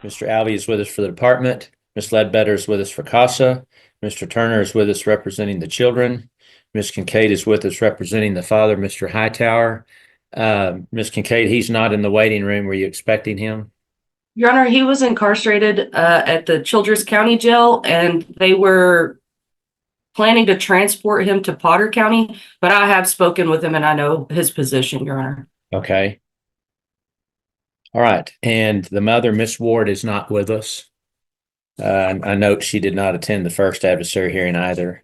Mr. Alvey is with us for the department. Ms. Ledbetter is with us for CASA. Mr. Turner is with us representing the children. Ms. Kincaid is with us representing the father, Mr. Hightower. Ms. Kincaid, he's not in the waiting room. Were you expecting him? Your Honor, he was incarcerated at the Childress County Jail, and they were planning to transport him to Potter County, but I have spoken with him and I know his position, Your Honor. Okay. All right. And the mother, Miss Ward, is not with us. I note she did not attend the first adversary hearing either.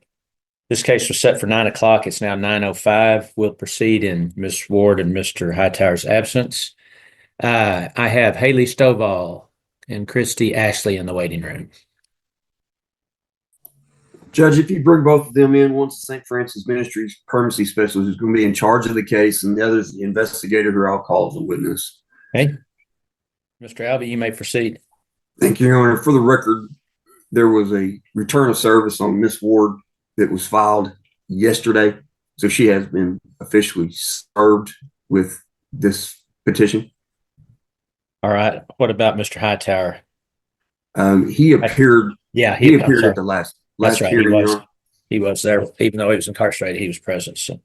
This case was set for 9 o'clock. It's now 9:05. We'll proceed in Ms. Ward and Mr. Hightower's absence. I have Haley Stovall and Christy Ashley in the waiting room. Judge, if you bring both of them in, one's the St. Francis Ministries permanency specialist who's going to be in charge of the case, and the other is the investigator who I'll call as a witness. Okay. Mr. Alvey, you may proceed. Thank you, Your Honor. For the record, there was a return of service on Miss Ward that was filed yesterday. So she has been officially served with this petition. All right. What about Mr. Hightower? He appeared. Yeah, he appeared at the last That's right. hearing. He was there, even though he was incarcerated. He was present. So.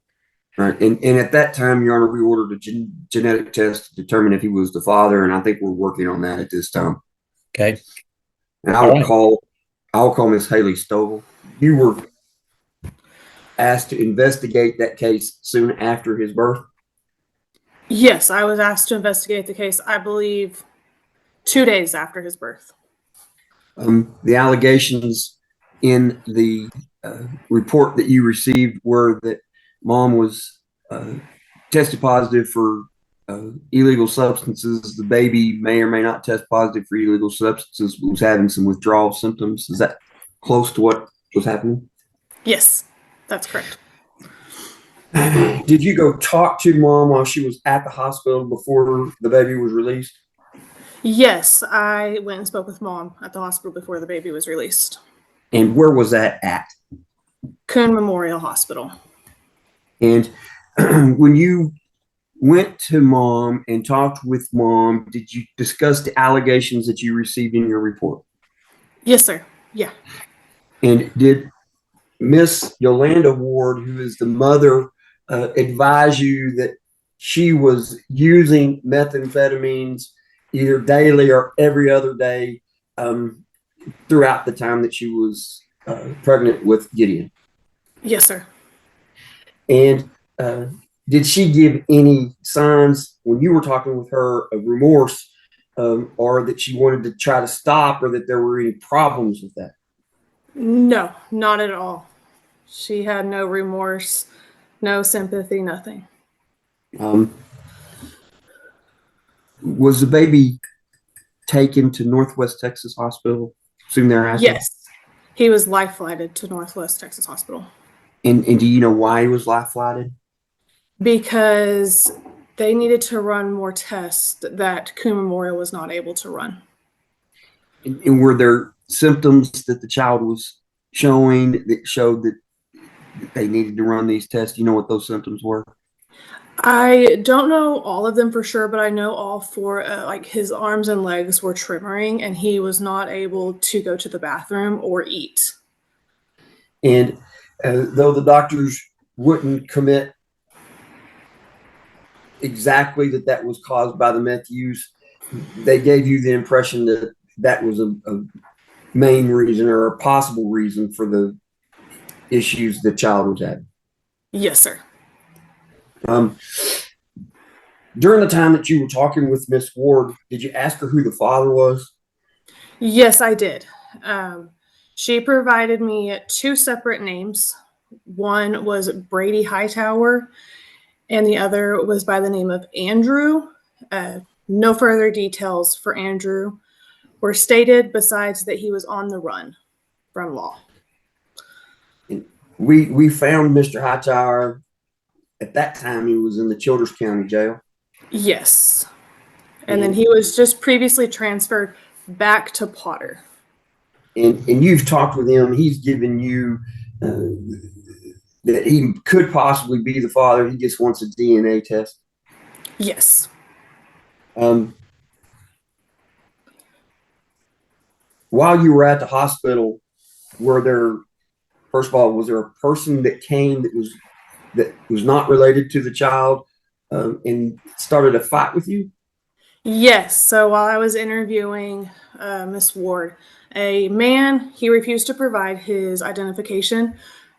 Right. And at that time, Your Honor, we ordered a genetic test to determine if he was the father, and I think we're working on that at this time. Okay. And I'll call Miss Haley Stovall. You were asked to investigate that case soon after his birth? Yes, I was asked to investigate the case, I believe, 2 days after his birth. The allegations in the report that you received were that mom was tested positive for illegal substances. The baby may or may not test positive for illegal substances, but was having some withdrawal symptoms. Is that close to what was happening? Yes, that's correct. Did you go talk to mom while she was at the hospital before the baby was released? Yes, I went and spoke with mom at the hospital before the baby was released. And where was that at? Coon Memorial Hospital. And when you went to mom and talked with mom, did you discuss the allegations that you received in your report? Yes, sir. Yeah. And did Miss Yolanda Ward, who is the mother, advise you that she was using methamphetamines either daily or every other day throughout the time that she was pregnant with Gideon? Yes, sir. And did she give any signs when you were talking with her of remorse, or that she wanted to try to stop, or that there were any problems with that? No, not at all. She had no remorse, no sympathy, nothing. Was the baby taken to Northwest Texas Hospital soon thereafter? Yes, he was life flighted to Northwest Texas Hospital. And do you know why he was life flighted? Because they needed to run more tests that Coon Memorial was not able to run. And were there symptoms that the child was showing that showed that they needed to run these tests? Do you know what those symptoms were? I don't know all of them for sure, but I know all four, like his arms and legs were tremoring and he was not able to go to the bathroom or eat. And though the doctors wouldn't commit exactly that was caused by the meth use, they gave you the impression that that was a main reason or a possible reason for the issues the child was having. Yes, sir. During the time that you were talking with Miss Ward, did you ask her who the father was? Yes, I did. She provided me two separate names. One was Brady Hightower, and the other was by the name of Andrew. No further details for Andrew were stated besides that he was on the run from law. We found Mr. Hightower. At that time, he was in the Childress County Jail. Yes. And then he was just previously transferred back to Potter. And you've talked with him. He's given you that he could possibly be the father. He just wants a DNA test. Yes. while you were at the hospital, first of all, was there a person that came that was not related to the child and started a fight with you? Yes. So while I was interviewing Miss Ward, a man, he refused to provide his identification.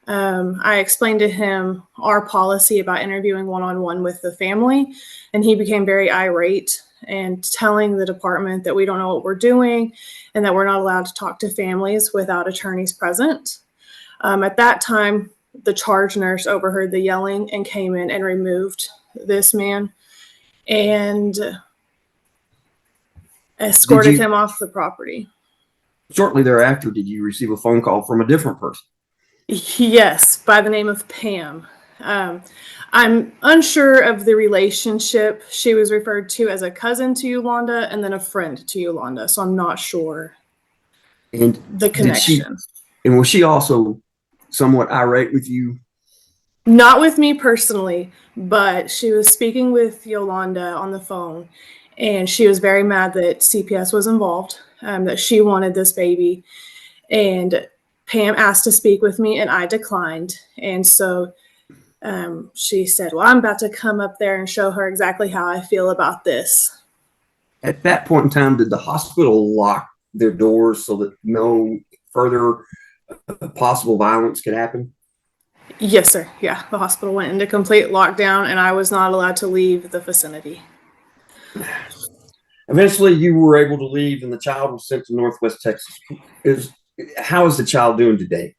I explained to him our policy about interviewing one-on-one with the family, and he became very irate and telling the department that we don't know what we're doing and that we're not allowed to talk to families without attorneys present. At that time, the charge nurse overheard the yelling and came in and removed this man and escorted him off the property. Shortly thereafter, did you receive a phone call from a different person? Yes, by the name of Pam. I'm unsure of the relationship. She was referred to as a cousin to Yolanda and then a friend to Yolanda, so I'm not sure And the connection. And was she also somewhat irate with you? Not with me personally, but she was speaking with Yolanda on the phone, and she was very mad that CPS was involved, that she wanted this baby. And Pam asked to speak with me, and I declined. And so she said, well, I'm about to come up there and show her exactly how I feel about this. At that point in time, did the hospital lock their doors so that no further possible violence could happen? Yes, sir. Yeah, the hospital went into complete lockdown, and I was not allowed to leave the vicinity. Eventually, you were able to leave, and the child was sent to Northwest Texas. How is the child doing today?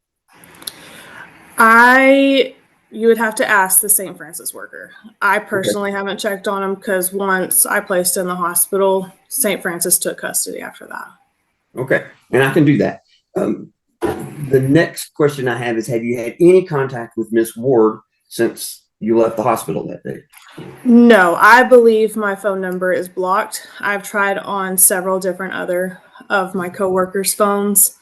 You would have to ask the St. Francis worker. I personally haven't checked on him because once I placed in the hospital, St. Francis took custody after that. Okay, and I can do that. The next question I have is, have you had any contact with Miss Ward since you left the hospital that day? No, I believe my phone number is blocked. I've tried on several different other of my coworkers' phones,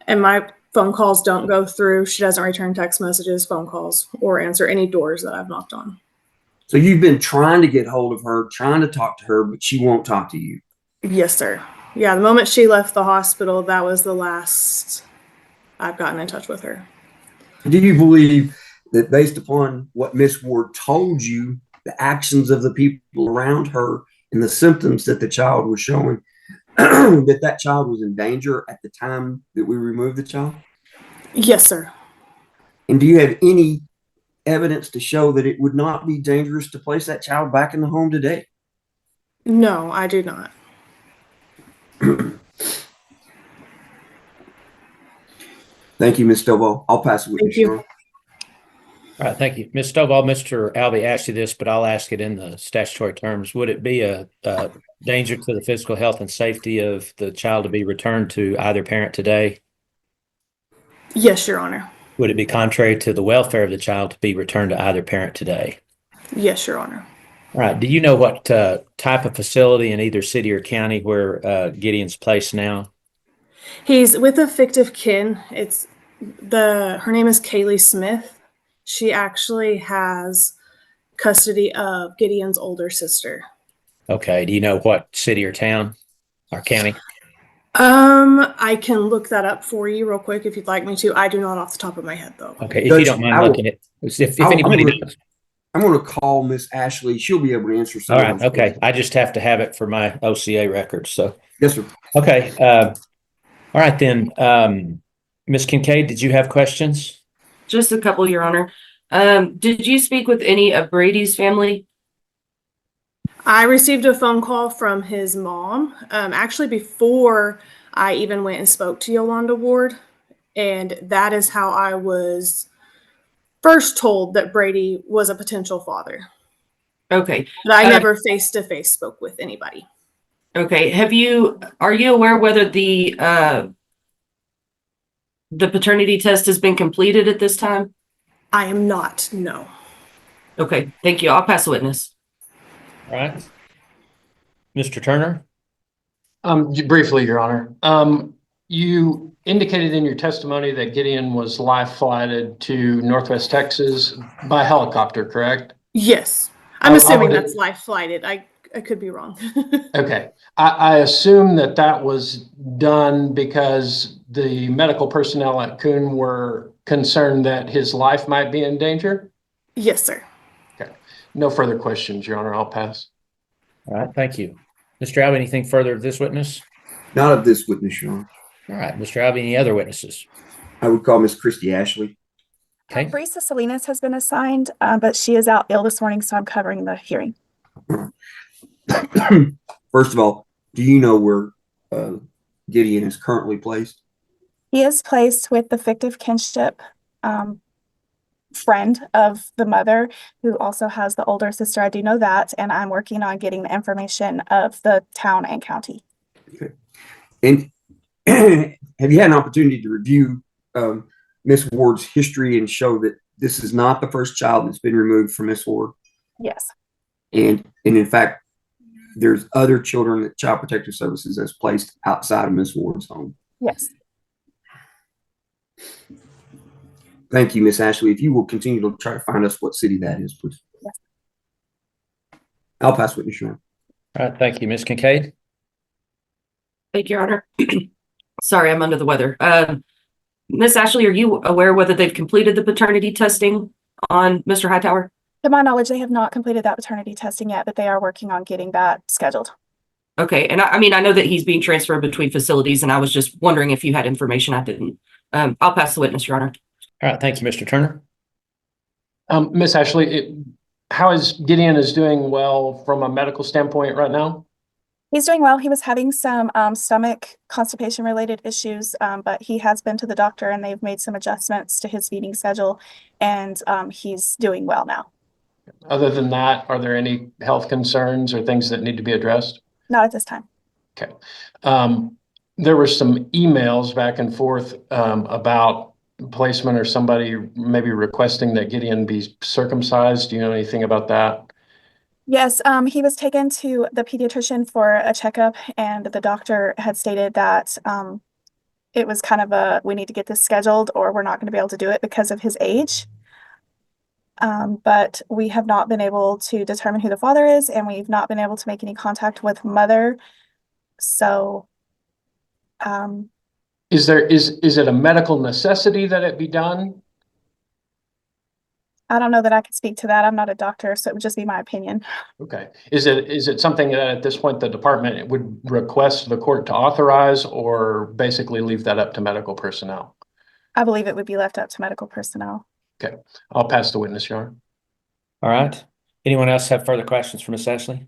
and my phone calls don't go through. She doesn't return text messages, phone calls, or answer any doors that I've knocked on. So you've been trying to get hold of her, trying to talk to her, but she won't talk to you. Yes, sir. Yeah, the moment she left the hospital, that was the last I've gotten in touch with her. Do you believe that based upon what Miss Ward told you, the actions of the people around her and the symptoms that the child was showing, that child was in danger at the time that we removed the child? Yes, sir. And do you have any evidence to show that it would not be dangerous to place that child back in the home today? No, I do not. Thank you, Ms. Stovall. I'll pass it with Thank you, you. Sean. All right, thank you. Ms. Stovall, Mr. Albee asked you this, but I'll ask it in the statutory terms. Would it be a danger to the physical health and safety of the child to be returned to either parent today? Yes, Your Honor. Would it be contrary to the welfare of the child to be returned to either parent today? Yes, Your Honor. All right. Do you know what type of facility in either city or county where Gideon's placed now? He's with a fictive kin. Her name is Kaylee Smith. She actually has custody of Gideon's older sister. Okay. Do you know what city or town or county? I can look that up for you real quick if you'd like me to. I do not off the top of my head though. Okay. If you don't mind looking at, if anybody does. I'm going to call Miss Ashley. She'll be able to answer some. All right. Okay. I just have to have it for my OCA records. So. Yes, sir. Okay. All right then. Ms. Kincaid, did you have questions? Just a couple, Your Honor. Did you speak with any of Brady's family? I received a phone call from his mom, actually before I even went and spoke to Yolanda Ward. And that is how I was first told that Brady was a potential father. Okay. But I never face-to-face spoke with anybody. Okay. Are you aware whether the paternity test has been completed at this time? I am not, no. Okay. Thank you. I'll pass the witness. All right. Mr. Turner? Briefly, Your Honor. You indicated in your testimony that Gideon was life flighted to Northwest Texas by helicopter, correct? Yes. I'm assuming that's life flighted. I could be wrong. Okay. I assume that that was done because the medical personnel at Kuhn were concerned that his life might be in danger? Yes, sir. Okay. No further questions, Your Honor. I'll pass. All right, thank you. Mr. Alvey, anything further of this witness? Not of this witness, Your Honor. All right, Mr. Alvey, any other witnesses? I would call Miss Christy Ashley. Okay, Brisa Salinas has been assigned, but she is out ill this morning, so I'm covering the hearing. First of all, do you know where Gideon is currently placed? He is placed with the fictive kinship friend of the mother, who also has the older sister. I do know that, and I'm working on getting the information of the town and county. Okay. And have you had an opportunity to review Miss Ward's history and show that this is not the first child that's been removed from Miss Ward? Yes. And in fact, there's other children that Child Protective Services has placed outside of Miss Ward's home. Yes. Thank you, Miss Ashley. If you will continue to try to find us what city that is, please. Yes. I'll pass witness, Your Honor. all right, thank you. Ms. Kincaid? Thank you, Your Honor. Sorry, I'm under the weather. Miss Ashley, are you aware whether they've completed the paternity testing on Mr. Hightower? To my knowledge, they have not completed that paternity testing yet, but they are working on getting that scheduled. Okay, and I mean, I know that he's being transferred between facilities, and I was just wondering if you had information. I didn't. I'll pass the witness, Your Honor. All right, thank you, Mr. Turner. Miss Ashley, how is Gideon is doing well from a medical standpoint right now? He's doing well. He was having some stomach constipation related issues, but he has been to the doctor and they've made some adjustments to his feeding schedule, and he's doing well now. Other than that, are there any health concerns or things that need to be addressed? Not at this time. Okay. There were some emails back and forth about placement or somebody maybe requesting that Gideon be circumcised. Do you know anything about that? Yes, he was taken to the pediatrician for a checkup, and the doctor had stated that it was kind of we need to get this scheduled or we're not going to be able to do it because of his age. But we have not been able to determine who the father is, and we've not been able to make any contact with mother. So, is it a medical necessity that it be done? I don't know that I could speak to that. I'm not a doctor, so it would just be my opinion. Okay. Is it something that at this point the department would request the court to authorize, or basically leave that up to medical personnel? I believe it would be left up to medical personnel. Okay. I'll pass the witness, Your Honor. All right. Anyone else have further questions for Ms. Ashley?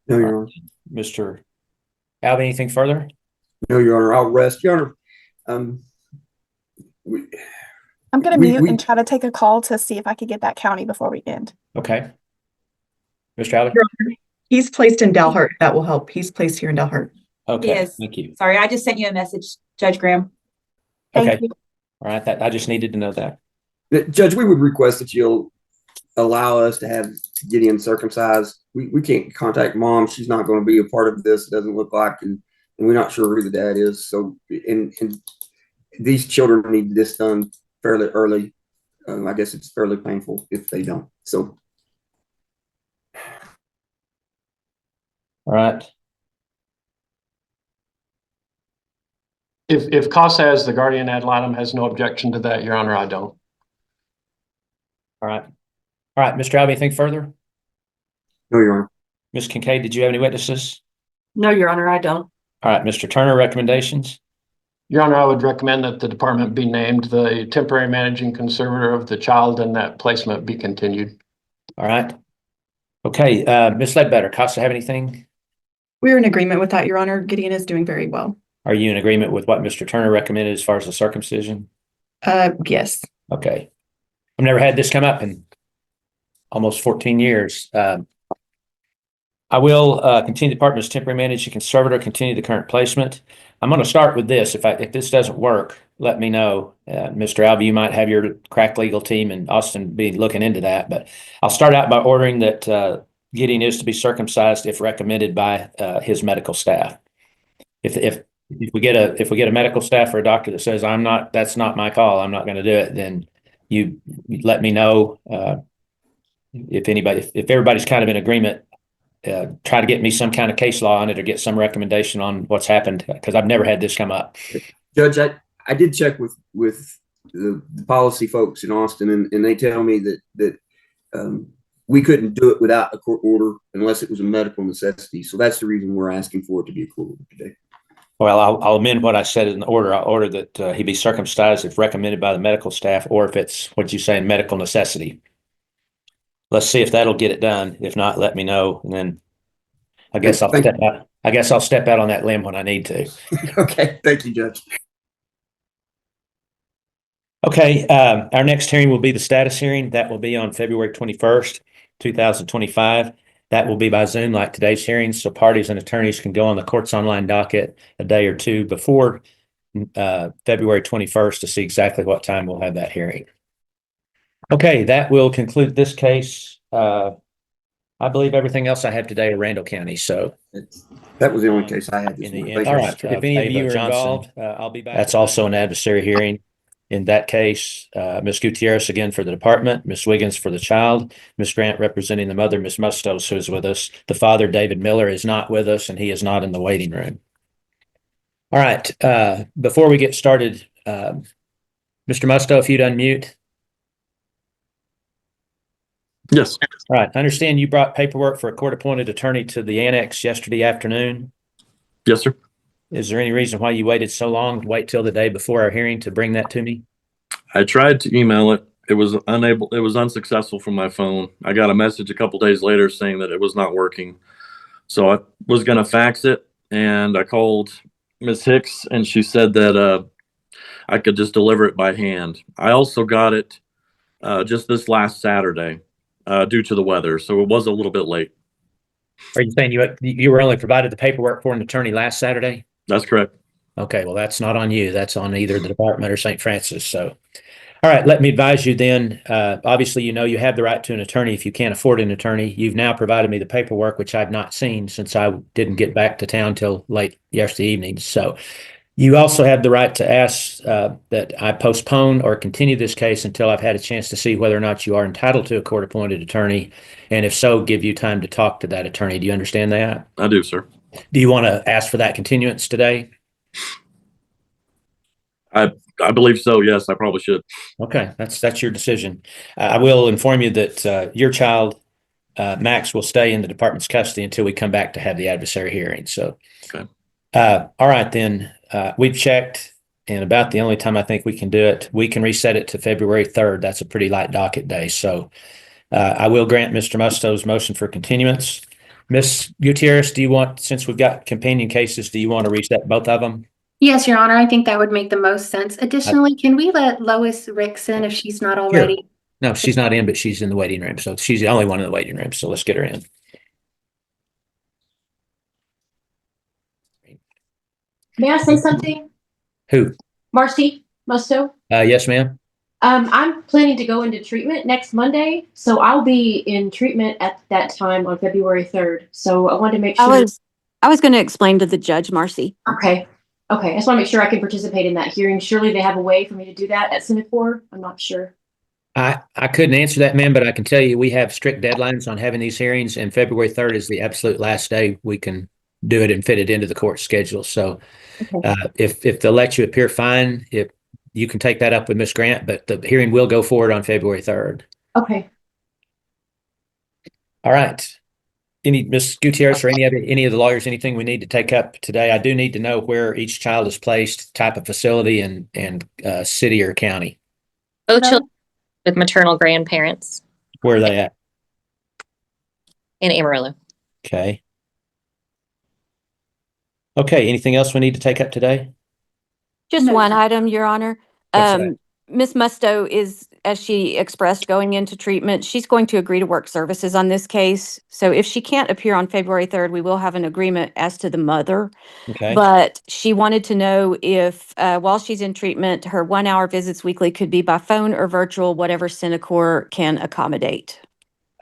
No, Your Honor. Mr. Alvey, anything further? No, Your Honor. I'll rest. Your Honor, I'm going to mute and try to take a call to see if I could get that county before we end. Okay. Mr. Alvey? He's placed in Dalhart. That will help. He's placed here in Dalhart. Okay, Yes. thank you. Sorry, I just sent you a message, Judge Graham. Thank Okay, you. all right, I just needed to know that. Judge, we would request that you'll allow us to have Gideon circumcised. We can't contact mom. She's not going to be a part of this. It doesn't look like, and we're not sure who the dad is. So, and these children need this done fairly early. I guess it's fairly painful if they don't. So, All right, If CASA as the guardian ad litem has no objection to that, Your Honor, I don't. all right. All right, Mr. Alvey, anything further? no, Your Honor. Ms. Kincaid, did you have any witnesses? No, Your Honor, I don't. All right, Mr. Turner, recommendations? Your Honor, I would recommend that the department be named the temporary managing conservator of the child and that placement be continued. All right. Okay, Ms. Ledbetter, CASA have anything? We're in agreement with that, Your Honor. Gideon is doing very well. Are you in agreement with what Mr. Turner recommended as far as the circumcision? Yes. Okay. I've never had this come up in almost 14 years. I will continue the department's temporary managing conservator, continue the current placement. I'm going to start with this. If this doesn't work, let me know. Mr. Alvey, you might have your crack legal team and Austin be looking into that. But I'll start out by ordering that Gideon is to be circumcised if recommended by his medical staff. If we get a medical staff or a doctor that says that's not my call, I'm not going to do it, then you let me know. If everybody's kind of in agreement try to get me some kind of case law on it or get some recommendation on what's happened, because I've never had this come up. Judge, I did check with the policy folks in Austin, and they tell me that we couldn't do it without a court order unless it was a medical necessity. So that's the reason we're asking for it to be a court order today. Well, I'll amend what I said in the order. I'll order that he be circumcised if recommended by the medical staff, or if it's what you say, medical necessity. Let's see if that'll get it done. If not, let me know, and then I guess I'll step out. I guess I'll step out on that limb when I need to. Okay, thank you, Judge. Okay, our next hearing will be the status hearing. That will be on February 21st, 2025. That will be by Zoom like today's hearings, so parties and attorneys can go on the court's online docket a day or two before February 21st to see exactly what time we'll have that hearing. Okay, that will conclude this case. I believe everything else I have today are Randall County, so. That was the only case I had this In the morning. end, Thank all you. right. If any of you are Johnson, involved, I'll be back. That's also an adversary hearing. In that case, Ms. Gutierrez again for the department, Ms. Wiggins for the child, Ms. Grant representing the mother, Ms. Mustos, who is with us. The father, David Miller, is not with us, and he is not in the waiting room. All right. Before we get started, Mr. Musto, if you'd unmute. Yes. All right. I understand you brought paperwork for a court-appointed attorney to the annex yesterday afternoon. Yes, sir. Is there any reason why you waited so long to wait till the day before our hearing to bring that to me? I tried to email it. It was unsuccessful from my phone. I got a message a couple days later saying that it was not working. So I was going to fax it, and I called Ms. Hicks, and she said that I could just deliver it by hand. I also got it just this last Saturday due to the weather, so it was a little bit late. Are you saying you were only provided the paperwork for an attorney last Saturday? That's correct. Okay, well, that's not on you. That's on either the department or St. Francis. So, all right, let me advise you then. Obviously, you know you have the right to an attorney if you can't afford an attorney. You've now provided me the paperwork, which I've not seen since I didn't get back to town till late yesterday evening. So you also have the right to ask that I postpone or continue this case until I've had a chance to see whether or not you are entitled to a court-appointed attorney. And if so, give you time to talk to that attorney. Do you understand that? I do, sir. Do you want to ask for that continuance today? I believe so. Yes, I probably should. Okay, that's your decision. I will inform you that your child, Max, will stay in the department's custody until we come back to have the adversary hearing. So, okay. All right, then we've checked, and about the only time I think we can do it, we can reset it to February 3rd. That's a pretty light docket day. So I will grant Mr. Musto's motion for continuance. Ms. Gutierrez, since we've got companion cases, do you want to reset both of them? Yes, Your Honor, I think that would make the most sense. Additionally, can we let Lois Ricks in if she's not already? No, she's not in, but she's in the waiting room. So she's the only one in the waiting room. So let's get her in. May I say something? Who? Marcy Musto. Yes, ma'am. I'm planning to go into treatment next Monday, so I'll be in treatment at that time on February 3rd. So I wanted to make sure. I was going to explain to the judge, Marcy. Okay. I just want to make sure I can participate in that hearing. Surely they have a way for me to do that at Singapore. I'm not sure. I couldn't answer that, ma'am, but I can tell you we have strict deadlines on having these hearings, and February 3rd is the absolute last day we can do it and fit it into the court schedule. So if they'll let you appear, fine. If you can take that up with Ms. Grant, but the hearing will go forward on February 3rd. Okay. All right. Ms. Gutierrez or any of the lawyers, anything we need to take up today? I do need to know where each child is placed, type of facility, and city or county. Both children with maternal grandparents. Where are they at? In Amarillo. Okay. Okay, anything else we need to take up today? Just one item, Your Honor. What's that? Ms. Musto is, as she expressed, going into treatment. She's going to agree to work services on this case. So if she can't appear on February 3rd, we will have an agreement as to the mother. Okay. But she wanted to know if, while she's in treatment, her 1-hour visits weekly could be by phone or virtual, whatever Centacor can accommodate.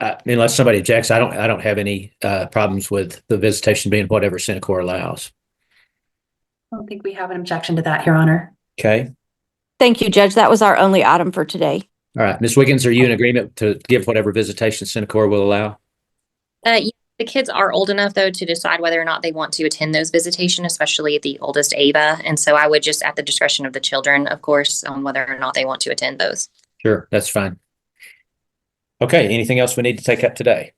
Unless somebody objects, I don't have any problems with the visitation being whatever Centacor allows. I don't think we have an objection to that, Your Honor. Okay. Thank you, Judge. That was our only item for today. All right. Ms. Wiggins, are you in agreement to give whatever visitation Centacor will allow? The kids are old enough, though, to decide whether or not they want to attend those visitations, especially the oldest, Ava. And so I would just, at the discretion of the children, of course, on whether or not they want to attend those. Sure, that's fine. Okay, anything else we need to take up today?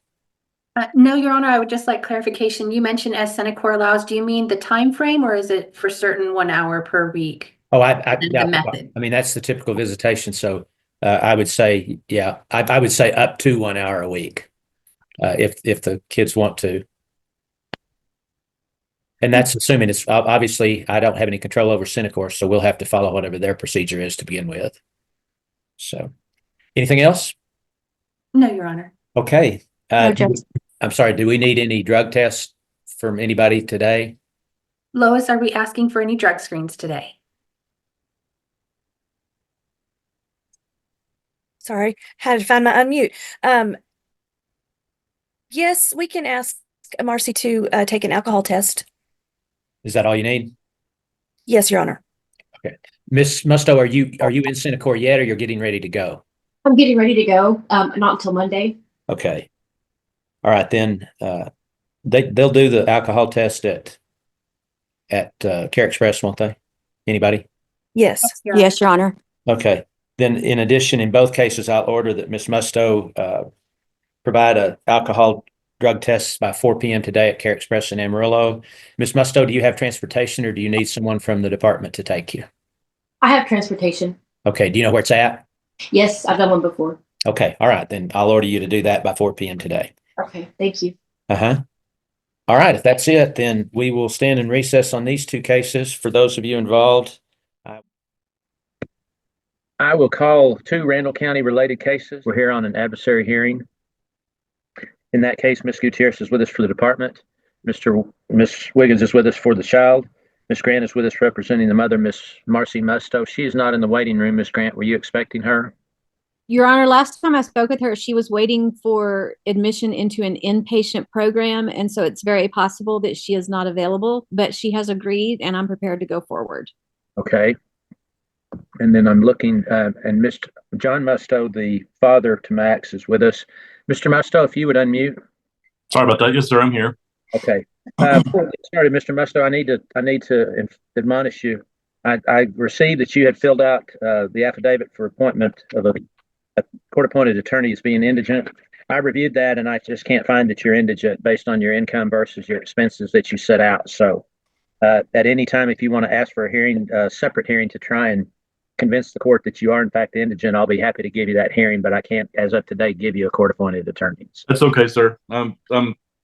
No, Your Honor, I would just like clarification. You mentioned as Senate Corps allows, do you mean the time frame or is it for certain 1 hour per week? Oh, The method. I mean, that's the typical visitation. So I would say, yeah, I would say up to 1 hour a week if the kids want to. And that's assuming it's obviously I don't have any control over Senate, so we'll have to follow whatever their procedure is to begin with. So, anything else? No, Your Honor. Okay. No, Judge. I'm sorry. Do we need any drug tests from anybody today? Lois, are we asking for any drug screens today? Sorry, had to find my unmute. Yes, we can ask Marcy to take an alcohol test. Is that all you need? Yes, Your Honor. Okay. Miss Musto, are you in Senate yet, or you're getting ready to go? I'm getting ready to go. Not until Monday. Okay. All right, then they'll do the alcohol test at Care Express, won't they? Anybody? Yes. Yes, Your Honor. Okay. Then in addition, in both cases, I'll order that Miss Musto provide a alcohol drug tests by 4 p.m. today at Care Express in Amarillo. Miss Musto, do you have transportation or do you need someone from the department to take you? I have transportation. Okay. Do you know where it's at? Yes, I've done one before. Okay. All right. Then I'll order you to do that by 4 p.m. today. Okay, thank you. Uh-huh. All right. If that's it, then we will stand in recess on these two cases. For those of you involved, I will call two Randall County related cases. We're here on an adversary hearing. In that case, Ms. Gutierrez is with us for the department. Ms. Wiggins is with us for the child. Ms. Grant is with us representing the mother, Ms. Marcy Musto. She is not in the waiting room. Ms. Grant, were you expecting her? Your Honor, last time I spoke with her, she was waiting for admission into an inpatient program. And so it's very possible that she is not available, but she has agreed and I'm prepared to go forward. Okay. And then I'm looking, and Mr. John Musto, the father to Max, is with us. Mr. Musto, if you would unmute. Sorry about that. Yes, sir. I'm here. Okay. Before we get started, Mr. Musto, I need to admonish you. I received that you had filled out the affidavit for appointment of a court-appointed attorney as being indigent. I reviewed that and I just can't find that you're indigent based on your income versus your expenses that you set out. So at any time, if you want to ask for a hearing, separate hearing to try and convince the court that you are in fact indigent, I'll be happy to give you that hearing, but I can't, as of today, give you a court-appointed attorney. So. That's okay, sir. I'm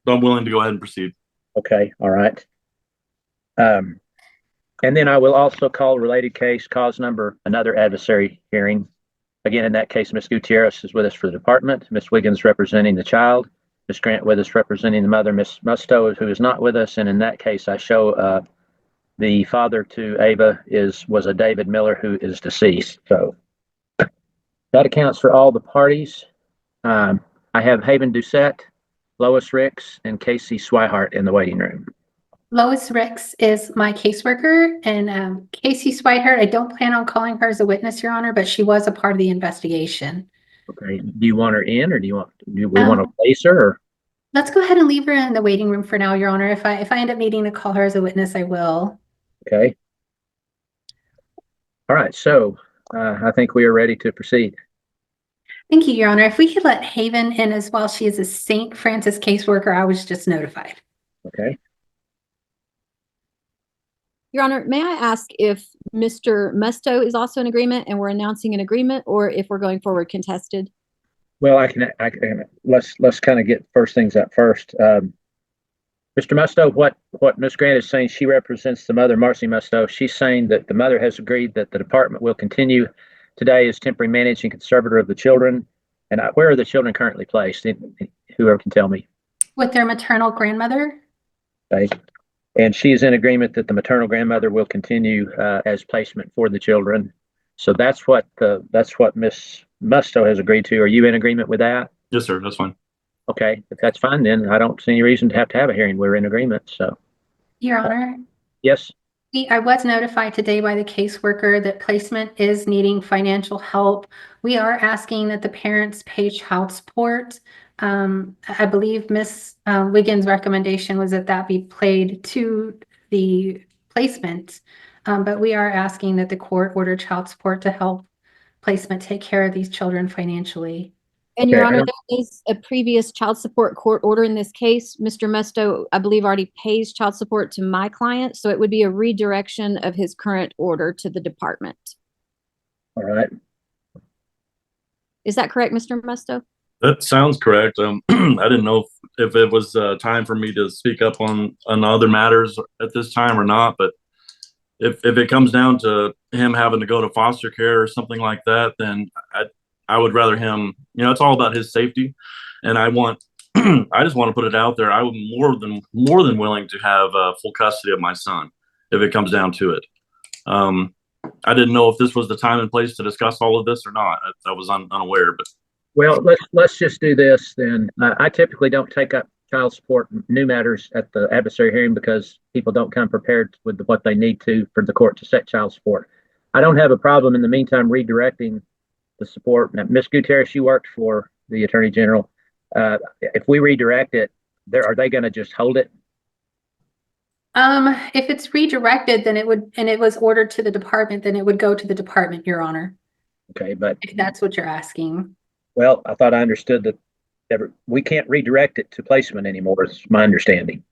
willing to go ahead and proceed. Okay. All right. And then I will also call related case, cause number, another adversary hearing. Again, in that case, Ms. Gutierrez is with us for the department. Ms. Wiggins representing the child. Ms. Grant with us representing the mother, Ms. Musto, who is not with us. And in that case, I show the father to Ava was a David Miller who is deceased. So that accounts for all the parties. I have Haven Doucette, Lois Ricks, and Casey Swihart in the waiting room. Lois Ricks is my caseworker, and Casey Swihart, I don't plan on calling her as a witness, Your Honor, but she was a part of the investigation. Okay. Do you want her in, or do we want to place her? Or? Let's go ahead and leave her in the waiting room for now, Your Honor. If I end up needing to call her as a witness, I will. Okay. All right. So I think we are ready to proceed. Thank you, Your Honor. If we could let Haven in as well. She is a St. Francis caseworker. I was just notified. Okay. Your Honor, may I ask if Mr. Musto is also in agreement and we're announcing an agreement, or if we're going forward contested? Well, I can let's kind of get first things up first. Mr. Musto, what Ms. Grant is saying, she represents the mother, Marcy Musto. She's saying that the mother has agreed that the department will continue today as temporary managing conservator of the children. And where are the children currently placed? Whoever can tell me. With their maternal grandmother. Okay. And she is in agreement that the maternal grandmother will continue as placement for the children. So that's what Ms. Musto has agreed to. Are you in agreement with that? Yes, sir. That's fine. Okay, if that's fine, then I don't see any reason to have a hearing. We're in agreement. So, Your Honor. Yes. I was notified today by the caseworker that placement is needing financial help. We are asking that the parents pay child support. I believe Miss Wiggins' recommendation was that that be paid to the placement. But we are asking that the court order child support to help placement take care of these children financially. And Your Honor, there is a previous child support court order in this case. Mr. Musto, I believe, already pays child support to my client, so it would be a redirection of his current order to the department. All right. Is that correct, Mr. Musto? That sounds correct. I didn't know if it was time for me to speak up on other matters at this time or not, but if it comes down to him having to go to foster care or something like that, then I would rather him, it's all about his safety. And I just want to put it out there. I would more than willing to have full custody of my son if it comes down to it. I didn't know if this was the time and place to discuss all of this or not. I was unaware, but. Well, let's just do this then. I typically don't take up child support new matters at the adversary hearing because people don't come prepared with what they need to for the court to set child support. I don't have a problem in the meantime redirecting the support. Now, Ms. Gutierrez, you worked for the Attorney General. If we redirect it, are they going to just hold it? If it's redirected, then it would, and it was ordered to the department, then it would go to the department, Your Honor. Okay, but if that's what you're asking. Well, I thought I understood that we can't redirect it to placement anymore. Is my understanding.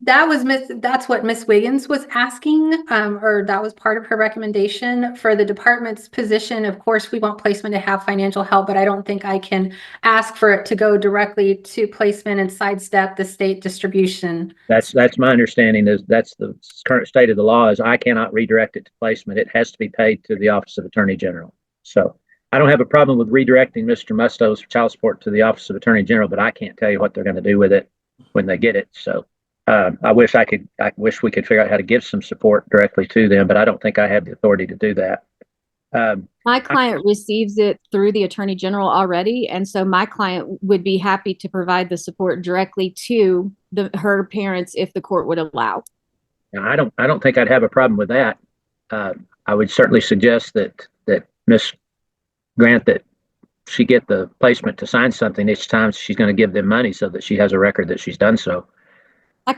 That's what Miss Wiggins was asking, or that was part of her recommendation for the department's position. Of course, we want placement to have financial help, but I don't think I can ask for it to go directly to placement and sidestep the state distribution. That's my understanding. That's the current state of the law. Is I cannot redirect it to placement. It has to be paid to the Office of Attorney General. So I don't have a problem with redirecting Mr. Musto's child support to the Office of Attorney General, but I can't tell you what they're going to do with it when they get it. So. I wish we could figure out how to give some support directly to them, but I don't think I have the authority to do that. My client receives it through the Attorney General already, and so my client would be happy to provide the support directly to her parents if the court would allow. Now, I don't think I'd have a problem with that. I would certainly suggest that Ms. Grant that she get the placement to sign something each time she's going to give them money so that she has a record that she's done so. I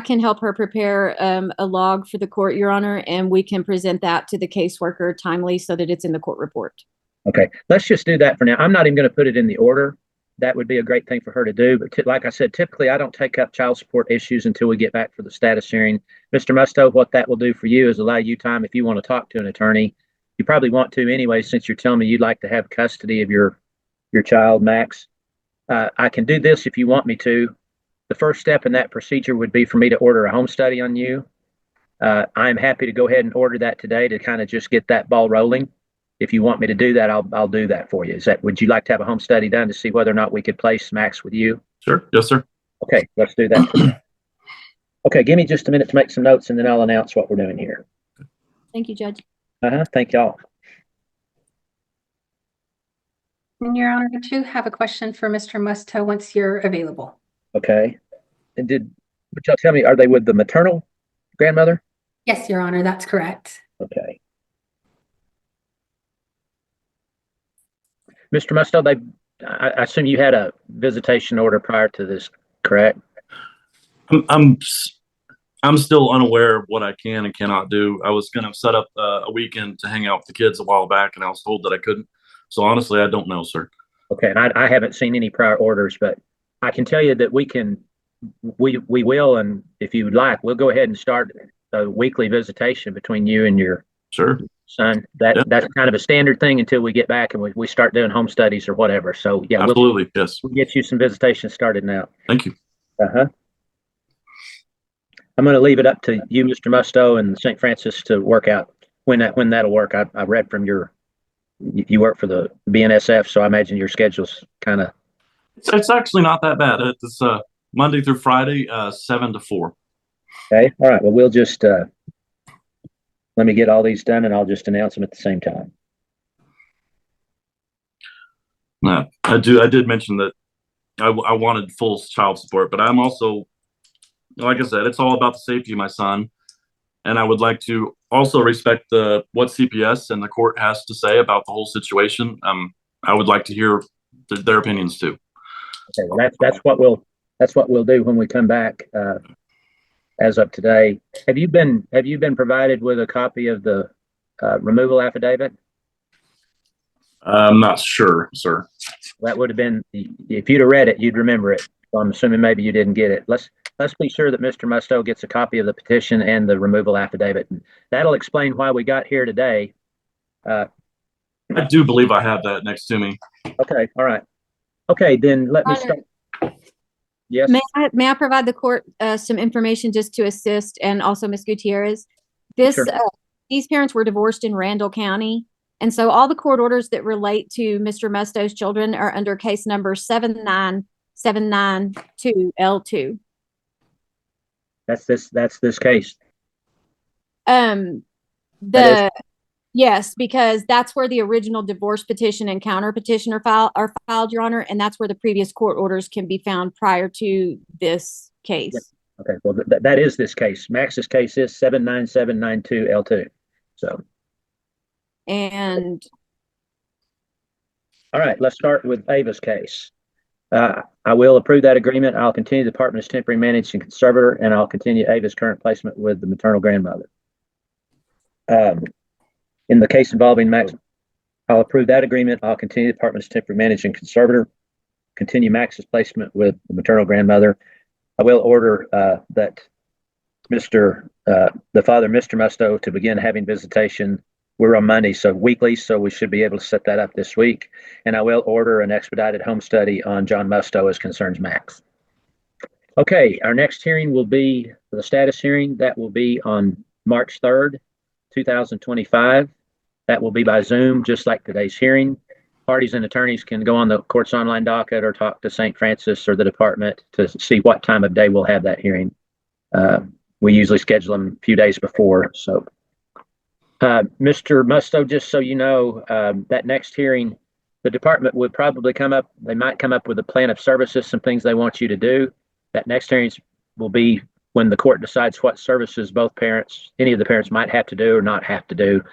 can help her prepare a log for the court, Your Honor, and we can present that to the caseworker timely so that it's in the court report. Okay, let's just do that for now. I'm not even going to put it in the order. That would be a great thing for her to do. But like I said, typically I don't take up child support issues until we get back for the status hearing. Mr. Musto, what that will do for you is allow you time if you want to talk to an attorney. You probably want to anyway, since you're telling me you'd like to have custody of your child, Max. I can do this if you want me to. The first step in that procedure would be for me to order a home study on you. I'm happy to go ahead and order that today to kind of just get that ball rolling. If you want me to do that, I'll do that for you. Would you like to have a home study done to see whether or not we could place Max with you? Sure. Yes, sir. Okay, let's do that. Okay, give me just a minute to make some notes and then I'll announce what we're doing here. Thank you, Judge. Thank y'all. And Your Honor, I do have a question for Mr. Musto once you're available. Okay. And would y'all tell me, are they with the maternal grandmother? Yes, Your Honor, that's correct. Okay. Mr. Musto, I assume you had a visitation order prior to this, correct? I'm still unaware of what I can and cannot do. I was going to set up a weekend to hang out with the kids a while back, and I was told that I couldn't. So honestly, I don't know, sir. Okay, and I haven't seen any prior orders, but I can tell you that we will, and if you would like, we'll go ahead and start a weekly visitation between you and your son. That's kind of a standard thing until we get back and we start doing home studies or whatever. So yeah, absolutely, yes. We'll get you some visitation started now. Thank you. I'm going to leave it up to you, Mr. Musto, and St. Francis to work out when that'll work. I read from you work for the BNSF, so I imagine your schedule's kind of. It's actually not that bad. It's Monday through Friday, 7 to 4. Okay. All right. Well, we'll just let me get all these done, and I'll just announce them at the same time. No, I did mention that I wanted full child support, but I'm also, like I said, it's all about the safety of my son, and I would like to also respect what CPS and the court has to say about the whole situation. I would like to hear their opinions too. Okay, well, that's what we'll do when we come back. As of today, have you been provided with a copy of the removal affidavit? I'm not sure, sir. That would have been, if you'd have read it, you'd remember it. So I'm assuming maybe you didn't get it. Let's be sure that Mr. Musto gets a copy of the petition and the removal affidavit. That'll explain why we got here today. I do believe I have that next to me. Okay, all right. Okay, then let me start. Yes. May I provide the court some information just to assist, and also Ms. Gutierrez? This Sure. These parents were divorced in Randall County, and so all the court orders that relate to Mr. Musto's children are under case number 79792L2. That's this case. Yes, because that's where the original divorce petition and counter petition are filed, Your Honor, and that's where the previous court orders can be found prior to this case. Yeah. Okay, well, that is this case. Max's case is 79792L2. So. And. All right, let's start with Ava's case. I will approve that agreement. I'll continue the department as temporary managing conservator, and I'll continue Ava's current placement with the maternal grandmother. In the case involving Max, I'll approve that agreement. I'll continue the department as temporary managing conservator, continue Max's placement with the maternal grandmother. I will order that the father, Mr. Musto, to begin having visitation. We're on Monday, so weekly, so we should be able to set that up this week. And I will order an expedited home study on John Musto as concerns Max. Okay, our next hearing will be the status hearing. That will be on March 3rd, 2025. That will be by Zoom, just like today's hearing. Parties and attorneys can go on the court's online docket or talk to St. Francis or the department to see what time of day we'll have that hearing. We usually schedule them a few days before. So, Mr. Musto, just so you know, that next hearing, the department would probably they might come up with a plan of services, some things they want you to do. That next hearing will be when the court decides what services any of the parents might have to do or not have to do.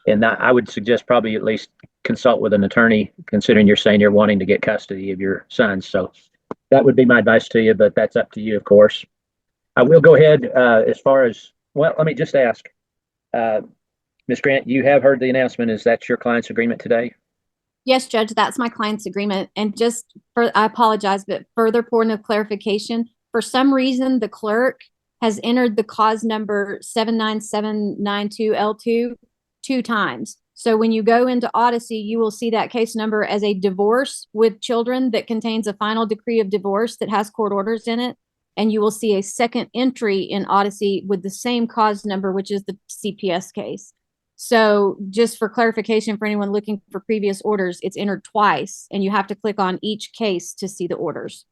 And I would suggest probably at least consult with an attorney, considering you're saying you're wanting to get custody of your sons. So that would be my advice to you, but that's up to you, of course. I will go ahead as far as, well, let me just ask, Ms. Grant, you have heard the announcement. Is that your client's agreement today? Yes, Judge, that's my client's agreement. And I apologize, but further point of clarification, for some reason, the clerk has entered the cause number 79792L2 2 times. So when you go into Odyssey, you will see that case number as a divorce with children that contains a final decree of divorce that has court orders in it. And you will see a second entry in Odyssey with the same cause number, which is the CPS case. So just for clarification for anyone looking for previous orders, it's entered twice and you have to click on each case to see the orders.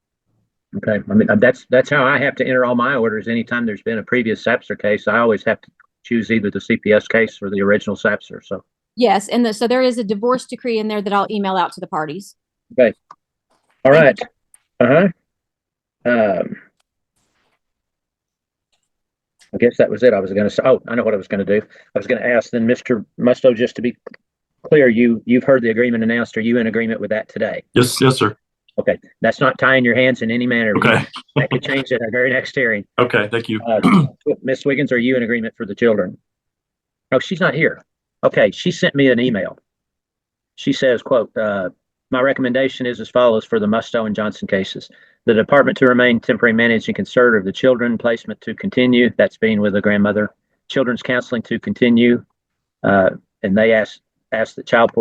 Okay. I mean, that's how I have to enter all my orders. Anytime there's been a previous SAPSR case, I always have to choose either the CPS case or the original SAPSR. So yes, and so there is a divorce decree in there that I'll email out to the parties. okay. All right. I guess that was it. I was going to say, I know what I was going to do. I was going to ask then, Mr. Musto, just to be clear, you've heard the agreement announced. Are you in agreement with that today? Yes, sir. Okay. That's not tying your hands in any manner. Okay. That could change at our very next hearing. Okay, thank you. Ms. Wiggins, are you in agreement for the children? Oh, she's not here. Okay. She sent me an email. She says, quote, my recommendation is as follows for the Musto and Johnson cases. The department to remain temporary managing conservator of the children, placement to continue. That's being with the grandmother. Children's counseling to continue. And they asked that child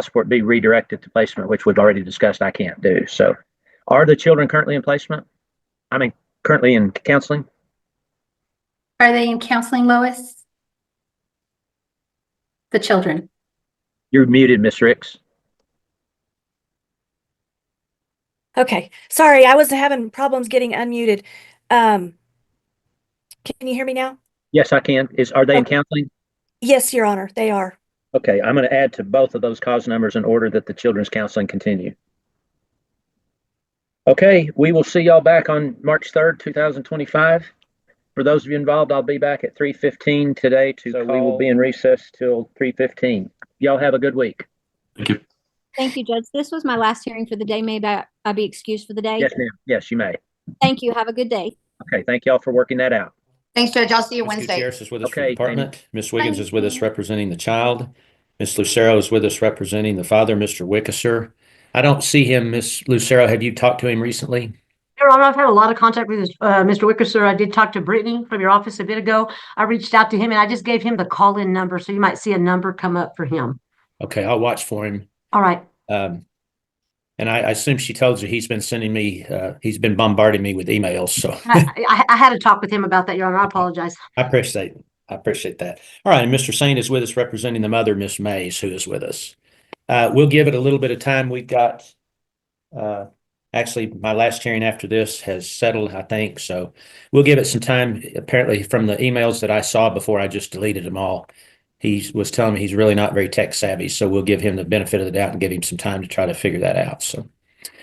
support be redirected to placement, which we've already discussed I can't do. So are the children currently in placement? I mean, currently in counseling? Are they in counseling, Lois? The children. You're muted, Miss Ricks. Okay. Sorry, I was having problems getting unmuted. Can you hear me now? Yes, I can. Are they in counseling? Yes, Your Honor, they are. Okay, I'm going to add to both of those cause numbers in order that the children's counseling continue. Okay, we will see y'all back on March 3rd, 2025. For those of you involved, I'll be back at 3:15 today. We will be in recess till 3:15. Y'all have a good week. Thank you. Thank you, Judge. This was my last hearing for the day. May I be excused for the day? Yes, ma'am. Yes, you may. Thank you. Have a good day. Okay, thank y'all for working that out. Thanks, Judge. I'll see you Ms. Wednesday. Gutierrez is with us for Okay, department. Ms. Wiggins is with us representing the child. Ms. Lucero is with us representing the father, Mr. Wickeser. I don't see him. Ms. Lucero, have you talked to him recently? Your Honor, I've had a lot of contact with Mr. Wickeser. I did talk to Brittany from your office a bit ago. I reached out to him and I just gave him the call-in number, so you might see a number come up for him. Okay, I'll watch for him. All right. And I assume she told you he's been sending me, he's been bombarding me with emails. So I had a talk with him about that, Your Honor. I apologize. I appreciate that. All right, and Mr. Saint is with us representing the mother, Miss Mays, who is with us. We'll give it a little bit of time. We've got, actually, my last hearing after this has settled, I think. So we'll give it some time. Apparently, from the emails that I saw before, I just deleted them all. He was telling me he's really not very tech savvy. So we'll give him the benefit of the doubt and give him some time to try to figure that out. So,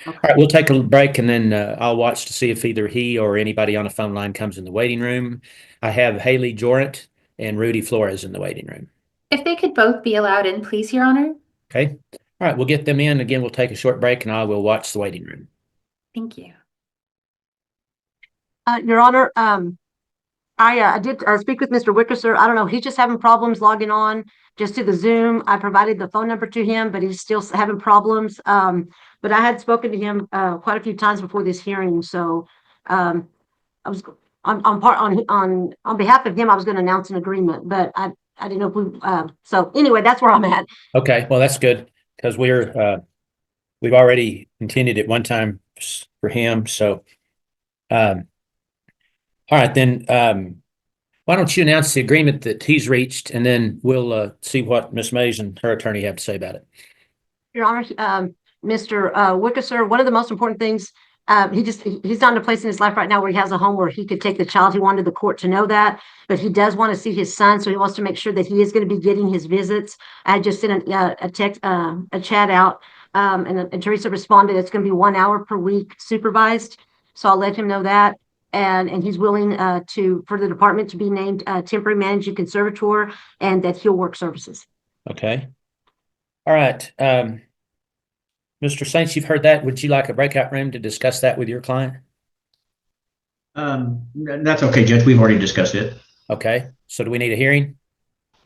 All right, we'll take a break and then I'll watch to see if either he or anybody on the phone line comes in the waiting room. I have Haley Jorant and Rudy Flores in the waiting room. If they could both be allowed in, please, Your Honor. Okay. All right, we'll get them in. Again, we'll take a short break and I will watch the waiting room. Thank you. Your Honor, I did speak with Mr. Wickeser. I don't know. He's just having problems logging on just to the Zoom. I provided the phone number to him, but he's still having problems. But I had spoken to him quite a few times before this hearing. So I was on behalf of him, I was going to announce an agreement, but I didn't know if we, so anyway, that's where I'm at. Okay, well, that's good because we've already continued it one time for him. So, all right, then, why don't you announce the agreement that he's reached and then we'll see what Ms. Mays and her attorney have to say about it. Your Honor, Mr. Wickeser, one of the most important things, he's not in a place in his life right now where he has a home where he could take the child. He wanted the court to know that, but he does want to see his son, so he wants to make sure that he is going to be getting his visits. I just sent a text, a chat out, and Teresa responded. It's going to be 1 hour per week supervised, so I'll let him know that. And he's willing for the department to be named temporary managing conservator and that he'll work services. Okay. All right. Mr. Saints, you've heard that. Would you like a breakout room to discuss that with your client? That's okay, Judge. We've already discussed it. Okay. So do we need a hearing?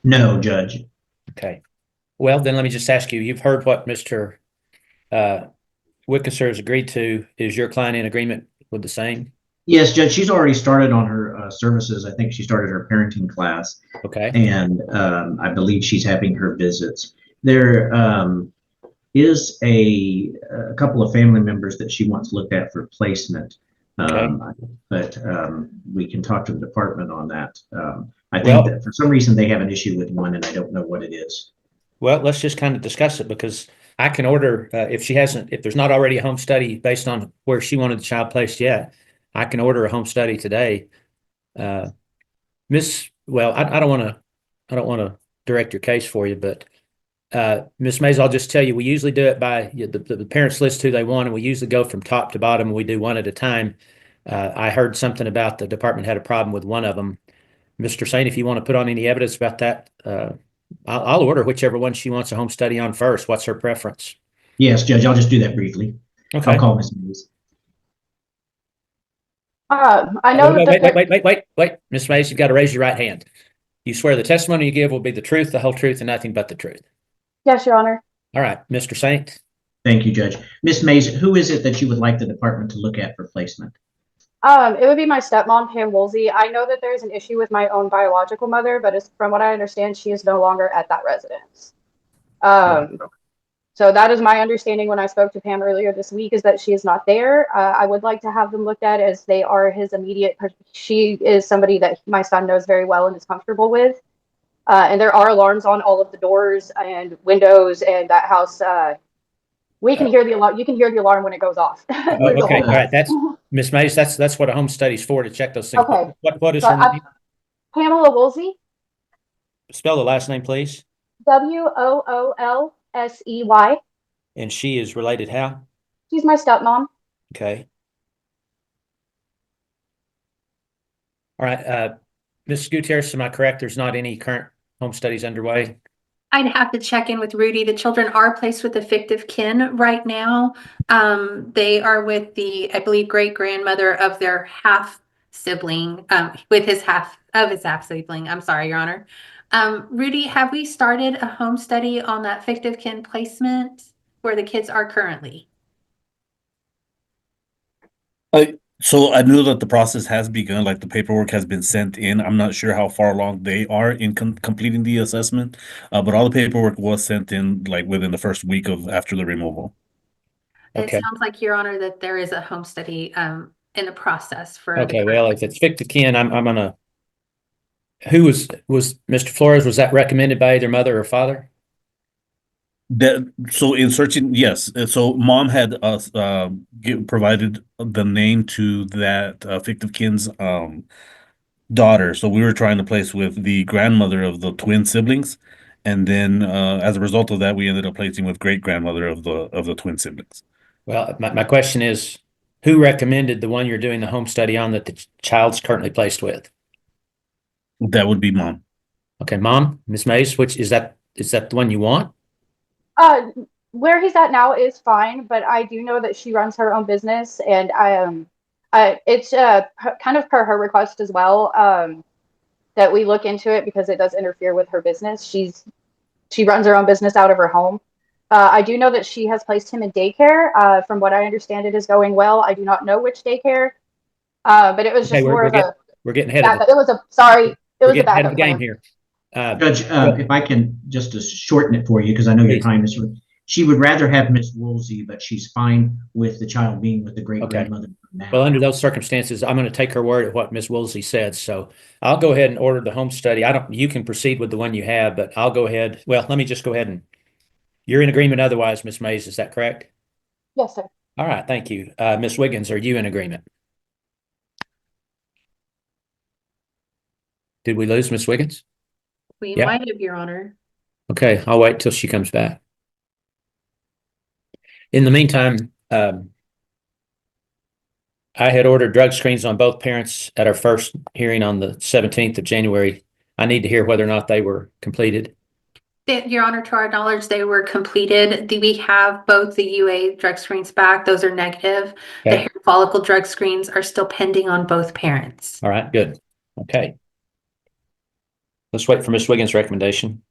No, Judge. Okay. Well, then let me just ask you, you've heard what Mr. Wickeser has agreed to. Is your client in agreement with the same? Yes, Judge. She's already started on her services. I think she started her parenting class. Okay. And I believe she's having her visits. There is a couple of family members that she wants looked at for placement. But we can talk to the department on that. I think that for some reason they have an issue with one and I don't know what it is. Well, let's just kind of discuss it because I can order, if there's not already a home study based on where she wanted the child placed yet, I can order a home study today. I don't want to direct your case for you, but Ms. Mays, I'll just tell you, we usually do it by the parents list who they want, and we usually go from top to bottom, and we do one at a time. I heard something about the department had a problem with one of them. Mr. Saint, if you want to put on any evidence about that, I'll order whichever one she wants a home study on first. What's her preference? Yes, Judge, I'll just do that briefly. Okay. I'll call Ms. Mays. I know wait, Ms. Mays, you've got to raise your right hand. You swear the testimony you give will be the truth, the whole truth, and nothing but the truth. Yes, Your Honor. All right, Mr. Saint. Thank you, Judge. Ms. Mays, who is it that you would like the department to look at for placement? It would be my stepmom, Pam Woolsey. I know that there's an issue with my own biological mother, but from what I understand, she is no longer at that residence. So that is my understanding when I spoke to Pam earlier this week, is that she is not there. I would like to have them looked at as they are his immediate. She is somebody that my son knows very well and is comfortable with. And there are alarms on all of the doors and windows, and that house. We can hear the alarm. You can hear the alarm when it goes off. Okay, all right. That's Miss Mays. That's what a home study's for, to check those things. Okay. What is So her name? Pamela Woolsey. Spell the last name, please. Woolsey. And she is related how? She's my stepmom. Okay. All right. Ms. Gutierrez, am I correct? There's not any current home studies underway? I'd have to check in with Rudy. The children are placed with the fictive kin right now. They are with the, I believe, great grandmother of their half sibling, with his half sibling. I'm sorry, Your Honor. Rudy, have we started a home study on that fictive kin placement where the kids are currently? So I know that the process has begun, like the paperwork has been sent in. I'm not sure how far along they are in completing the assessment, but all the paperwork was sent in like within the first week of after the removal. It Okay. sounds like, Your Honor, that there is a home study in the process for. Okay, well, if it's fictive kin, I'm gonna. Who was Mr. Flores? Was that recommended by either mother or father? That so in searching, yes. So mom had us provided the name to that fictive kin's daughter. So we were trying to place with the grandmother of the twin siblings, and then as a result of that, we ended up placing with great grandmother of the twin siblings. Well, my question is, who recommended the one you're doing the home study on that the child's currently placed with? That would be mom. Okay, mom, Miss Mays, which is that the one you want? Where he's at now is fine, but I do know that she runs her own business, and it's kind of per her request as well, that we look into it because it does interfere with her business. She runs her own business out of her home. I do know that she has placed him in daycare. From what I understand, it is going well. I do not know which daycare, but it was just more of a. We're getting ahead of It was a sorry. It was a ahead of backup the game plan. here. Judge, if I can just to shorten it for you, because I know your time is. She would rather have Miss Woolsey, but she's fine with the child being with the great grandmother now. Well, under those circumstances, I'm going to take her word at what Miss Woolsey said. So I'll go ahead and order the home study. You can proceed with the one you have, but I'll go ahead. Well, let me just go ahead and. You're in agreement otherwise, Miss Mays. Is that correct? Yes, sir. All right. Thank you. Miss Wiggins, are you in agreement? Did we lose Miss Wiggins? We Yeah. might have, Your Honor. Okay, I'll wait till she comes back. In the meantime, I had ordered drug screens on both parents at our first hearing on the 17th of January. I need to hear whether or not they were completed. Your Honor, to our knowledge, they were completed. We have both the UA drug screens back. Those are negative. The hair follicle drug screens are still pending on both parents. All right, good. Okay. Let's wait for Miss Wiggins' recommendation.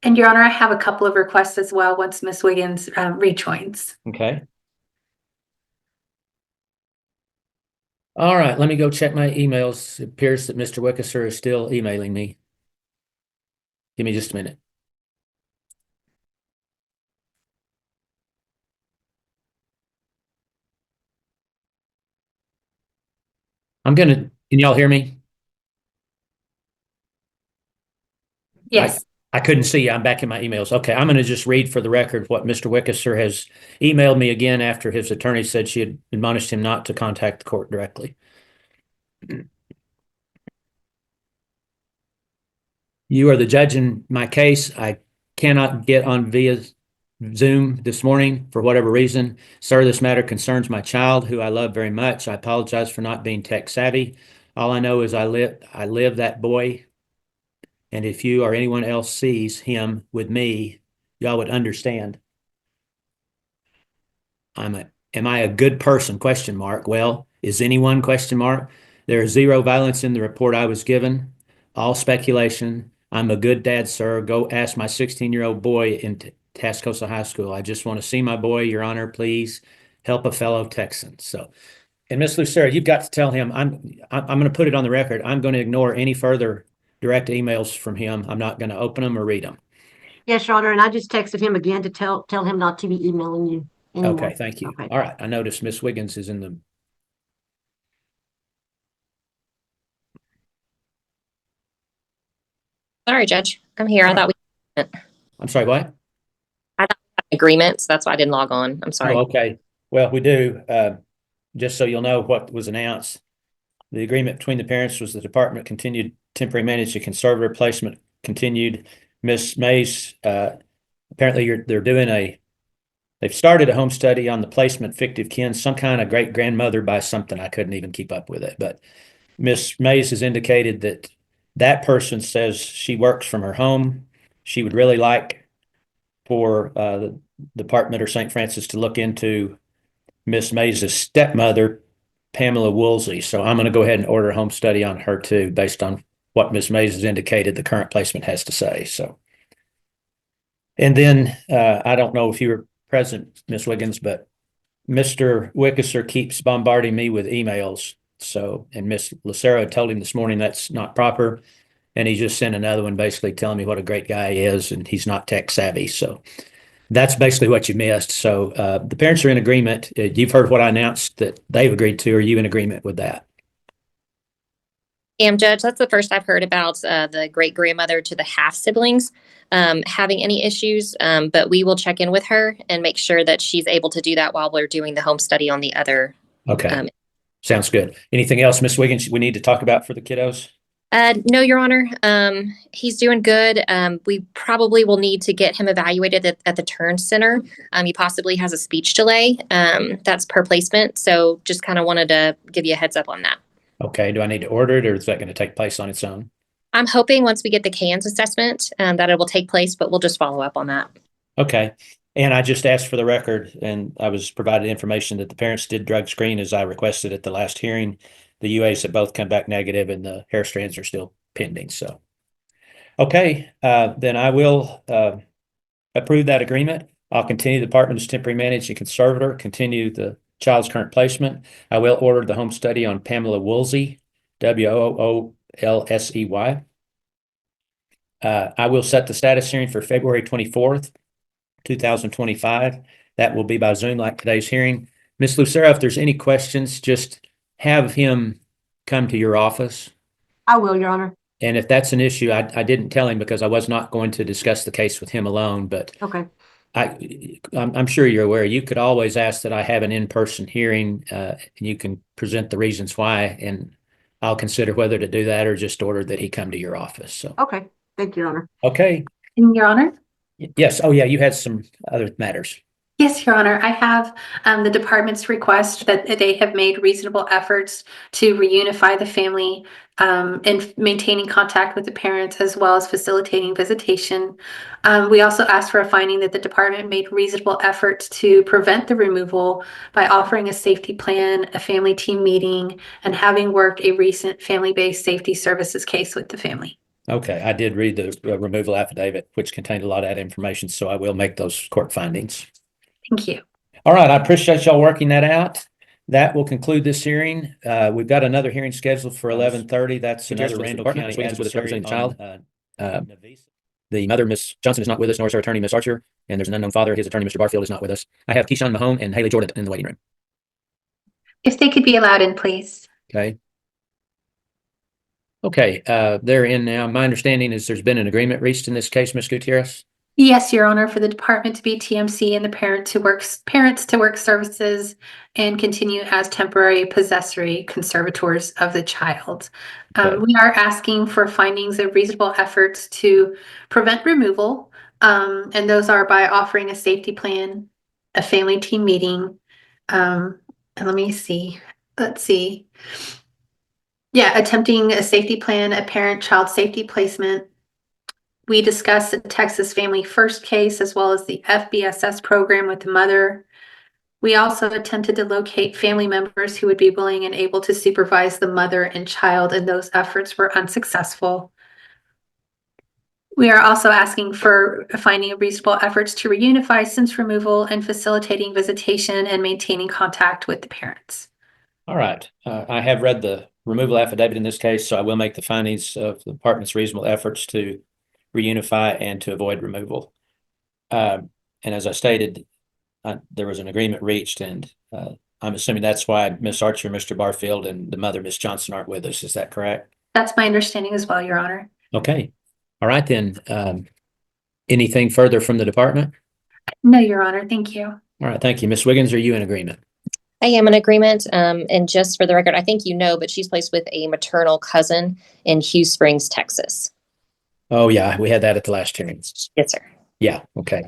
And Your Honor, I have a couple of requests as well once Miss Wiggins rejoins. Okay. All right, let me go check my emails. It appears that Mr. Wickesser is still emailing me. Give me just a minute. Can y'all hear me? Yes. I couldn't see you. I'm back in my emails. Okay, I'm going to just read for the record what Mr. Wickesser has emailed me again after his attorney said she had admonished him not to contact the court directly. You are the judge in my case. I cannot get on via Zoom this morning for whatever reason. Sir, this matter concerns my child, who I love very much. I apologize for not being tech savvy. All I know is I live that boy. And if you or anyone else sees him with me, y'all would understand. Am I a good person? ? Well, is anyone ? There is zero violence in the report I was given. All speculation. I'm a good dad, sir. Go ask my 16-year-old boy in Tascosa High School. I just want to see my boy, Your Honor. Please help a fellow Texan. So, and Miss Lucera, you've got to tell him I'm going to put it on the record. I'm going to ignore any further direct emails from him. I'm not going to open them or read them. Yes, Your Honor, and I just texted him again to tell him not to be emailing you anymore. Okay, thank you. Okay. All right, I noticed Miss Wiggins is in the. Sorry, Judge. I'm here. I thought we. I'm sorry, what? I thought we had agreements. That's why I didn't log on. I'm sorry. Oh, okay. Well, we do. Just so you'll know what was announced. The agreement between the parents was the department continued temporary manage the conservator placement continued. Miss Mays, apparently they've started a home study on the placement fictive kin, some kind of great grandmother by something. I couldn't even keep up with it, but Miss Mays has indicated that person says she works from her home. she would really like for the department or St. Francis to look into Miss Mays' stepmother, Pamela Woolsey. So I'm going to go ahead and order a home study on her too, based on what Miss Mays has indicated the current placement has to say. So, and then I don't know if you were present, Miss Wiggins, but Mr. Wickeser keeps bombarding me with emails. So, and Miss Lucero told him this morning that's not proper. And he just sent another one basically telling me what a great guy he is and he's not tech savvy. So that's basically what you missed. So the parents are in agreement. You've heard what I announced that they've agreed to. Are you in agreement with that? Judge, that's the first I've heard about the great grandmother to the half siblings having any issues, but we will check in with her and make sure that she's able to do that while we're doing the home study on the other. Okay. Sounds good. Anything else, Miss Wiggins, we need to talk about for the kiddos? No, Your Honor. He's doing good. We probably will need to get him evaluated at the Turn Center. He possibly has a speech delay. That's per placement. So just kind of wanted to give you a heads up on that. Okay. Do I need to order it or is that going to take place on its own? I'm hoping once we get the CANS assessment that it will take place, but we'll just follow up on that. Okay. And I just asked for the record and I was provided information that the parents did drug screen as I requested at the last hearing. The UAs have both come back negative and the hair strands are still pending. So, okay, then I will approve that agreement. I'll continue the department as temporary managing conservator, continue the child's current placement. I will order the home study on Pamela Woolsey, Woolsey. I will set the status hearing for February 24th, 2025. That will be by Zoom like today's hearing. Ms. Lucero, if there's any questions, just have him come to your office. I will, Your Honor. And if that's an issue, I didn't tell him because I was not going to discuss the case with him alone, but okay. I'm sure you're aware, you could always ask that I have an in-person hearing and you can present the reasons why, and I'll consider whether to do that or just order that he come to your office. So, okay. Thank you, Your Honor. Okay. Your Honor? Yes. Oh, yeah. You had some other matters. Yes, Your Honor. I have the department's request that they have made reasonable efforts to reunify the family and maintaining contact with the parents as well as facilitating visitation. We also asked for a finding that the department made reasonable efforts to prevent the removal by offering a safety plan, a family team meeting, and having worked a recent family-based safety services case with the family. Okay. I did read the removal affidavit, which contained a lot of that information, so I will make those court findings. Thank you. All right. I appreciate y'all working that out. That will conclude this hearing. We've got another hearing scheduled for 11:30. That's another Randall County adversary child. The mother, Miss Johnson, is not with us, nor is her attorney, Miss Archer, and there's an unknown father. His attorney, Mr. Barfield, is not with us. I have Keyshawn Mahone and Haley Jordan in the waiting room. If they could be allowed in, please. Okay. Okay. They're in now. My understanding is there's been an agreement reached in this case, Ms. Gutierrez. Yes, Your Honor, for the department to be TMC and the parents to work services and continue as temporary possessory conservators of the child. We are asking for findings of reasonable efforts to prevent removal, and those are by offering a safety plan, a family team meeting, and let me see. Let's see. Yeah, attempting a safety plan, a parent-child safety placement. We discussed the Texas Family First case as well as the FBSS program with the mother. We also attempted to locate family members who would be willing and able to supervise the mother and child, and those efforts were unsuccessful. We are also asking for finding reasonable efforts to reunify since removal and facilitating visitation and maintaining contact with the parents. All right. I have read the removal affidavit in this case, so I will make the findings of the department's reasonable efforts to reunify and to avoid removal. And as I stated, there was an agreement reached, and I'm assuming that's why Miss Archer, Mr. Barfield, and the mother, Miss Johnson, aren't with us. Is that correct? That's my understanding as well, Your Honor. Okay. All right, then. Anything further from the department? No, Your Honor. Thank you. All right. Thank you. Miss Wiggins, are you in agreement? I am in agreement. And just for the record, I think you know, but she's placed with a maternal cousin in Hughes Springs, Texas. Oh, yeah. We had that at the last hearing. Yes, sir. Yeah. Okay.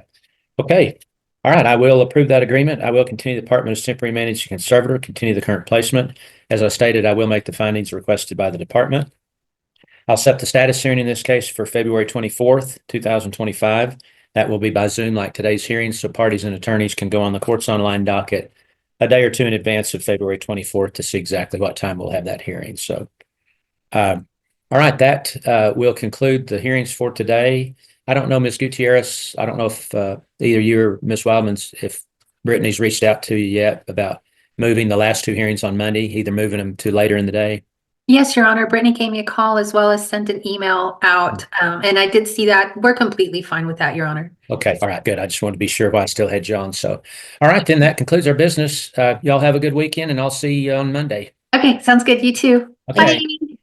Okay. All right. I will approve that agreement. I will continue the department as temporary managing conservator, continue the current placement. As I stated, I will make the findings requested by the department. I'll set the status hearing in this case for February 24th, 2025. That will be by Zoom like today's hearing, so parties and attorneys can go on the court's online docket a day or two in advance of February 24th to see exactly what time we'll have that hearing. So, all right, that will conclude the hearings for today. I don't know, Ms. Gutierrez, I don't know if either you or Ms. Wildman's, if Brittany's reached out to you yet about moving the last two hearings on Monday, either moving them to later in the day. Yes, Your Honor. Brittany gave me a call as well as sent an email out. And I did see that. We're completely fine with that, Your Honor. Okay. All right. Good. I just wanted to be sure why I still had you on. So, all right, then that concludes our business. Y'all have a good weekend and I'll see you on Monday. Okay. Sounds good. You too. Okay. Bye.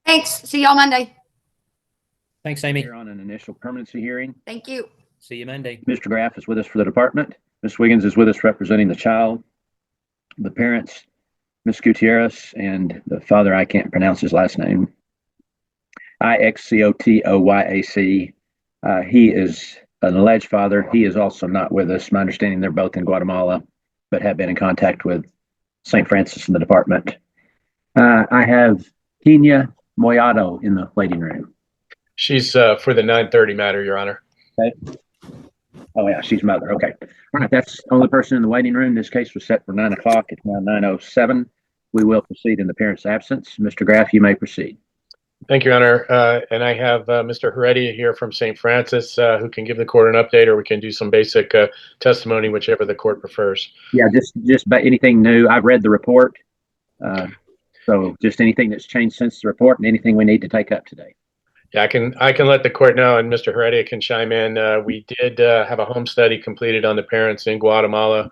Thanks. See y'all Monday. Thanks, Amy. Here on an initial permanency hearing. Thank you. See you Monday. Mr. Graff is with us for the department. Ms. Wiggins is with us representing the child, the parents, Ms. Gutierrez, and the father, I can't pronounce his last name. Ixcotoyac. He is an alleged father. He is also not with us. My understanding they're both in Guatemala, but have been in contact with St. Francis in the department. I have Kenya Moyado in the waiting room. She's for the 9:30 matter, Your Honor. Okay. Oh yeah, she's mother. Okay. All right, that's the only person in the waiting room. This case was set for 9 o'clock. It's now 9:07. We will proceed in the parent's absence. Mr. Graff, you may proceed. Thank you, Your Honor. And I have Mr. Heredia here from St. Francis who can give the court an update, or we can do some basic testimony, whichever the court prefers. Yeah, just about anything new. I've read the report. So just anything that's changed since the report and anything we need to take up today. Yeah, I can let the court know, and Mr. Heredia can chime in. We did have a home study completed on the parents in Guatemala.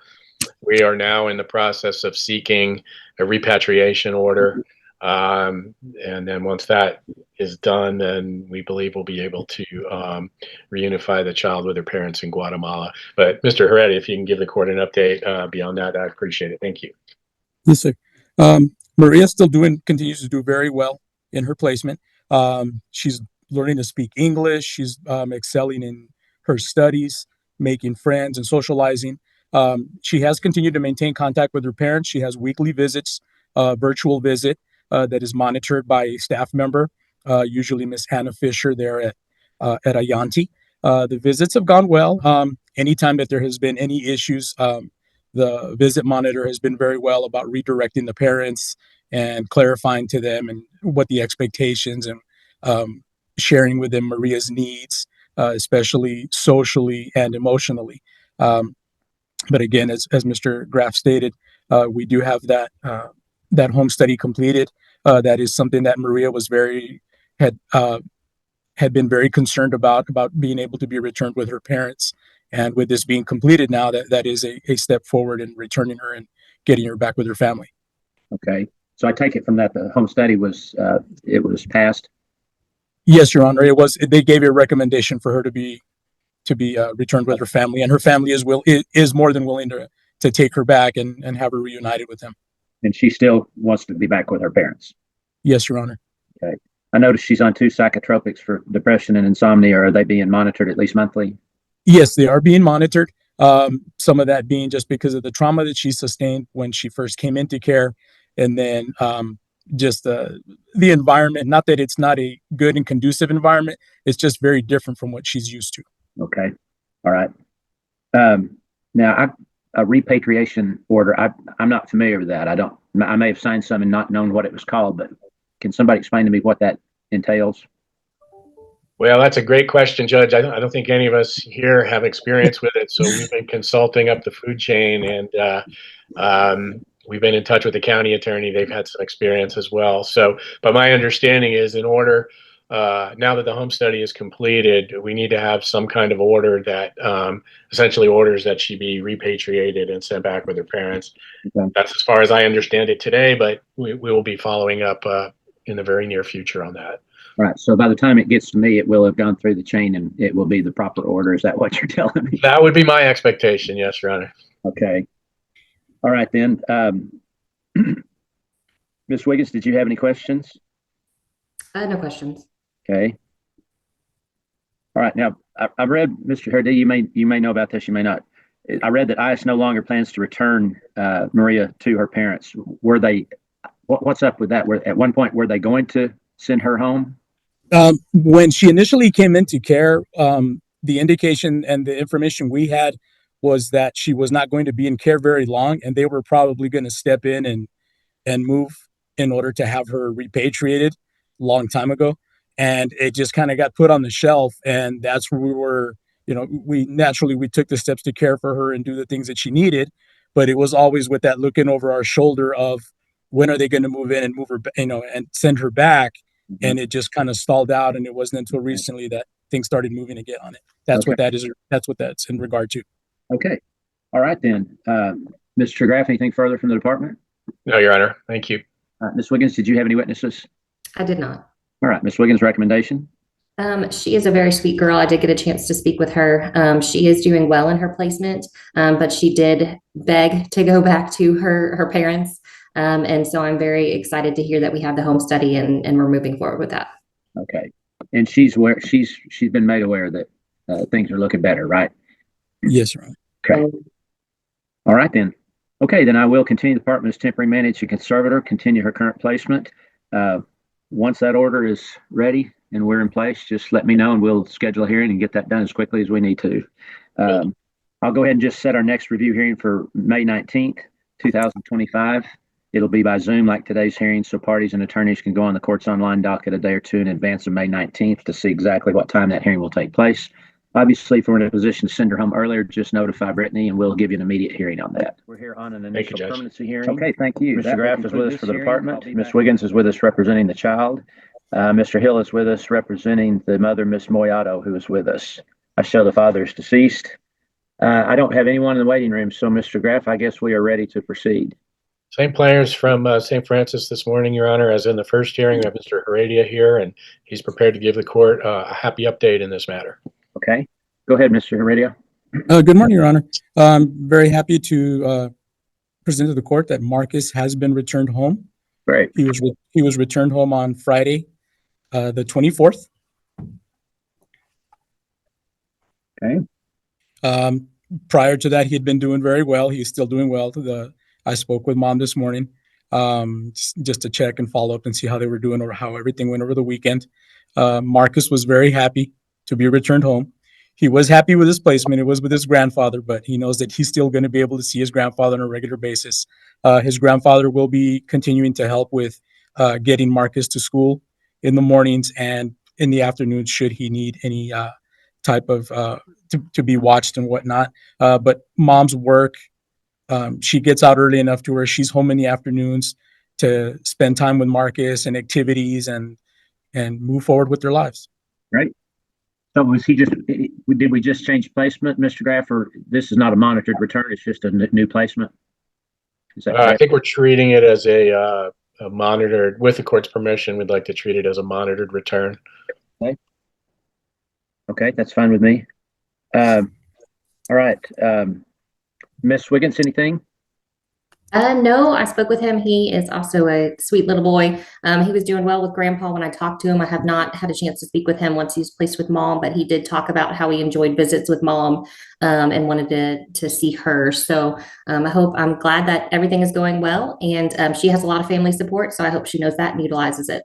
We are now in the process of seeking a repatriation order. And then once that is done, then we believe we'll be able to reunify the child with their parents in Guatemala. But Mr. Heredia, if you can give the court an update beyond that, I appreciate it. Thank you. Yes, sir. Maria continues to do very well in her placement. She's learning to speak English. She's excelling in her studies, making friends and socializing. She has continued to maintain contact with her parents. She has weekly visits, virtual visit that is monitored by a staff member, usually Miss Hannah Fisher there at Ayanti. The visits have gone well. Anytime that there has been any issues, the visit monitor has been very well about redirecting the parents and clarifying to them and what the expectations and sharing with them Maria's needs, especially socially and emotionally. But again, as Mr. Graff stated, we do have that home study completed. That is something that Maria was had been very concerned about being able to be returned with her parents. And with this being completed now, that is a step forward in returning her and getting her back with her family. Okay. So I take it from that the home study was it was passed. Yes, Your Honor. It was. They gave a recommendation for her to be returned with her family, and her family is more than willing to take her back and have her reunited with them. And she still wants to be back with her parents. Yes, Your Honor. Okay. I noticed she's on 2 psychotropics for depression and insomnia. Are they being monitored at least monthly? Yes, they are being monitored. Some of that being just because of the trauma that she sustained when she first came into care, and then just the environment. Not that it's not a good and conducive environment. It's just very different from what she's used to. Okay. All right. Now, a repatriation order, I'm not familiar with that. I may have signed some and not known what it was called, but can somebody explain to me what that entails? Well, that's a great question, Judge. I don't think any of us here have experience with it. So we've been consulting up the food chain, and we've been in touch with the county attorney. They've had some experience as well. So, but my understanding is in order, now that the home study is completed, we need to have some kind of order that essentially orders that she be repatriated and sent back with her parents. Okay. That's as far as I understand it today, but we will be following up in the very near future on that. All right. So by the time it gets to me, it will have gone through the chain and it will be the proper order. Is that what you're telling me? That would be my expectation. Yes, Your Honor. Okay. All right, then. Ms. Wiggins, did you have any questions? No questions. Okay. All right. Now, I've read, Mr. Heredia, you may know about this, you may not. I read that ICE no longer plans to return Maria to her parents. Were they? What's up with that? At one point, were they going to send her home? When she initially came into care, the indication and the information we had was that she was not going to be in care very long, and they were probably going to step in and move in order to have her repatriated a long time ago. And it just kind of got put on the shelf, and that's where we were. We took the steps to care for her and do the things that she needed, but it was always with that looking over our shoulder of when are they going to move in and move her, and send her back. And it just kind of stalled out, and it wasn't until recently that things started moving again on it. That's what that is. That's what that's in regard to. Okay. All right then. Mr. Graff, anything further from the department? No, Your Honor. Thank you. Ms. Wiggins, did you have any witnesses? I did not. All right, Ms. Wiggins' recommendation. She is a very sweet girl. I did get a chance to speak with her. She is doing well in her placement, but she did beg to go back to her parents. And so I'm very excited to hear that we have the home study and we're moving forward with that. Okay. And she's been made aware that things are looking better, right? Yes, Your Honor. Okay. All right then. Okay, then I will continue the department as temporary manager conservator, continue her current placement. Once that order is ready and we're in place, just let me know and we'll schedule a hearing and get that done as quickly as we need to. I'll go ahead and just set our next review hearing for May 19th, 2025. It'll be by Zoom like today's hearing, so parties and attorneys can go on the court's online docket a day or two in advance of May 19th to see exactly what time that hearing will take place. Obviously, if we're in a position to send her home earlier, just notify Brittany and we'll give you an immediate hearing on that. We're here on an initial permanency hearing. Okay, thank you. Mr. Graff is with us for the department. Ms. Wiggins is with us representing the child. Mr. Hill is with us representing the mother, Ms. Moyato, who is with us. I show the father is deceased. I don't have anyone in the waiting room, so Mr. Graff, I guess we are ready to proceed. Same players from St. Francis this morning, Your Honor, as in the first hearing. We have Mr. Heredia here, and he's prepared to give the court a happy update in this matter. Okay. Go ahead, Mr. Heredia. Good morning, Your Honor. I'm very happy to present to the court that Marcus has been returned home. Great. He was returned home on Friday, the 24th. Okay. Prior to that, he had been doing very well. He's still doing well. I spoke with Mom this morning just to check and follow up and see how they were doing or how everything went over the weekend. Marcus was very happy to be returned home. He was happy with his placement. It was with his grandfather, but he knows that he's still going to be able to see his grandfather on a regular basis. His grandfather will be continuing to help with getting Marcus to school in the mornings and in the afternoons should he need any type of to be watched and whatnot. But Mom's work, she gets out early enough to where she's home in the afternoons to spend time with Marcus and activities and move forward with their lives. Right. So did we just change placement, Mr. Graff, or this is not a monitored return, it's just a new placement? Is that I think we're treating it as a monitored, with the court's permission, we'd like to treat it as a monitored return. Okay. Okay, that's fine with me. All right. Miss Wiggins, anything? No, I spoke with him. He is also a sweet little boy. He was doing well with Grandpa when I talked to him. I have not had a chance to speak with him once he's placed with Mom, but he did talk about how he enjoyed visits with Mom and wanted to see her. So I'm glad that everything is going well, and she has a lot of family support, so I hope she knows that and utilizes it.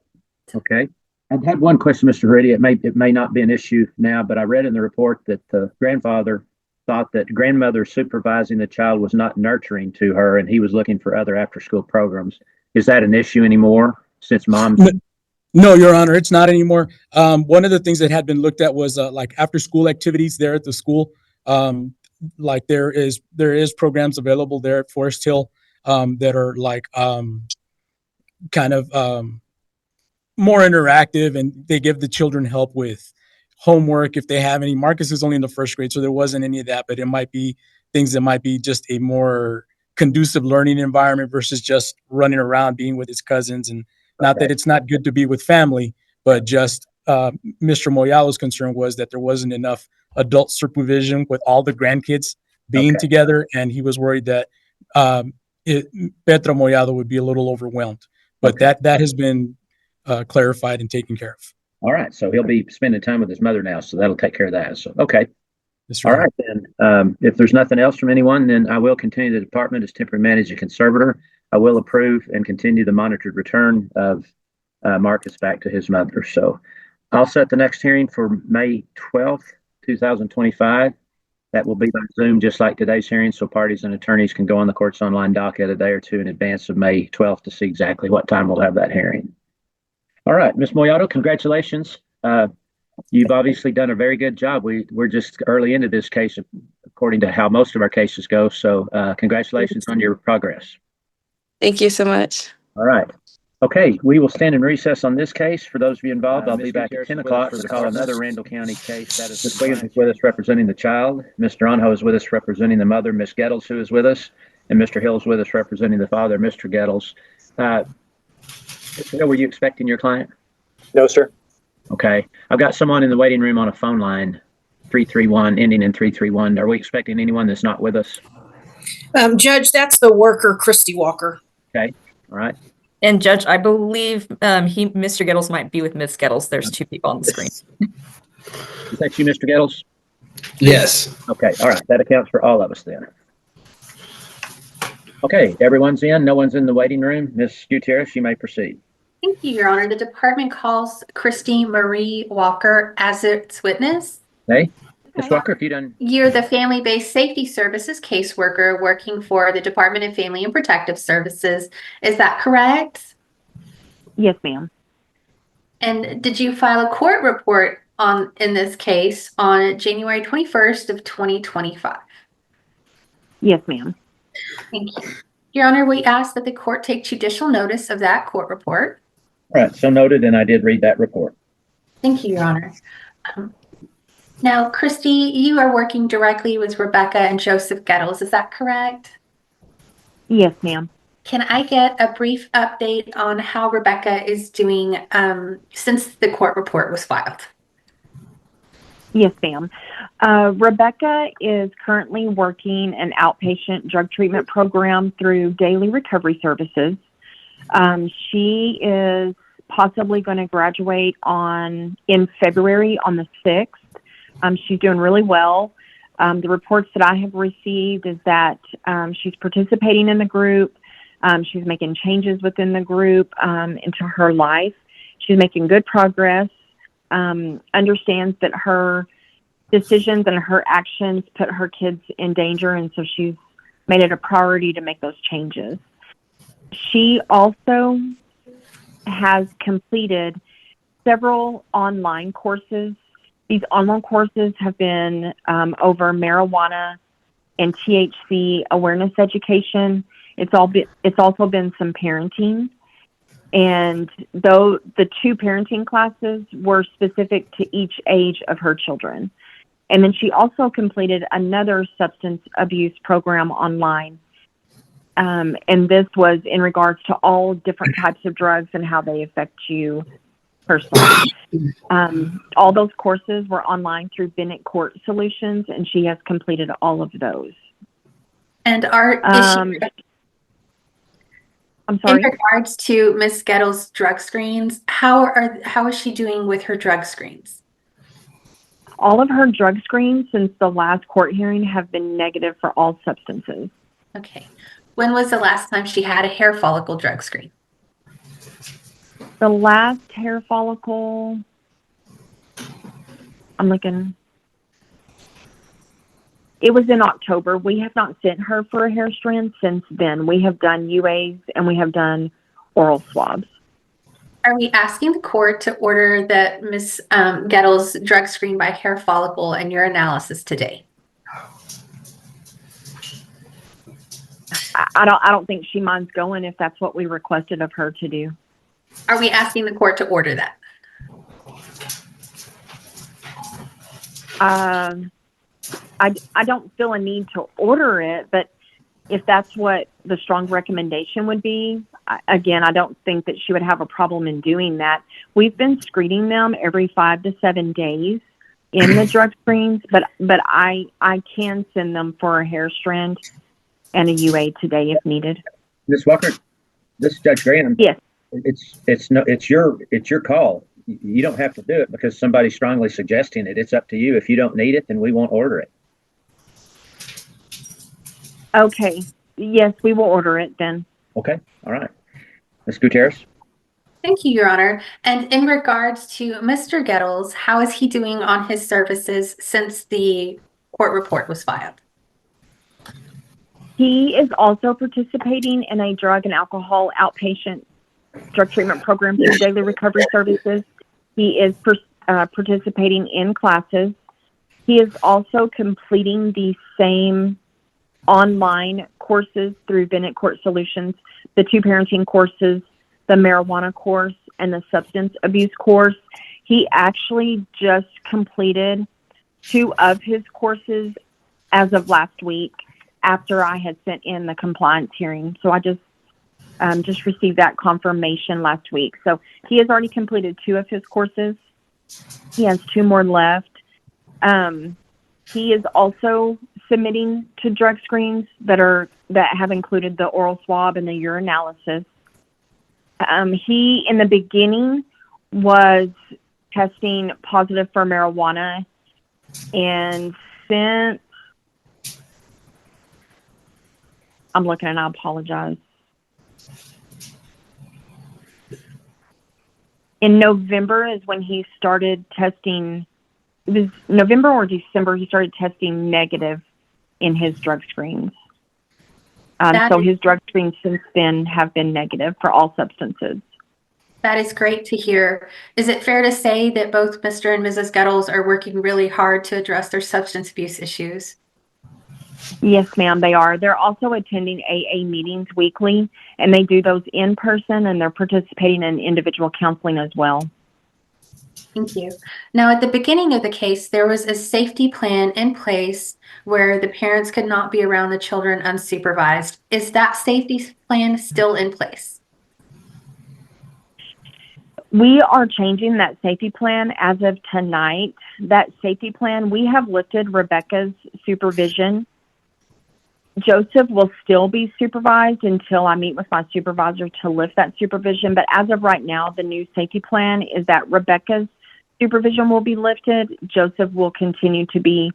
Okay. I had one question, Mr. Heredia. It may not be an issue now, but I read in the report that the grandfather thought that grandmother supervising the child was not nurturing to her and he was looking for other after-school programs. Is that an issue anymore since Mom's? No, Your Honor, it's not anymore. One of the things that had been looked at was like after-school activities there at the school. Like there is programs available there at Forest Hill that are like kind of more interactive, and they give the children help with homework if they have any. Marcus is only in the first grade, so there wasn't any of that, but it might be things that might be just a more conducive learning environment versus just running around being with his cousins. And not that it's not good to be with family, but just Mr. Moyalo's concern was that there wasn't enough adult supervision with all the grandkids being together, and he was worried that Petra Moyalo would be a little overwhelmed. But that has been clarified and taken care of. All right, so he'll be spending time with his mother now, so that'll take care of that. So, okay. That's right. right. All right, then. If there's nothing else from anyone, then I will continue the department as temporary manager conservator. I will approve and continue the monitored return of Marcus back to his mother. So, I'll set the next hearing for May 12th, 2025. That will be by Zoom, just like today's hearing, so parties and attorneys can go on the court's online docket a day or two in advance of May 12th to see exactly what time we'll have that hearing. All right, Ms. Moyato, congratulations. You've obviously done a very good job. We're just early into this case, according to how most of our cases go. So congratulations on your progress. Thank you so much. All right. Okay, we will stand in recess on this case. For those of you involved, I'll be back at 10 o'clock to call another Randall County case. That is Ms. Williams is with us representing the child. Mr. Onho is with us representing the mother, Ms. Gettles, who is with us, and Mr. Hill is with us representing the father, Mr. Gettles. Mr. Hill, were you expecting your client? No, sir. Okay. I've got someone in the waiting room on a phone line, 331, ending in 331. Are we expecting anyone that's not with us? Judge, that's the worker, Christy Walker. Okay. All right. And Judge, I believe Mr. Gettles might be with Miss Gettles. There's two people on the screen. Is that you, Mr. Gettles? Yes. Okay. All right. That accounts for all of us then. Okay. Everyone's in. No one's in the waiting room. Ms. Gutierrez, you may proceed. Thank you, Your Honor. The department calls Christy Marie Walker as its witness. Okay. Ms. Walker, if you done. You're the Family-Based Safety Services caseworker working for the Department of Family and Protective Services. Is that correct? Yes, ma'am. And did you file a court report in this case on January 21st of 2025? Yes, ma'am. Thank you. Your Honor, we ask that the court take judicial notice of that court report. All right. So noted, and I did read that report. Thank you, Your Honor. Now, Christy, you are working directly with Rebecca and Joseph Gettles. Is that correct? Yes, ma'am. Can I get a brief update on how Rebecca is doing since the court report was filed? Yes, ma'am. Rebecca is currently working an outpatient drug treatment program through Daily Recovery Services. She is possibly going to graduate in February on the 6th. She's doing really well. The reports that I have received is that she's participating in the group. She's making changes within the group into her life. She's making good progress, understands that her decisions and her actions put her kids in danger, and so she's made it a priority to make those changes. She also has completed several online courses. These online courses have been over marijuana and THC awareness education. It's also been some parenting. And though the two parenting classes were specific to each age of her children. And then she also completed another substance abuse program online. And this was in regards to all different types of drugs and how they affect you personally. All those courses were online through Bennett Court Solutions, and she has completed all of those. And I'm sorry? In regards to Ms. Gettles' drug screens, how is she doing with her drug screens? All of her drug screens since the last court hearing have been negative for all substances. Okay. When was the last time she had a hair follicle drug screen? The last hair follicle, I'm looking. It was in October. We have not sent her for a hair strand since then. We have done UAs and we have done oral swabs. Are we asking the court to order that Ms. Gettles' drug screen by hair follicle and your analysis today? I don't think she minds going if that's what we requested of her to do. Are we asking the court to order that? I don't feel a need to order it, but if that's what the strong recommendation would be, again, I don't think that she would have a problem in doing that. We've been screening them every 5 to 7 days in the drug screens, but I can send them for a hair strand and a UA today if needed. Ms. Walker, this is Judge Graham. Yes. It's your call. You don't have to do it because somebody's strongly suggesting it. It's up to you. If you don't need it, then we won't order it. Okay. Yes, we will order it then. Okay. All right. Ms. Gutierrez? Thank you, Your Honor. And in regards to Mr. Gettles, how is he doing on his services since the court report was filed? He is also participating in a drug and alcohol outpatient drug treatment program through Daily Recovery Services. He is participating in classes. He is also completing the same online courses through Bennett Court Solutions, the 2 parenting courses, the marijuana course, and the substance abuse course. He actually just completed 2 of his courses as of last week after I had sent in the compliance hearing. So I just received that confirmation last week. So he has already completed 2 of his courses. He has 2 more left. He is also submitting to drug screens that have included the oral swab and the urinalysis. He, in the beginning, was testing positive for marijuana, and since I'm looking and I apologize. In November is when he started testing. It was November or December he started testing negative in his drug screens. So his drug screens since then have been negative for all substances. That is great to hear. Is it fair to say that both Mr. and Mrs. Gettles are working really hard to address their substance abuse issues? Yes, ma'am, they are. They're also attending AA meetings weekly, and they do those in person, and they're participating in individual counseling as well. Thank you. Now, at the beginning of the case, there was a safety plan in place where the parents could not be around the children unsupervised. Is that safety plan still in place? We are changing that safety plan as of tonight. That safety plan, we have lifted Rebecca's supervision. Joseph will still be supervised until I meet with my supervisor to lift that supervision. But as of right now, the new safety plan is that Rebecca's supervision will be lifted. Joseph will continue to be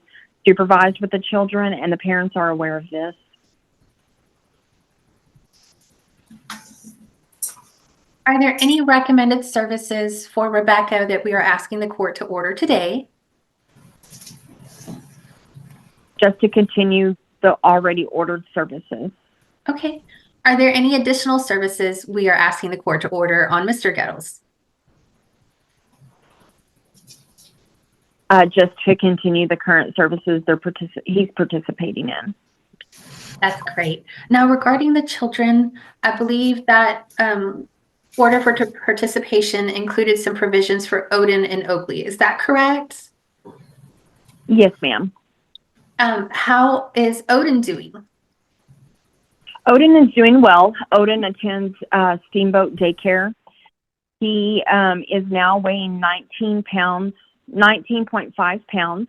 supervised with the children, and the parents are aware of this. Are there any recommended services for Rebecca that we are asking the court to order today? Just to continue the already ordered services. Okay. Are there any additional services we are asking the court to order on Mr. Gettles? Just to continue the current services he's participating in. That's great. Now, regarding the children, I believe that order for participation included some provisions for Odin and Oakley. Is that correct? Yes, ma'am. How is Odin doing? Odin is doing well. Odin attends Steamboat Daycare. He is now weighing 19.5 pounds.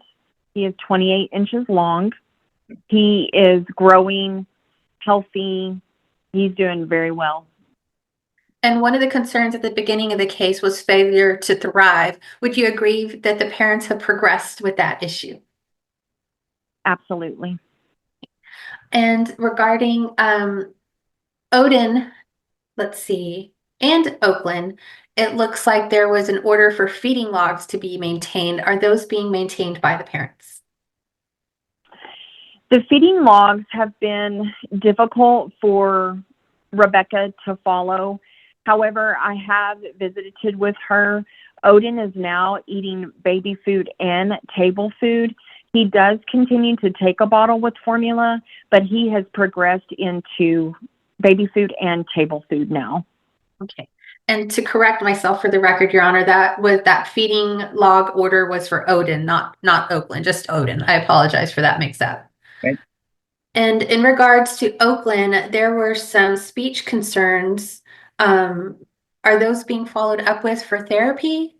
He is 28 inches long. He is growing, healthy. He's doing very well. And one of the concerns at the beginning of the case was failure to thrive. Would you agree that the parents have progressed with that issue? Absolutely. And regarding Odin, let's see, and Oakland, it looks like there was an order for feeding logs to be maintained. Are those being maintained by the parents? The feeding logs have been difficult for Rebecca to follow. However, I have visited with her. Odin is now eating baby food and table food. He does continue to take a bottle with formula, but he has progressed into baby food and table food now. Okay. And to correct myself for the record, Your Honor, that feeding log order was for Odin, not Oakland, just Odin. I apologize for that mix-up. Okay. And in regards to Oakland, there were some speech concerns. Are those being followed up with for therapy?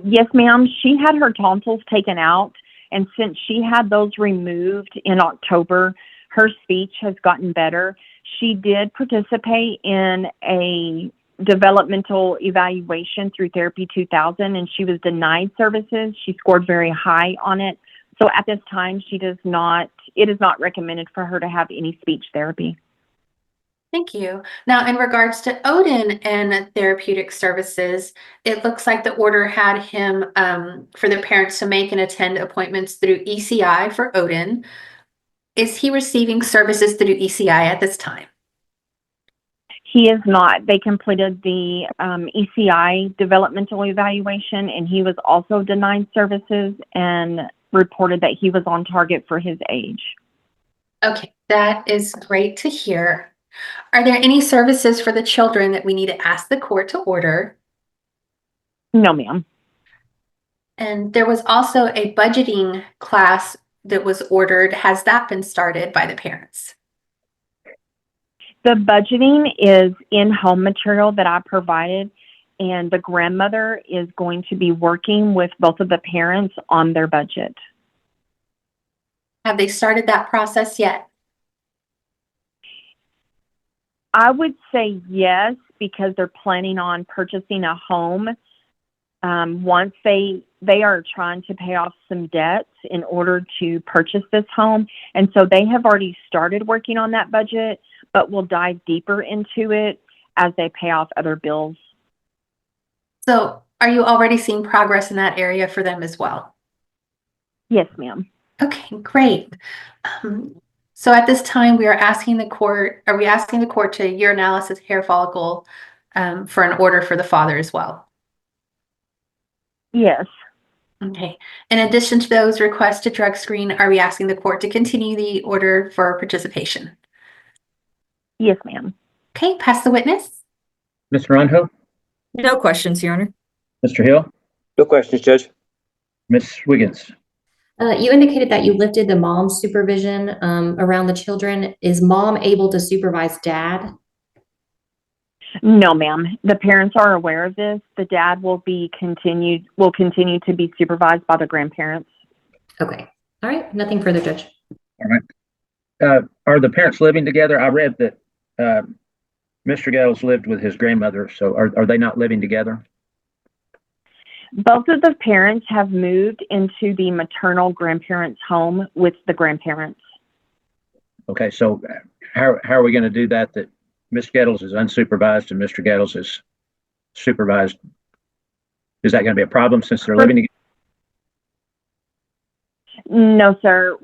Yes, ma'am. She had her tonsils taken out, and since she had those removed in October, her speech has gotten better. She did participate in a developmental evaluation through Therapy 2000, and she was denied services. She scored very high on it. So at this time, it is not recommended for her to have any speech therapy. Thank you. Now, in regards to Odin and therapeutic services, it looks like the order had him for the parents to make and attend appointments through ECI for Odin. Is he receiving services through ECI at this time? He is not. They completed the ECI developmental evaluation, and he was also denied services and reported that he was on target for his age. Okay, that is great to hear. Are there any services for the children that we need to ask the court to order? No, ma'am. And there was also a budgeting class that was ordered. Has that been started by the parents? The budgeting is in-home material that I provided, and the grandmother is going to be working with both of the parents on their budget. Have they started that process yet? I would say yes, because they're planning on purchasing a home. Once they are trying to pay off some debts in order to purchase this home. And so they have already started working on that budget, but will dive deeper into it as they pay off other bills. So are you already seeing progress in that area for them as well? Yes, ma'am. Okay, great. So at this time, we are asking the court, are we asking the court to urinalysis hair follicle for an order for the father as well? Yes. Okay. In addition to those requests to drug screen, are we asking the court to continue the order for participation? Yes, ma'am. Okay, pass the witness. Ms. Naranjo? No questions, Your Honor. Mr. Hill? No questions, Judge. Ms. Wiggins? You indicated that you lifted the mom's supervision around the children. Is mom able to supervise dad? No, ma'am. The parents are aware of this. The dad will continue to be supervised by the grandparents. Okay. All right. Nothing further, Judge. All right. Are the parents living together? I read that Mr. Gales lived with his grandmother, so are they not living together? Both of the parents have moved into the maternal grandparents' home with the grandparents. Okay, so how are we going to do that Ms. Gettles is unsupervised and Mr. Gettles is supervised? Is that going to be a problem since they're living together? No, sir.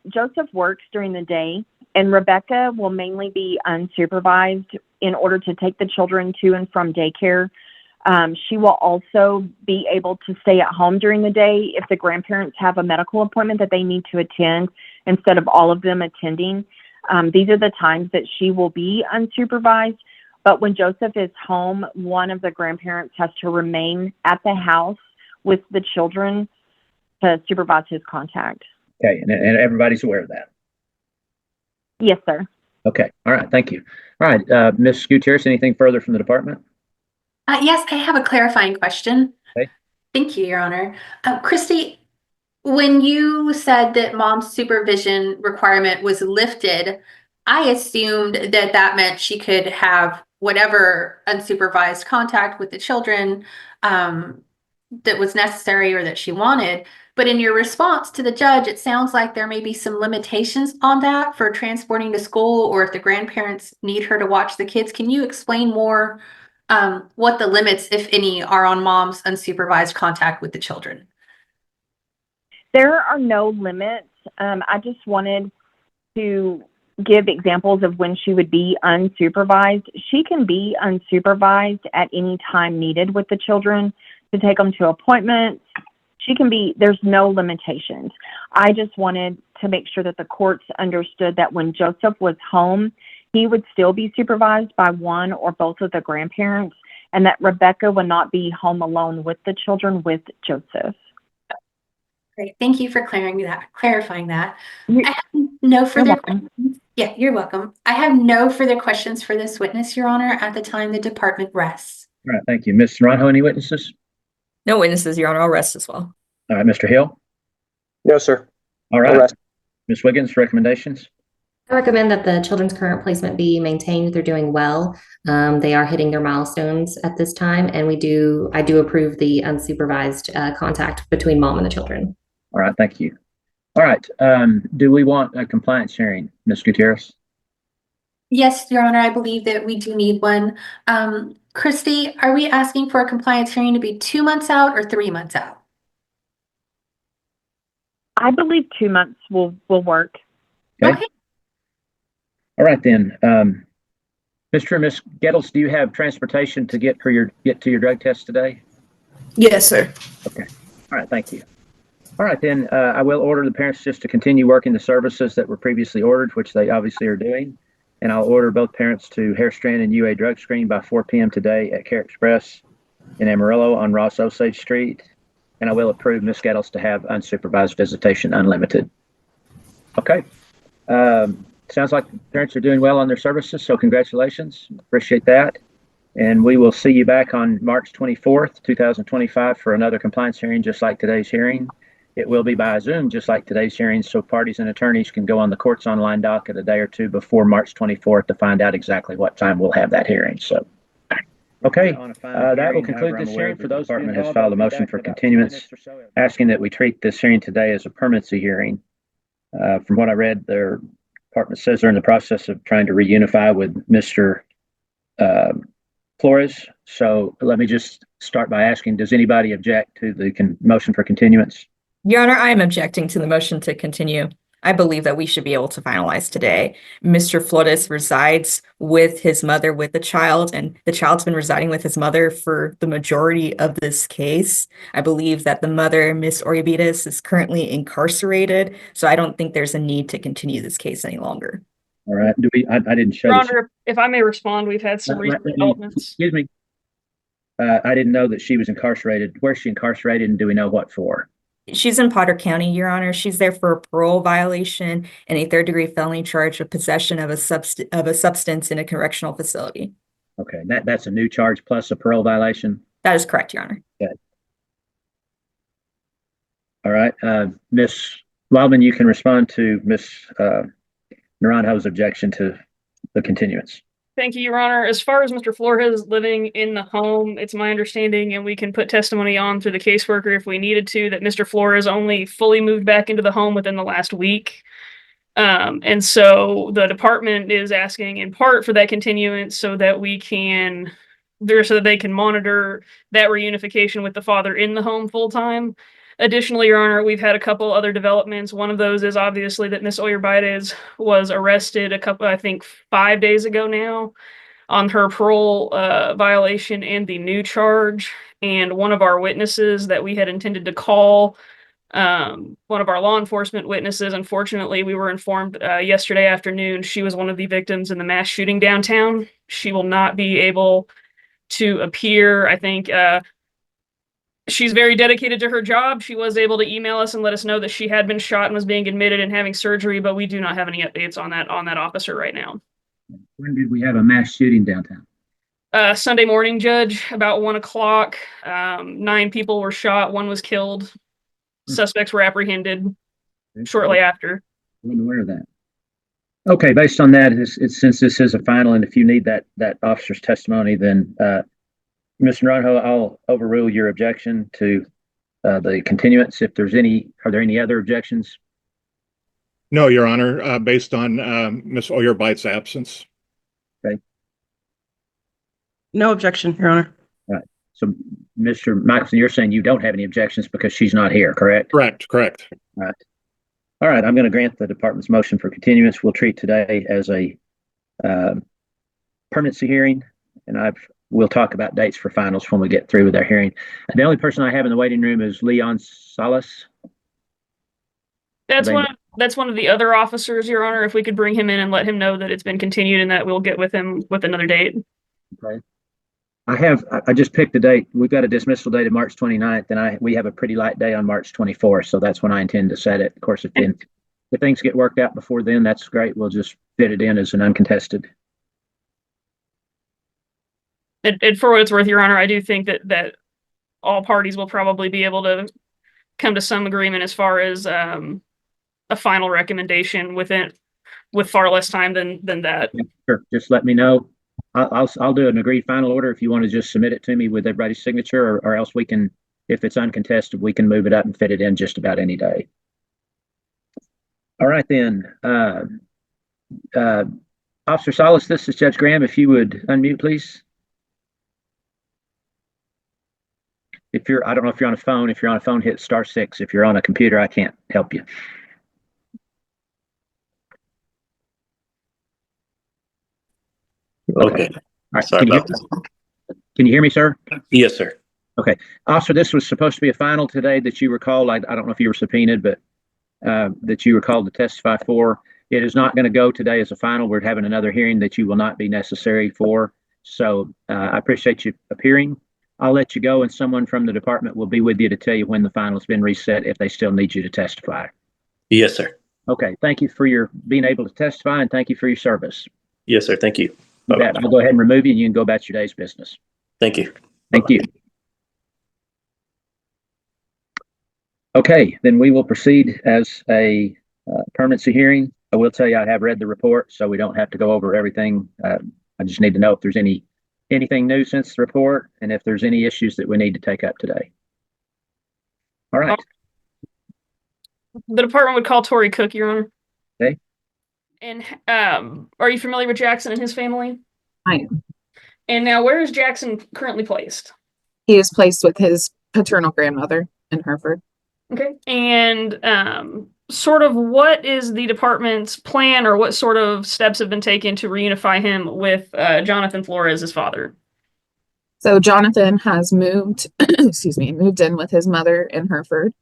Joseph works during the day, and Rebecca will mainly be unsupervised in order to take the children to and from daycare. She will also be able to stay at home during the day if the grandparents have a medical appointment that they need to attend instead of all of them attending. These are the times that she will be unsupervised. But when Joseph is home, one of the grandparents has to remain at the house with the children to supervise his contact. Okay, and everybody's aware of that? Yes, sir. Okay, all right, thank you. All right, Ms. Gutierrez, anything further from the department? Yes, I have a clarifying question. Okay. Thank you, Your Honor. Christy, when you said that mom's supervision requirement was lifted, I assumed that that meant she could have whatever unsupervised contact with the children that was necessary or that she wanted. But in your response to the judge, it sounds like there may be some limitations on that for transporting to school, or if the grandparents need her to watch the kids. Can you explain more what the limits, if any, are on mom's unsupervised contact with the children? There are no limits. I just wanted to give examples of when she would be unsupervised. She can be unsupervised at any time needed with the children to take them to appointments. There's no limitations. I just wanted to make sure that the courts understood that when Joseph was home, he would still be supervised by one or both of the grandparents, and that Rebecca would not be home alone with the children with Joseph. Great. Thank you for clarifying that. I have no further questions. Yeah, you're welcome. I have no further questions for this witness, Your Honor, at the time the department rests. All right, thank you. Ms. Naranjo, any witnesses? No witnesses, Your Honor. I'll rest as well. All right, Mr. Hill? No, sir. All right. Ms. Wiggins, recommendations? I recommend that the children's current placement be maintained. They're doing well. They are hitting their milestones at this time, and I do approve the unsupervised contact between mom and the children. All right, thank you. All right, do we want a compliance hearing, Ms. Gutierrez? Yes, Your Honor, I believe that we do need one. Christy, are we asking for a compliance hearing to be 2 months out or 3 months out? I believe 2 months will work. Okay. All right then. Mr. and Miss Gettles, do you have transportation to get to your drug test today? Yes, sir. Okay. All right. Thank you. All right then. I will order the parents just to continue working the services that were previously ordered, which they obviously are doing. And I'll order both parents to hair strand and UA drug screen by 4 p.m. today at Care Express in Amarillo on Ross Osage Street. And I will approve Ms. Gettles to have unsupervised visitation unlimited. Okay. Sounds like the parents are doing well on their services, so congratulations. Appreciate that. And we will see you back on March 24th, 2025 for another compliance hearing just like today's hearing. It will be by Zoom just like today's hearing, so parties and attorneys can go on the court's online docket a day or two before March 24th to find out exactly what time we'll have that hearing. So, okay, that will conclude this hearing. For those, the department has filed a motion for continuance, asking that we treat this hearing today as a permanency hearing. From what I read, their department says they're in the process of trying to reunify with Mr. Flores. So let me just start by asking, does anybody object to the motion for continuance? Your Honor, I am objecting to the motion to continue. I believe that we should be able to finalize today. Mr. Flores resides with his mother with the child, and the child's been residing with his mother for the majority of this case. I believe that the mother, Miss Oribides, is currently incarcerated, so I don't think there's a need to continue this case any longer. All right. I didn't show Your this. Honor, if I may respond, we've had some recent developments. Excuse me. I didn't know that she was incarcerated. Where's she incarcerated, and do we know what for? She's in Potter County, Your Honor. She's there for a parole violation and a third-degree felony charge of possession of a substance in a correctional facility. Okay, that's a new charge plus a parole violation? That is correct, Your Honor. Okay. All right. Ms. Wildman, you can respond to Ms. Naranjo's objection to the continuance. Thank you, Your Honor. As far as Mr. Flores living in the home, it's my understanding, and we can put testimony on through the caseworker if we needed to, that Mr. Flores only fully moved back into the home within the last week. And so the department is asking in part for that continuance so that they can monitor that reunification with the father in the home full time. Additionally, Your Honor, we've had a couple other developments. One of those is obviously that Miss Oyerbides was arrested I think 5 days ago now on her parole violation and the new charge. And one of our witnesses that we had intended to call, one of our law enforcement witnesses, unfortunately, we were informed yesterday afternoon she was one of the victims in the mass shooting downtown. She will not be able to appear. I think she's very dedicated to her job. She was able to email us and let us know that she had been shot and was being admitted and having surgery, but we do not have any updates on that officer right now. When did we have a mass shooting downtown? Sunday morning, Judge, about 1 o'clock. 9 people were shot. 1 was killed. Suspects were apprehended shortly after. I wasn't aware of that. Okay, based on that, since this is a final, and if you need that officer's testimony, then Mr. Naranjo, I'll overrule your objection to the continuance. If there's are there any other objections? No, Your Honor, based on Ms. Oyerbites' absence. Okay. No objection, Your Honor. All right. So, Mr. Michelson, you're saying you don't have any objections because she's not here, correct? Correct. All right. All right. I'm going to grant the department's motion for continuance. We'll treat today as a permanency hearing, and we'll talk about dates for finals when we get through with our hearing. The only person I have in the waiting room is Leon Salas. That's one of the other officers, Your Honor. If we could bring him in and let him know that it's been continued and that we'll get with him with another date. Okay. I just picked a date. We've got a dismissal date of March 29th, and we have a pretty light day on March 24th, so that's when I intend to set it. Of course, if things get worked out before then, that's great. We'll just fit it in as an uncontested. And for what it's worth, Your Honor, I do think that all parties will probably be able to come to some agreement as far as a final recommendation with far less time than that. Yeah, sure. Just let me know. I'll do an agreed final order if you want to just submit it to me with everybody's signature, or else we can, if it's uncontested, we can move it up and fit it in just about any day. All right then. Officer Salas, this is Judge Graham. If you would unmute, please. I don't know if you're on a phone. If you're on a phone, hit *6. If you're on a computer, I can't help you. Okay. All right. Sorry about that. Can you hear me, sir? Yes, sir. Okay. Officer, this was supposed to be a final today that you were called. I don't know if you were subpoenaed, but that you were called to testify for. It is not going to go today as a final. We're having another hearing that you will not be necessary for. So I appreciate you appearing. I'll let you go, and someone from the department will be with you to tell you when the final has been reset if they still need you to testify. Yes, sir. Okay. Thank you for your being able to testify, and thank you for your service. Yes, sir. Thank you. You bet. I'll go ahead and remove you, and you can go about your day's business. Thank you. Thank you. Okay, then we will proceed as a permanency hearing. I will tell you I have read the report, so we don't have to go over everything. I just need to know if there's anything new since the report, and if there's any issues that we need to take up today. All right. The department would call Tori Cook, Your Honor. Okay. And are you familiar with Jackson and his family? I am. And now, where is Jackson currently placed? He is placed with his paternal grandmother in Hereford. Okay. And sort of what is the department's plan, or what sort of steps have been taken to reunify him with Jonathan Flores, his father? So Jonathan has moved, moved in with his mother in Hereford.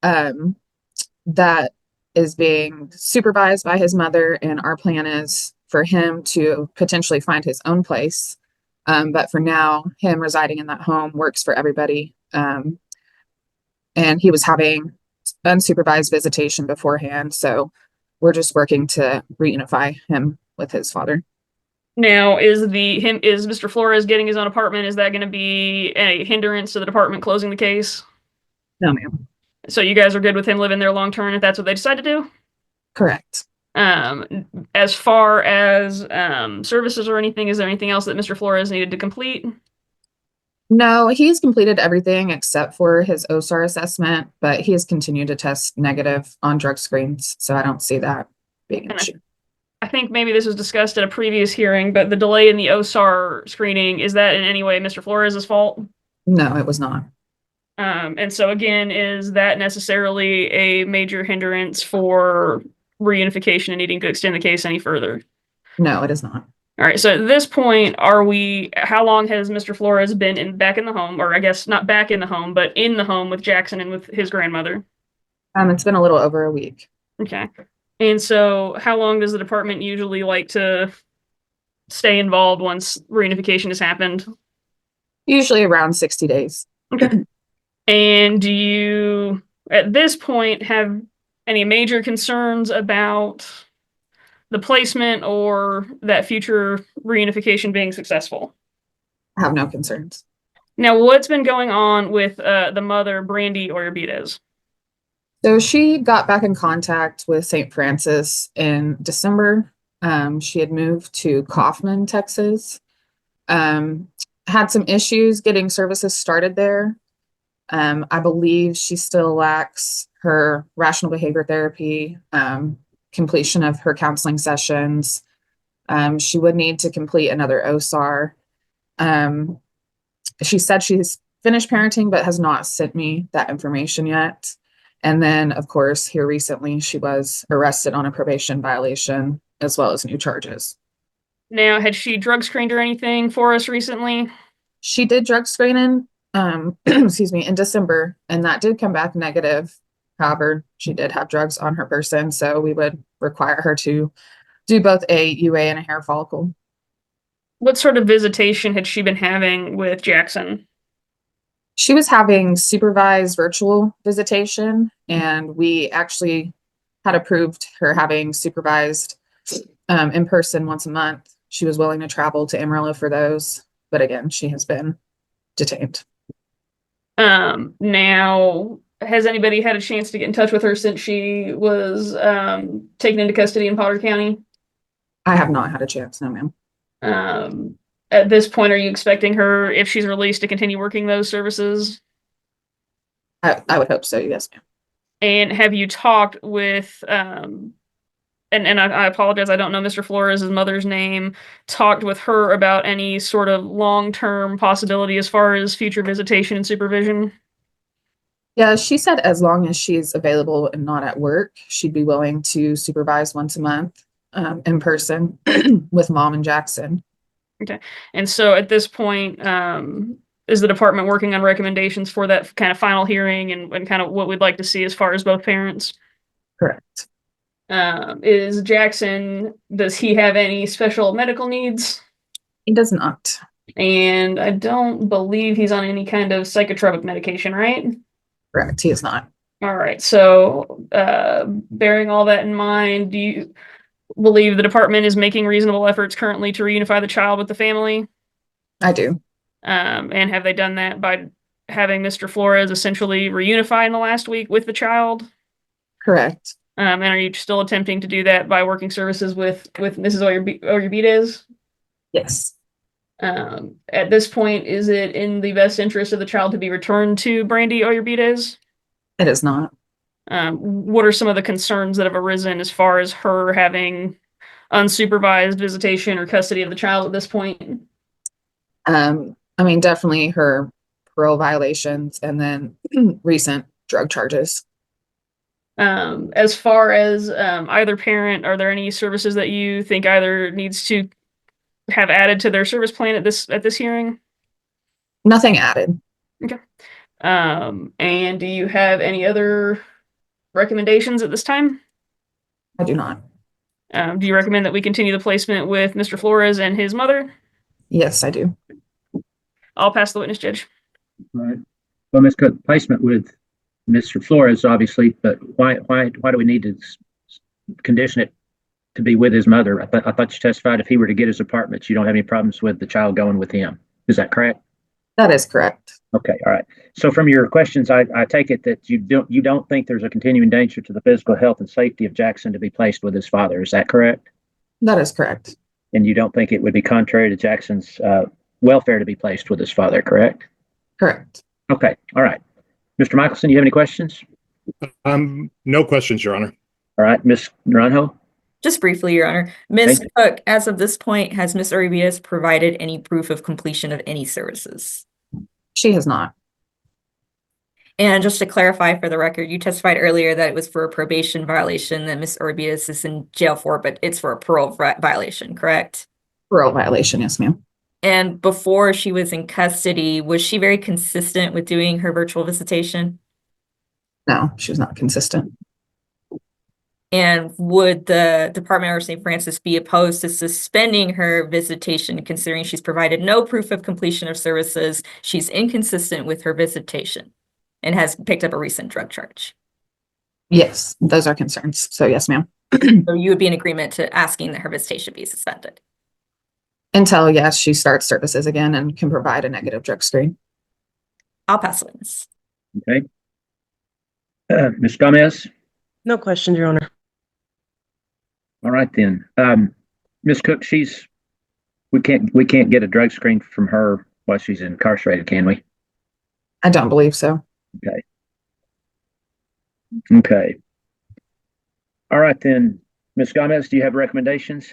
That is being supervised by his mother, and our plan is for him to potentially find his own place. But for now, him residing in that home works for everybody. And he was having unsupervised visitation beforehand, so we're just working to reunify him with his father. Now, is Mr. Flores getting his own apartment? Is that going to be a hindrance to the department closing the case? No, ma'am. So you guys are good with him living there long term if that's what they decide to do? Correct. As far as services or anything, is there anything else that Mr. Flores needed to complete? No, he's completed everything except for his OSAR assessment, but he has continued to test negative on drug screens, so I don't see that being an issue. I think maybe this was discussed at a previous hearing, but the delay in the OSAR screening, is that in any way Mr. Flores' fault? No, it was not. And so again, is that necessarily a major hindrance for reunification and needing to extend the case any further? No, it is not. All right. So at this point, how long has Mr. Flores been back in the home, or I guess not back in the home, but in the home with Jackson and with his grandmother? It's been a little over a week. Okay. And so how long does the department usually like to stay involved once reunification has happened? Usually around 60 days. Okay. And do you, at this point, have any major concerns about the placement or that future reunification being successful? I have no concerns. Now, what's been going on with the mother, Brandy Oyerbides? So she got back in contact with St. Francis in December. She had moved to Kaufman, Texas. Had some issues getting services started there. I believe she still lacks her rational behavior therapy, completion of her counseling sessions. She would need to complete another OSAR. She said she's finished parenting, but has not sent me that information yet. And then, of course, here recently, she was arrested on a probation violation, as well as new charges. Now, had she drug screened or anything for us recently? She did drug screening, in December, and that did come back negative. However, she did have drugs on her person, so we would require her to do both a UA and a hair follicle. What sort of visitation had she been having with Jackson? She was having supervised virtual visitation, and we actually had approved her having supervised in person once a month. She was willing to travel to Amarillo for those, but again, she has been detained. Now, has anybody had a chance to get in touch with her since she was taken into custody in Potter County? I have not had a chance, no, ma'am. At this point, are you expecting her, if she's released, to continue working those services? I would hope so, yes, ma'am. And have you talked with and I apologize, I don't know Mr. Flores' mother's name, talked with her about any sort of long-term possibility as far as future visitation and supervision? Yeah, she said as long as she's available and not at work, she'd be willing to supervise once a month in person with mom and Jackson. Okay. And so at this point, is the department working on recommendations for that kind of final hearing and kind of what we'd like to see as far as both parents? Correct. Is Jackson, does he have any special medical needs? He does not. And I don't believe he's on any kind of psychotropic medication, right? Correct. He is not. All right. So, bearing all that in mind, do you believe the department is making reasonable efforts currently to reunify the child with the family? I do. And have they done that by having Mr. Flores essentially reunify in the last week with the child? Correct. And are you still attempting to do that by working services with Mrs. Oyerbides? Yes. At this point, is it in the best interest of the child to be returned to Brandy Oyerbides? It is not. What are some of the concerns that have arisen as far as her having unsupervised visitation or custody of the child at this point? I mean, definitely her parole violations and then recent drug charges. As far as either parent, are there any services that you think either needs to have added to their service plan at this hearing? Nothing added. Okay. And do you have any other recommendations at this time? I do not. Do you recommend that we continue the placement with Mr. Flores and his mother? Yes, I do. I'll pass the witness, Judge. All right. Well, Ms. Cook, placement with Mr. Flores, obviously, but why do we need to condition it to be with his mother? I thought you testified if he were to get his apartment, you don't have any problems with the child going with him. Is that correct? That is correct. Okay, all right. So from your questions, I take it that you don't think there's a continuing danger to the physical health and safety of Jackson to be placed with his father. Is that correct? That is correct. And you don't think it would be contrary to Jackson's welfare to be placed with his father, correct? Correct. Okay, all right. Mr. Michelson, you have any questions? No questions, Your Honor. All right, Ms. Naranjo? Just briefly, Your Honor. Ms. Cook, as of this point, has Ms. Uribias provided any proof of completion of any services? She has not. And just to clarify for the record, you testified earlier that it was for a probation violation that Ms. Uribias is in jail for, but it's for a parole violation, correct? Parole violation, yes, ma'am. And before she was in custody, was she very consistent with doing her virtual visitation? No, she was not consistent. And would the Department of St. Francis be opposed to suspending her visitation, considering she's provided no proof of completion of services, she's inconsistent with her visitation, and has picked up a recent drug charge? Yes, those are concerns. So yes, ma'am. So you would be in agreement to asking that her visitation be suspended? Until, yes, she starts services again and can provide a negative drug screen. I'll pass the witness. Okay. Ms. Gomez? No questions, Your Honor. All right then. Ms. Cook, we can't get a drug screen from her while she's incarcerated, can we? I don't believe so. Okay. Okay. All right then. Ms. Gomez, do you have recommendations?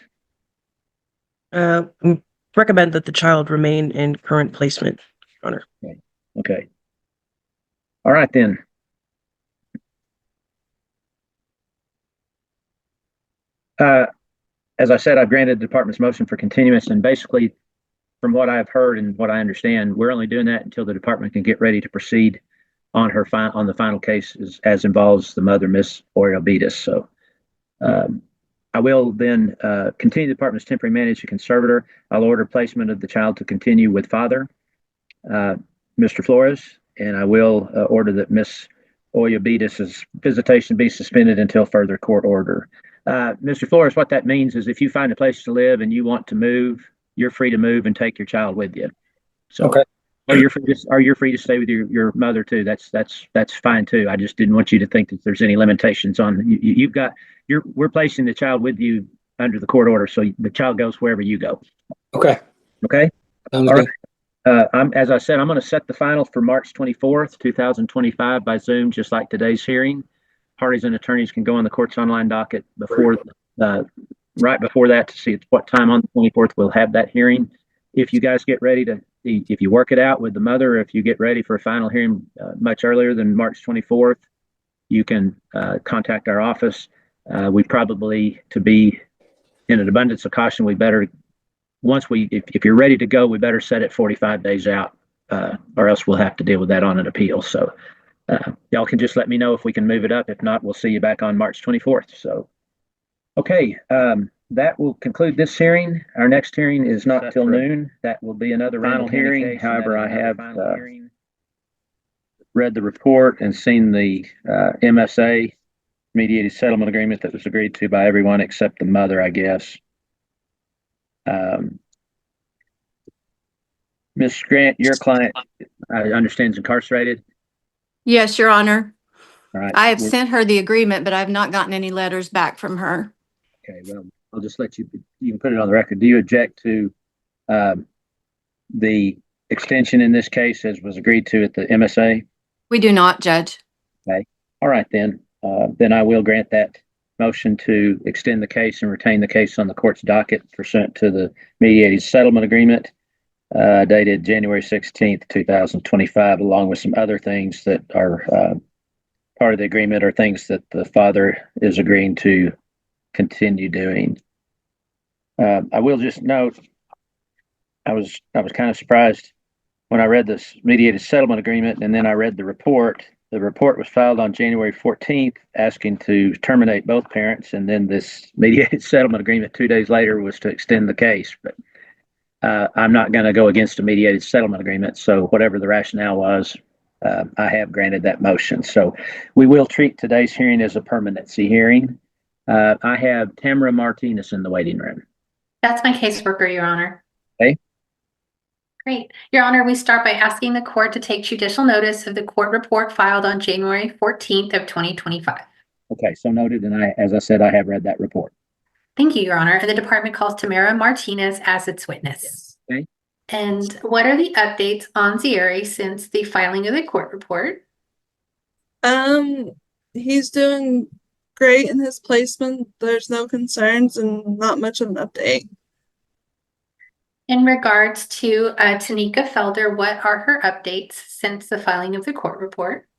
Recommend that the child remain in current placement, Your Honor. Okay. All right then. As I said, I've granted the department's motion for continuance, and basically, from what I've heard and what I understand, we're only doing that until the department can get ready to proceed on the final case as involves the mother, Miss Oyerbides. So, I will then continue the department's temporary manager conservator. I'll order placement of the child to continue with father, Mr. Flores, and I will order that Miss Oyerbides' visitation be suspended until further court order. Mr. Flores, what that means is if you find a place to live and you want to move, you're free to move and take your child with you. So, okay. Or you're free to stay with your mother too. That's fine too. I just didn't want you to think that there's any limitations on we're placing the child with you under the court order, so the child goes wherever you go. Okay. Okay. All right. As I said, I'm going to set the final for March 24th, 2025 by Zoom, just like today's hearing. Parties and attorneys can go on the court's online docket before right before that to see at what time on the 24th we'll have that hearing. If you guys get ready to, if you work it out with the mother, if you get ready for a final hearing much earlier than March 24th, you can contact our office. We probably, to be in an abundance of caution, we better, if you're ready to go, we better set it 45 days out, or else we'll have to deal with that on an appeal. So y'all can just let me know if we can move it up. If not, we'll see you back on March 24th. So, okay, that will conclude this hearing. Our next hearing is not till noon. That will be another final hearing. However, I have read the report and seen the MSA, mediated settlement agreement, that was agreed to by everyone except the mother, I guess. Ms. Grant, your client, I understand, is incarcerated. Yes, Your Honor. All right. I have sent her the agreement, but I've not gotten any letters back from her. Okay, well, I'll just let you can put it on the record. Do you object to the extension in this case as was agreed to at the MSA? We do not, Judge. Okay. All right, then. Then I will grant that motion to extend the case and retain the case on the court's docket pursuant to the mediated settlement agreement dated January 16th, 2025, along with some other things that are part of the agreement or things that the father is agreeing to continue doing. I will just note, I was kind of surprised when I read this mediated settlement agreement and then I read the report. The report was filed on January 14th asking to terminate both parents, and then this mediated settlement agreement 2 days later was to extend the case. But I'm not going to go against a mediated settlement agreement, so whatever the rationale was, I have granted that motion. So we will treat today's hearing as a permanency hearing. I have Tamara Martinez in the waiting room. That's my caseworker, Your Honor. Okay. Great. Your Honor, we start by asking the court to take judicial notice of the court report filed on January 14th of 2025. Okay, so noted, and as I said, I have read that report. Thank you, Your Honor. And the department calls Tamara Martinez as its witness. Okay. And what are the updates on Zieri since the filing of the court report? He's doing great in his placement. There's no concerns and not much of an update. In regards to Tanika Felder, what are her updates since the filing of the court report?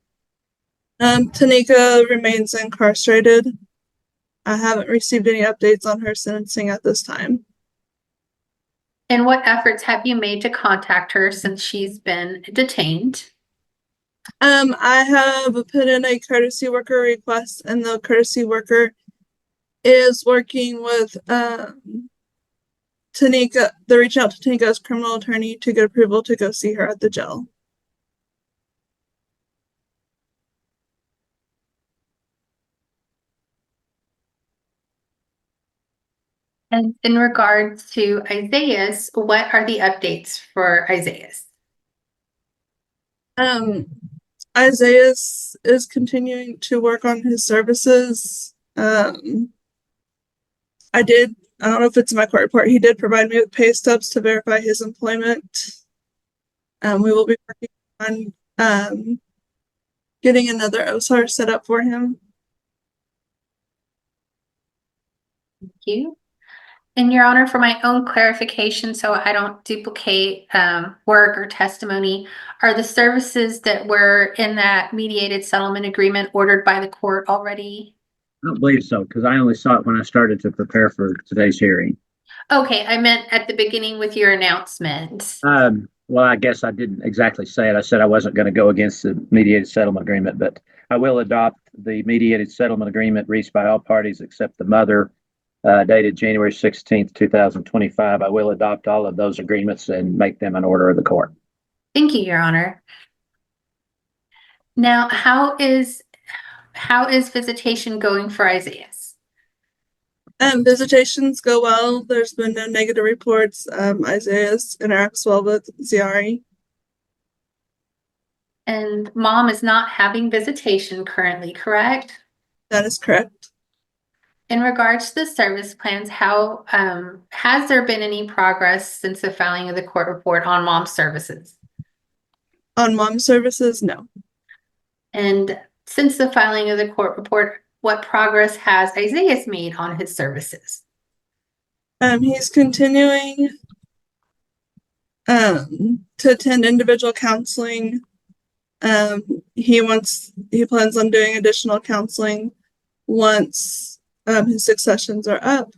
Tanika remains incarcerated. I haven't received any updates on her sentencing at this time. And what efforts have you made to contact her since she's been detained? I have put in a courtesy worker request, and the courtesy worker is working with Tanika. They're reaching out to Tanika's criminal attorney to get approval to go see her at the jail. And in regards to Isaias, what are the updates for Isaias? Isaias is continuing to work on his services. I don't know if it's in my court report, he did provide me with pay stubs to verify his employment. We will be working on getting another OSAR set up for him. Thank you. And Your Honor, for my own clarification, so I don't duplicate work or testimony, are the services that were in that mediated settlement agreement ordered by the court already? I don't believe so, because I only saw it when I started to prepare for today's hearing. Okay, I meant at the beginning with your announcement. Well, I guess I didn't exactly say it. I said I wasn't going to go against the mediated settlement agreement, but I will adopt the mediated settlement agreement reached by all parties except the mother, dated January 16th, 2025. I will adopt all of those agreements and make them an order of the court. Thank you, Your Honor. Now, how is visitation going for Isaias? Visitations go well. There's been no negative reports. Isaias interacts well with Zieri. And mom is not having visitation currently, correct? That is correct. In regards to the service plans, how has there been any progress since the filing of the court report on mom's services? On mom's services, no. And since the filing of the court report, what progress has Isaiah made on his services? He's continuing to attend individual counseling. He plans on doing additional counseling once his 6 sessions are up.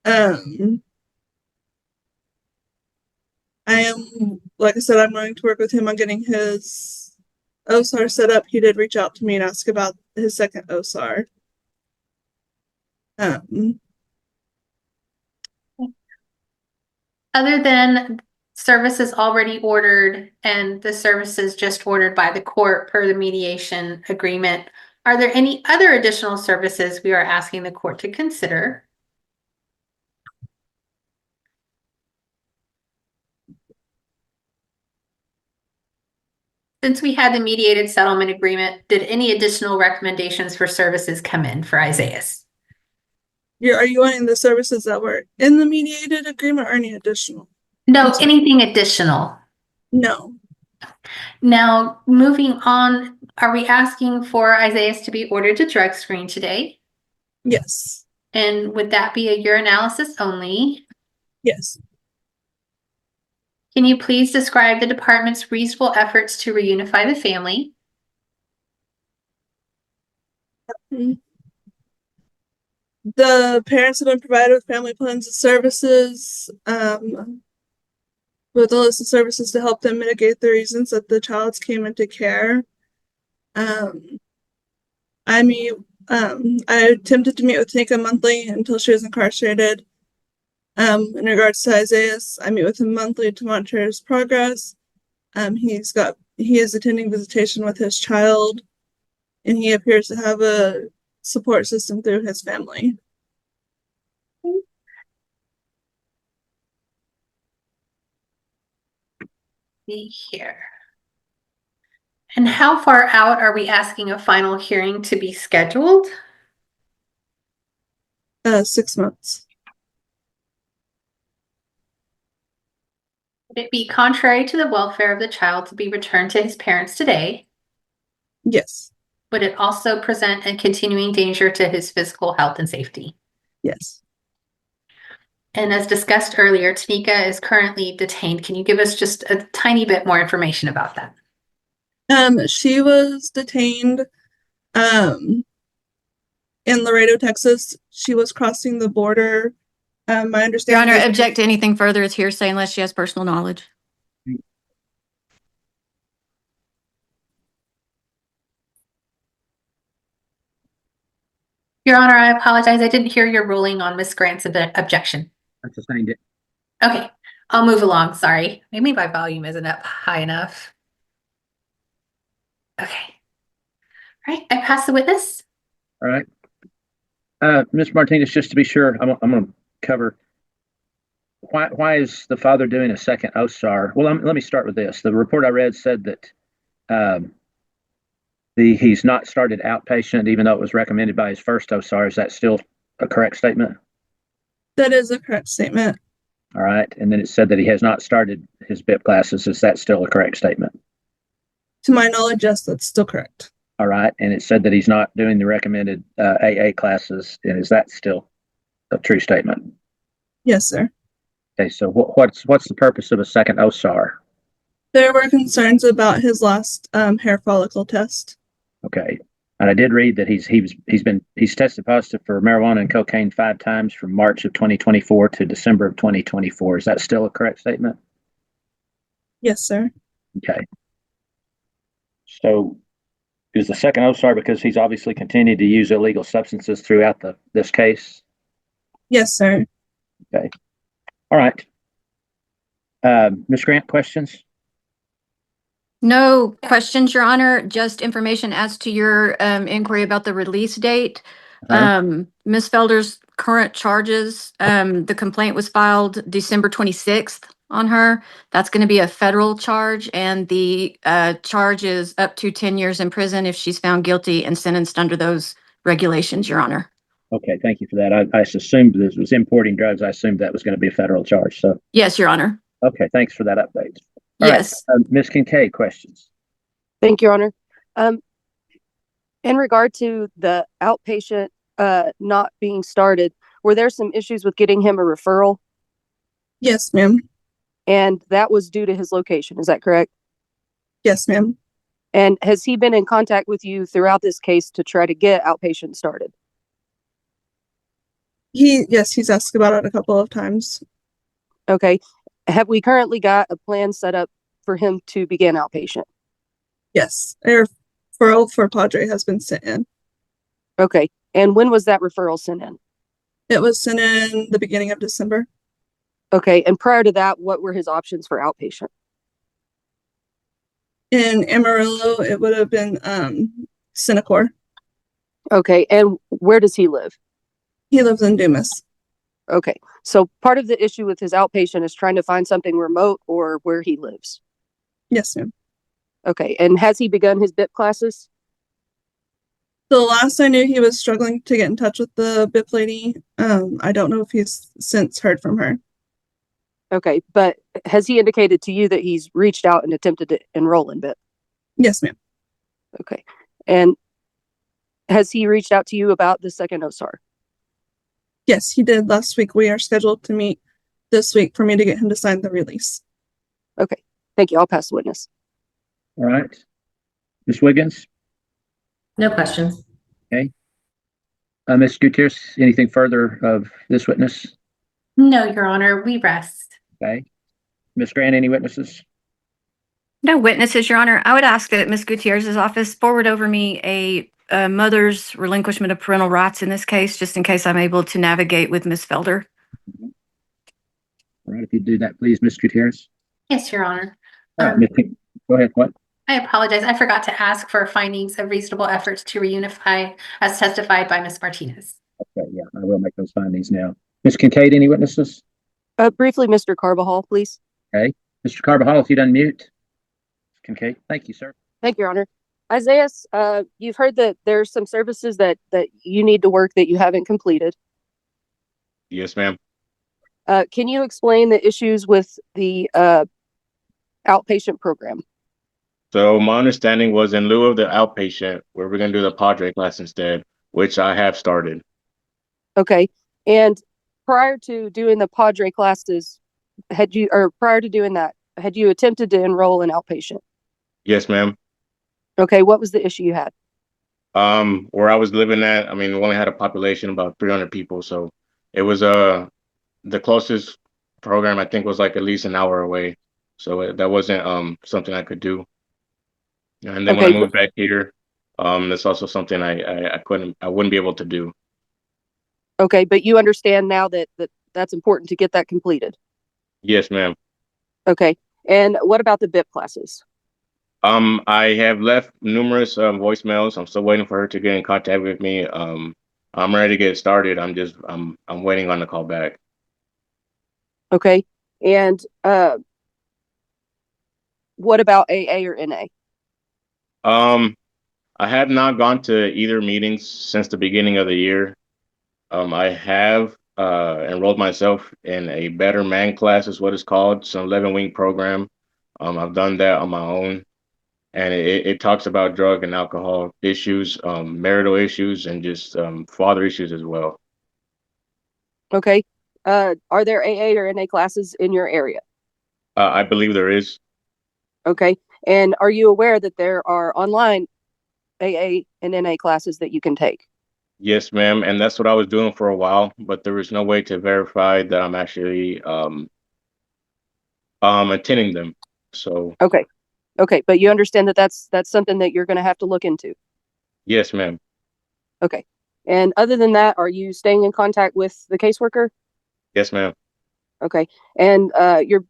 Like I said, I'm going to work with him on getting his OSAR set up. He did reach out to me and ask about his second OSAR. Other than services already ordered and the services just ordered by the court per the mediation agreement, are there any other additional services we are asking the court to consider? Since we had the mediated settlement agreement, did any additional recommendations for services come in for Isaiah? Are you wanting the services that were in the mediated agreement or any additional? No, anything additional? No. Now, moving on, are we asking for Isaiah to be ordered to drug screen today? Yes. And would that be a urinalysis only? Yes. Can you please describe the department's reasonable efforts to reunify the family? The parents have been provided with family plans and services, with a list of services to help them mitigate the reasons that the child came into care. I attempted to meet with Tanika monthly until she was incarcerated. In regards to Isaiah, I meet with him monthly to monitor his progress. He is attending visitation with his child, and he appears to have a support system through his family. See here. And how far out are we asking a final hearing to be scheduled? 6 months. Would it be contrary to the welfare of the child to be returned to his parents today? Yes. Would it also present a continuing danger to his physical health and safety? Yes. And as discussed earlier, Tanika is currently detained. Can you give us just a tiny bit more information about that? She was detained in Laredo, Texas. She was crossing the border. My Your understanding Honor, is object to anything further. It's hearsay unless she has personal knowledge. Your Honor, I apologize. I didn't hear your ruling on Ms. Grant's objection. I sustained it. Okay, I'll move along. Sorry. Maybe my volume isn't up high enough. Okay. All right, I pass the witness. All right. Ms. Martinez, just to be sure, I'm going to cover why is the father doing a second OSAR? Well, let me start with this. The report I read said that he's not started outpatient, even though it was recommended by his first OSAR. Is that still a correct statement? that is a correct statement. All right. And then it said that he has not started his BIP classes. Is that still a correct statement? To my knowledge, yes, that's still correct. All right. And it said that he's not doing the recommended AA classes. And is that still a true statement? Yes, sir. Okay. So what's the purpose of a second OSAR? There were concerns about his last hair follicle test. Okay. And I did read that he's tested positive for marijuana and cocaine 5 times from March of 2024 to December of 2024. Is that still a correct statement? Yes, sir. Okay. So is the second OSAR because he's obviously continued to use illegal substances throughout this case? Yes, sir. Okay. All right. Ms. Grant, questions? No questions, Your Honor. Just information as to your inquiry about the release date. Ms. Felder's current charges, the complaint was filed December 26th on her. That's going to be a federal charge, and the charge is up to 10 years in prison if she's found guilty and sentenced under those regulations, Your Honor. Okay, thank you for that. I assumed this was importing drugs. I assumed that was going to be a federal charge. So yes, Your Honor. Okay, thanks for that update. All yes. Right. Ms. Kincaid, questions? Thank you, Your Honor. In regard to the outpatient not being started, were there some issues with getting him a referral? Yes, ma'am. And that was due to his location, is that correct? Yes, ma'am. And has he been in contact with you throughout this case to try to get outpatient started? Yes, he's asked about it a couple of times. Okay. Have we currently got a plan set up for him to begin outpatient? Yes, a referral for Padre has been sent in. Okay. And when was that referral sent in? It was sent in the beginning of December. Okay. And prior to that, what were his options for outpatient? In Amarillo, it would have been Synacor. Okay. And where does he live? He lives in Dumas. Okay. So part of the issue with his outpatient is trying to find something remote or where he lives. Yes, ma'am. Okay. And has he begun his BIP classes? The last I knew, he was struggling to get in touch with the BIP lady. I don't know if he's since heard from her. Okay. But has he indicated to you that he's reached out and attempted to enroll in BIP? Yes, ma'am. Okay. And has he reached out to you about the second OSAR? Yes, he did last week. We are scheduled to meet this week for me to get him to sign the release. Okay. Thank you. I'll pass the witness. All right. Ms. Wiggins? No questions. Okay. Ms. Gutierrez, anything further of this witness? No, Your Honor, we rest. Okay. Ms. Grant, any witnesses? No witnesses, Your Honor. I would ask that Ms. Gutierrez's office forward over me a mother's relinquishment of parental rights in this case, just in case I'm able to navigate with Ms. Felder. All right. If you do that, please, Ms. Gutierrez. Yes, Your Honor. All right. Go ahead. What? I apologize. I forgot to ask for findings of reasonable efforts to reunify as testified by Ms. Martinez. Okay. Yeah, I will make those findings now. Ms. Kincaid, any witnesses? Briefly, Mr. Carbajal, please. Okay. Mr. Carbajal, if you'd unmute. Kincaid, thank you, sir. Thank you, Your Honor. Isaiah, you've heard that there's some services that you need to work that you haven't completed. Yes, ma'am. Can you explain the issues with the outpatient program? So my understanding was in lieu of the outpatient, where we're going to do the Padre class instead, which I have started. Okay. And prior to doing the Padre classes, prior to doing that, had you attempted to enroll in outpatient? Yes, ma'am. Okay. What was the issue you had? Where I was living at, we only had a population of about 300 people. So it was the closest program I think was like at least an hour away. So that wasn't something I could do. And then when I moved back here, that's also something I wouldn't be able to do. Okay, but you understand now that that's important to get that completed. Yes, ma'am. Okay. And what about the BIP classes? I have left numerous voicemails. I'm still waiting for her to get in contact with me. I'm ready to get started. I'm waiting on the call back. Okay. And what about AA or NA? I have not gone to either meetings since the beginning of the year. I have enrolled myself in a Better Man class, is what it's called. It's an 11-week program. I've done that on my own, and it talks about drug and alcohol issues, marital issues, and just father issues as well. Okay. Are there AA or NA classes in your area? I believe there is. Okay. And are you aware that there are online AA and NA classes that you can take? Yes, ma'am. And that's what I was doing for a while, but there was no way to verify that I'm actually attending them. So okay. Okay, but you understand that that's something that you're going to have to look into. Yes, ma'am. Okay. And other than that, are you staying in contact with the caseworker? Yes, ma'am. Okay. And you're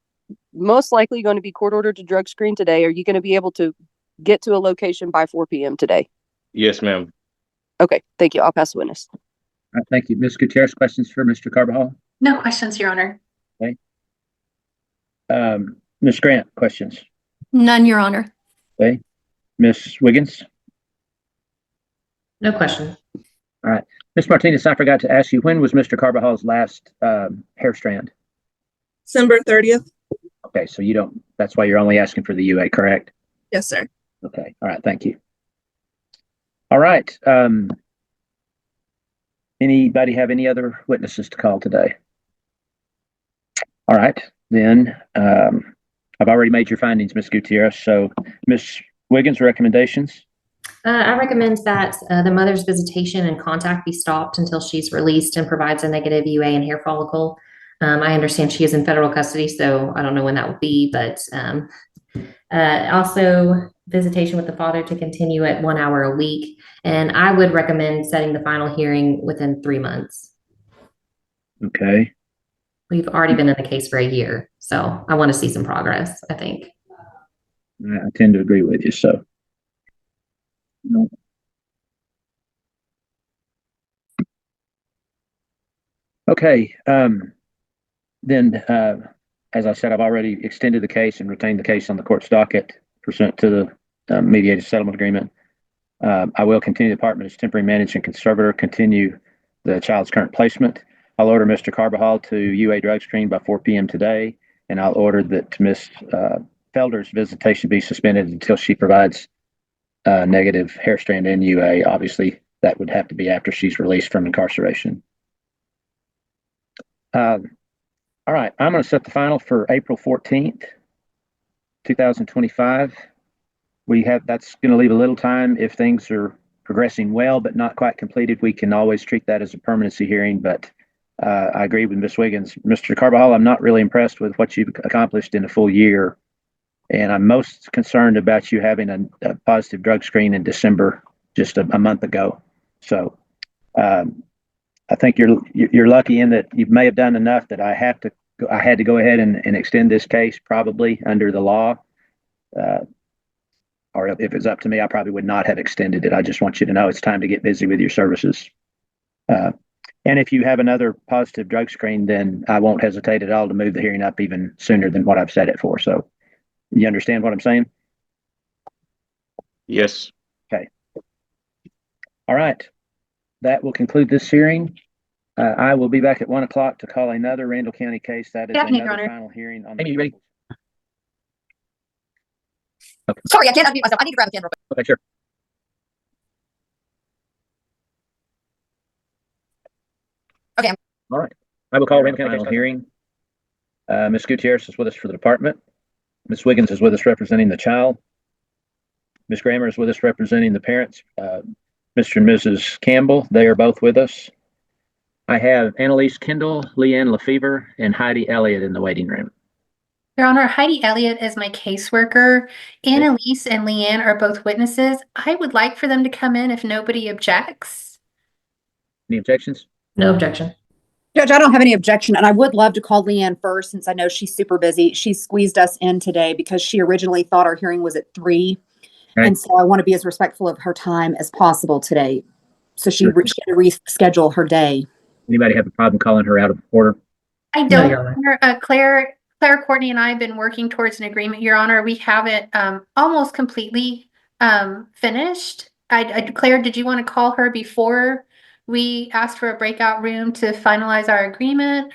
most likely going to be court ordered to drug screen today. Are you going to be able to get to a location by 4 p.m. today? Yes, ma'am. Okay. Thank you. I'll pass the witness. All right, thank you. Ms. Gutierrez, questions for Mr. Carbajal? No questions, Your Honor. Okay. Ms. Grant, questions? None, Your Honor. Okay. Ms. Wiggins? No question. All right. Ms. Martinez, I forgot to ask you, when was Mr. Carbajal's last hair strand? December 30th. Okay, so that's why you're only asking for the UA, correct? Yes, sir. Okay. All right. Thank you. All All right. Anybody have any other witnesses to call today? All right, then I've already made your findings, Ms. Gutierrez. So, Ms. Wiggins, recommendations? I recommend that the mother's visitation and contact be stopped until she's released and provides a negative UA and hair follicle. I understand she is in federal custody, so I don't know when that will be, but also visitation with the father to continue at 1 hour a week. And I would recommend setting the final hearing within 3 months. Okay. We've already been in the case for a year, so I want to see some progress, I think. I tend to agree with you, so. No. Okay, then, as I said, I've already extended the case and retained the case on the court's docket pursuant to the mediated settlement agreement. I will continue the department as temporary managing conservator, continue the child's current placement. I'll order Mr. Carbajal to UA drug screen by 4 p.m. today, and I'll order that Ms. Felder's visitation be suspended until she provides negative hair strand and UA. Obviously, that would have to be after she's released from incarceration. All right, I'm going to set the final for April 14th, 2025. That's going to leave a little time if things are progressing well, but not quite completed. We can always treat that as a permanency hearing, but I agree with Ms. Wiggins. Mr. Carbajal, I'm not really impressed with what you've accomplished in a full year, and I'm most concerned about you having a positive drug screen in December, just a month ago. So I think you're lucky in that you may have done enough that I had to go ahead and extend this case, probably under the law. Or if it's up to me, I probably would not have extended it. I just want you to know it's time to get busy with your services. And if you have another positive drug screen, then I won't hesitate at all to move the hearing up even sooner than what I've set it for. So you understand what I'm saying? Yes. Okay. All right. That will conclude this hearing. I will be back at 1 o'clock to call another Randall County case. That is another final hearing on the. Amy, you ready? Okay. Sorry, I can't unmute myself. I need to grab a pen real quick. Okay, sure. Okay. All right. I will call Randall County final hearing. Ms. Gutierrez is with us for the department. Ms. Wiggins is with us representing the child. Ms. Grammer is with us representing the parents. Mr. and Mrs. Campbell, they are both with us. I have Annalise Kendall, Leanne Lefevre, and Heidi Elliott in the waiting room. Your Honor, Heidi Elliott is my caseworker. Annalise and Leanne are both witnesses. I would like for them to come in if nobody objects. Any objections? No objection. Judge, I don't have any objection, and I would love to call Leanne first since I know she's super busy. She squeezed us in today because she originally thought our hearing was at 3. Right. And so I want to be as respectful of her time as possible today. So she had to reschedule her day. Anybody have a problem calling her out of order? I don't, Your Honor. Claire, Courtney, and I have been working towards an agreement, Your Honor. We have it almost completely finished. Claire, did you want to call her before we asked for a breakout room to finalize our agreement?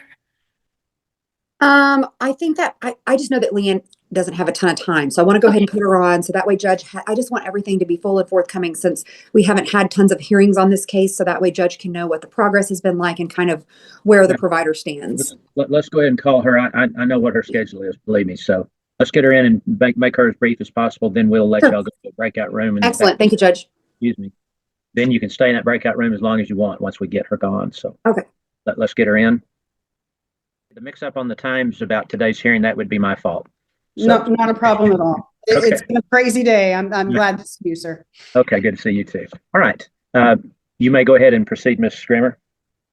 I think that I just know that Leanne doesn't have a ton of time. So I want to go ahead and put her on. So that way, Judge, I just want everything to be full and forthcoming since we haven't had tons of hearings on this case. So that way, Judge can know what the progress has been like and kind of where the provider stands. Let's go ahead and call her. I know what her schedule is, believe me. So let's get her in and make her as brief as possible. Then we'll let y'all go to the breakout room. And excellent. Thank you, Judge. Excuse me. Then you can stay in that breakout room as long as you want once we get her gone. So okay, let's get her in. The mix up on the times about today's hearing, that would be my fault. So, no, not a problem at all. Okay. It's been a crazy day. I'm glad to see you, sir. Okay, good to see you too. All right. You may go ahead and proceed, Ms. Grammer.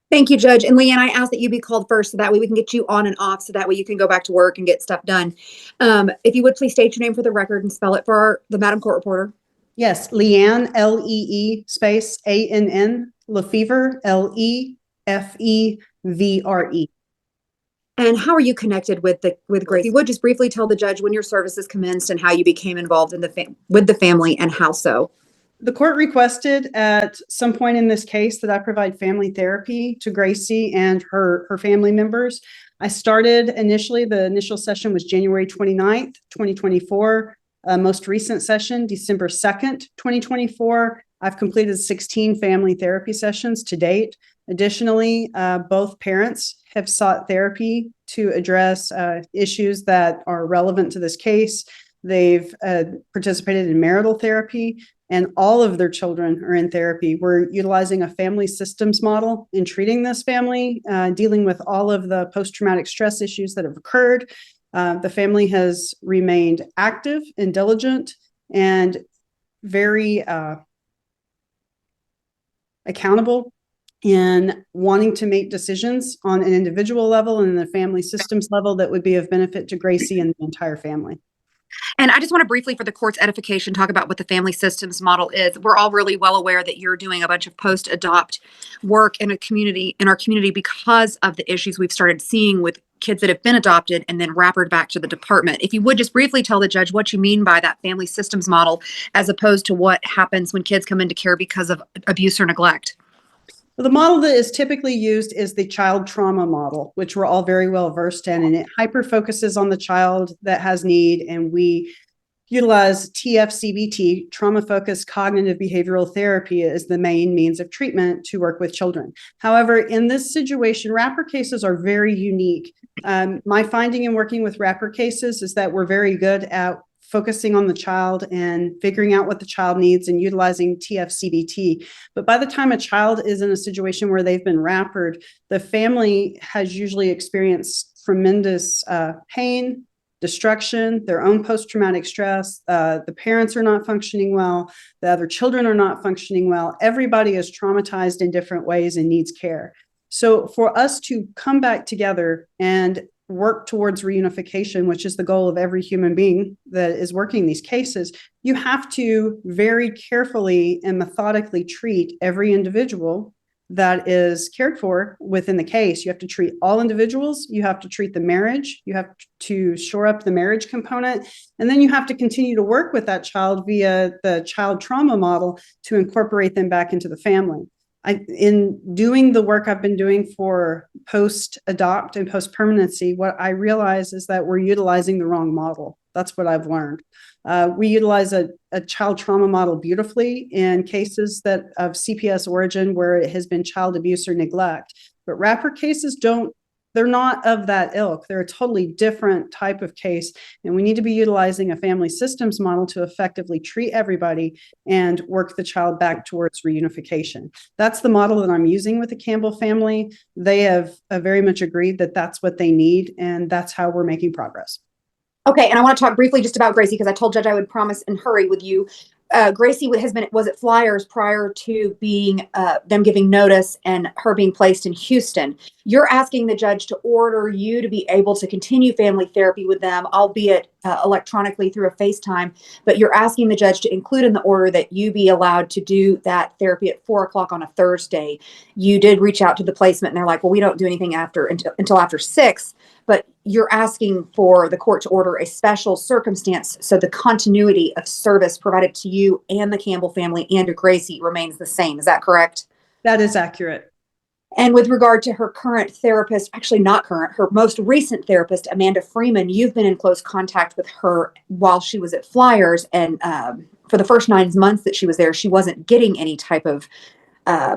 Thank you, Judge. And Leanne, I ask that you be called first so that way we can get you on and off so that way you can go back to work and get stuff done. If you would please state your name for the record and spell it for the Madam Court Reporter. Yes, Leanne, Lee space ANN, Lefevre, LEFEVRE. And how are you connected with Grace? You would just briefly tell the judge when your services commenced and how you became involved in with the family and how so. The court requested at some point in this case that I provide family therapy to Gracie and her family members. I started initially, the initial session was January 29th, 2024. Most recent session, December 2nd, 2024. I've completed 16 family therapy sessions to date. Additionally, both parents have sought therapy to address issues that are relevant to this case. They've participated in marital therapy, and all of their children are in therapy. We're utilizing a family systems model in treating this family, dealing with all of the post-traumatic stress issues that have occurred. The family has remained active and diligent and very accountable in wanting to make decisions on an individual level and the family systems level that would be of benefit to Gracie and the entire family. And I just want to briefly, for the court's edification, talk about what the family systems model is. We're all really well aware that you're doing a bunch of post-adopt work in our community because of the issues we've started seeing with kids that have been adopted and then wrappered back to the department. If you would just briefly tell the judge what you mean by that family systems model, as opposed to what happens when kids come into care because of abuse or neglect. Well, the model that is typically used is the child trauma model, which we're all very well versed in, and it hyper focuses on the child that has need. And we utilize TFCBT, trauma-focused cognitive behavioral therapy, as the main means of treatment to work with children. However, in this situation, wrapper cases are very unique. My finding in working with wrapper cases is that we're very good at focusing on the child and figuring out what the child needs and utilizing TFCBT. But by the time a child is in a situation where they've been wrappered, the family has usually experienced tremendous pain, destruction, their own post-traumatic stress. The parents are not functioning well. The other children are not functioning well. Everybody is traumatized in different ways and needs care. So for us to come back together and work towards reunification, which is the goal of every human being that is working these cases, you have to very carefully and methodically treat every individual that is cared for within the case. You have to treat all individuals. You have to treat the marriage. You have to shore up the marriage component. And then you have to continue to work with that child via the child trauma model to incorporate them back into the family. In doing the work I've been doing for post-adopt and post-permanency, what I realize is that we're utilizing the wrong model. That's what I've learned. We utilize a child trauma model beautifully in cases that of CPS origin where it has been child abuse or neglect. But wrapper cases they're not of that ilk. They're a totally different type of case. And we need to be utilizing a family systems model to effectively treat everybody and work the child back towards reunification. That's the model that I'm using with the Campbell family. They have very much agreed that that's what they need, and that's how we're making progress. Okay, and I want to talk briefly just about Gracie, because I told Judge I would promise and hurry with you. Gracie was at Flyers prior to being them giving notice and her being placed in Houston. You're asking the judge to order you to be able to continue family therapy with them, albeit electronically through a FaceTime, but you're asking the judge to include in the order that you be allowed to do that therapy at 4:00 on a Thursday. You did reach out to the placement and they're like, well, we don't do anything until after 6. But you're asking for the court to order a special circumstance so the continuity of service provided to you and the Campbell family and to Gracie remains the same. Is that correct? That is accurate. And with regard to her current therapist, actually not current, her most recent therapist, Amanda Freeman, you've been in close contact with her while she was at Flyers. And for the first 9 months that she was there, she wasn't getting any type of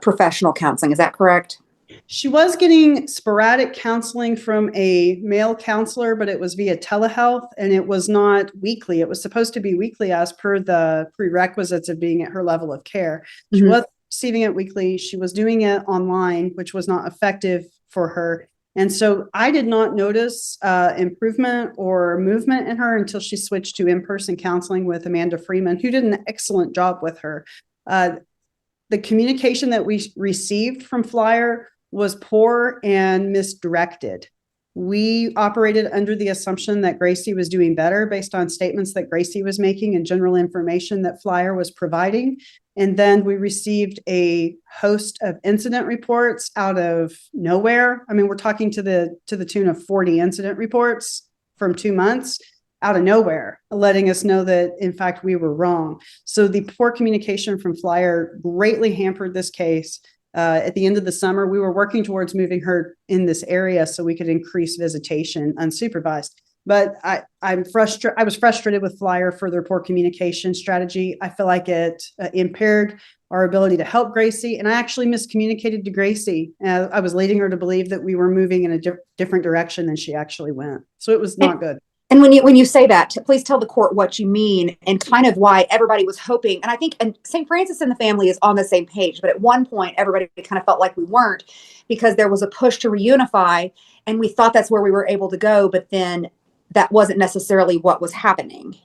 professional counseling. Is that correct? She was getting sporadic counseling from a male counselor, but it was via telehealth and it was not weekly. It was supposed to be weekly as per the prerequisites of being at her level of care. She was receiving it weekly. She was doing it online, which was not effective for her. And so I did not notice improvement or movement in her until she switched to in-person counseling with Amanda Freeman, who did an excellent job with her. The communication that we received from Flyer was poor and misdirected. We operated under the assumption that Gracie was doing better based on statements that Gracie was making and general information that Flyer was providing. And then we received a host of incident reports out of nowhere. I mean, we're talking to the tune of 40 incident reports from 2 months out of nowhere, letting us know that, in fact, we were wrong. So the poor communication from Flyer greatly hampered this case. At the end of the summer, we were working towards moving her in this area so we could increase visitation unsupervised. But I'm frustrated. I was frustrated with Flyer for their poor communication strategy. I feel like it impaired our ability to help Gracie. And I actually miscommunicated to Gracie. I was leading her to believe that we were moving in a different direction than she actually went. So it was not good. And when you say that, please tell the court what you mean and kind of why everybody was hoping. And I think and St. Francis and the family is on the same page. But at one point, everybody kind of felt like we weren't because there was a push to reunify. And we thought that's where we were able to go. But then that wasn't necessarily what was happening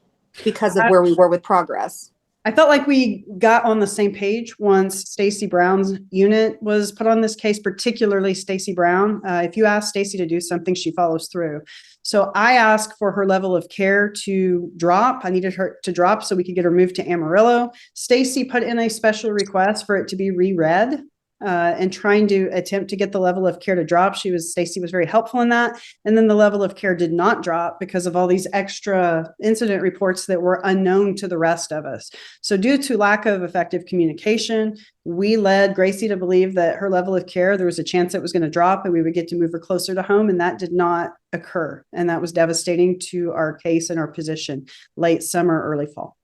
because of where we were with progress. I felt like we got on the same page once Stacey Brown's unit was put on this case, particularly Stacey Brown. If you ask Stacey to do something, she follows through. So I asked for her level of care to drop. I needed her to drop so we could get her moved to Amarillo. Stacey put in a special request for it to be reread and trying to attempt to get the level of care to drop. Stacey was very helpful in that. And then the level of care did not drop because of all these extra incident reports that were unknown to the rest of us. So due to lack of effective communication, we led Gracie to believe that her level of care, there was a chance it was going to drop and we would get to move her closer to home. And that did not occur. And that was devastating to our case and our position late summer, early fall.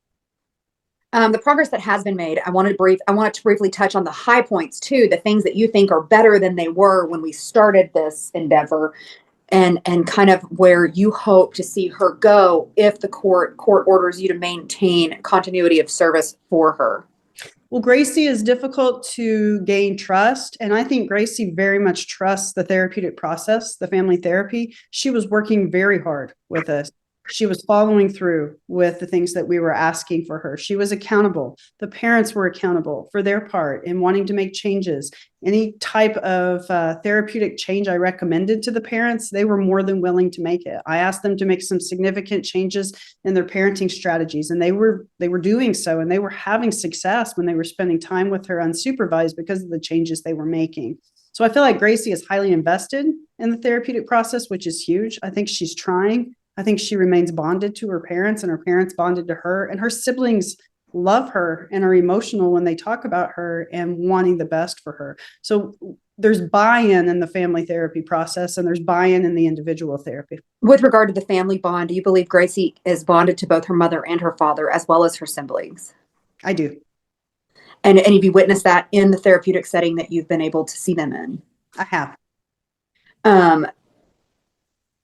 The progress that has been made, I wanted to briefly touch on the high points too, the things that you think are better than they were when we started this endeavor, and kind of where you hope to see her go if the court orders you to maintain continuity of service for her. Well, Gracie is difficult to gain trust, and I think Gracie very much trusts the therapeutic process, the family therapy. She was working very hard with us. She was following through with the things that we were asking for her. She was accountable. The parents were accountable for their part in wanting to make changes. Any type of therapeutic change I recommended to the parents, they were more than willing to make it. I asked them to make some significant changes in their parenting strategies, and they were doing so, and they were having success when they were spending time with her unsupervised because of the changes they were making. So I feel like Gracie is highly invested in the therapeutic process, which is huge. I think she's trying. I think she remains bonded to her parents, and her parents bonded to her, and her siblings love her and are emotional when they talk about her and wanting the best for her. So there's buy-in in the family therapy process, and there's buy-in in the individual therapy. With regard to the family bond, do you believe Gracie is bonded to both her mother and her father, as well as her siblings? I do. And have you witnessed that in the therapeutic setting that you've been able to see them in? I have.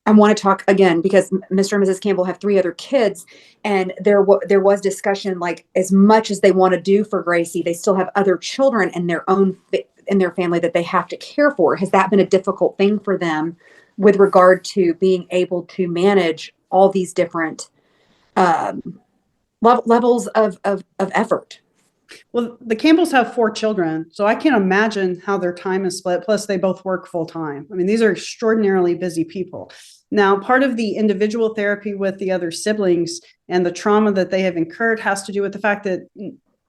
I want to talk again because Mr. and Mrs. Campbell have 3 other kids, and there was discussion, like, as much as they want to do for Gracie, they still have other children in their family that they have to care for. Has that been a difficult thing for them with regard to being able to manage all these different levels of effort? Well, the Campbells have 4 children, so I can't imagine how their time is split. Plus, they both work full time. I mean, these are extraordinarily busy people. Now, part of the individual therapy with the other siblings and the trauma that they have incurred has to do with the fact that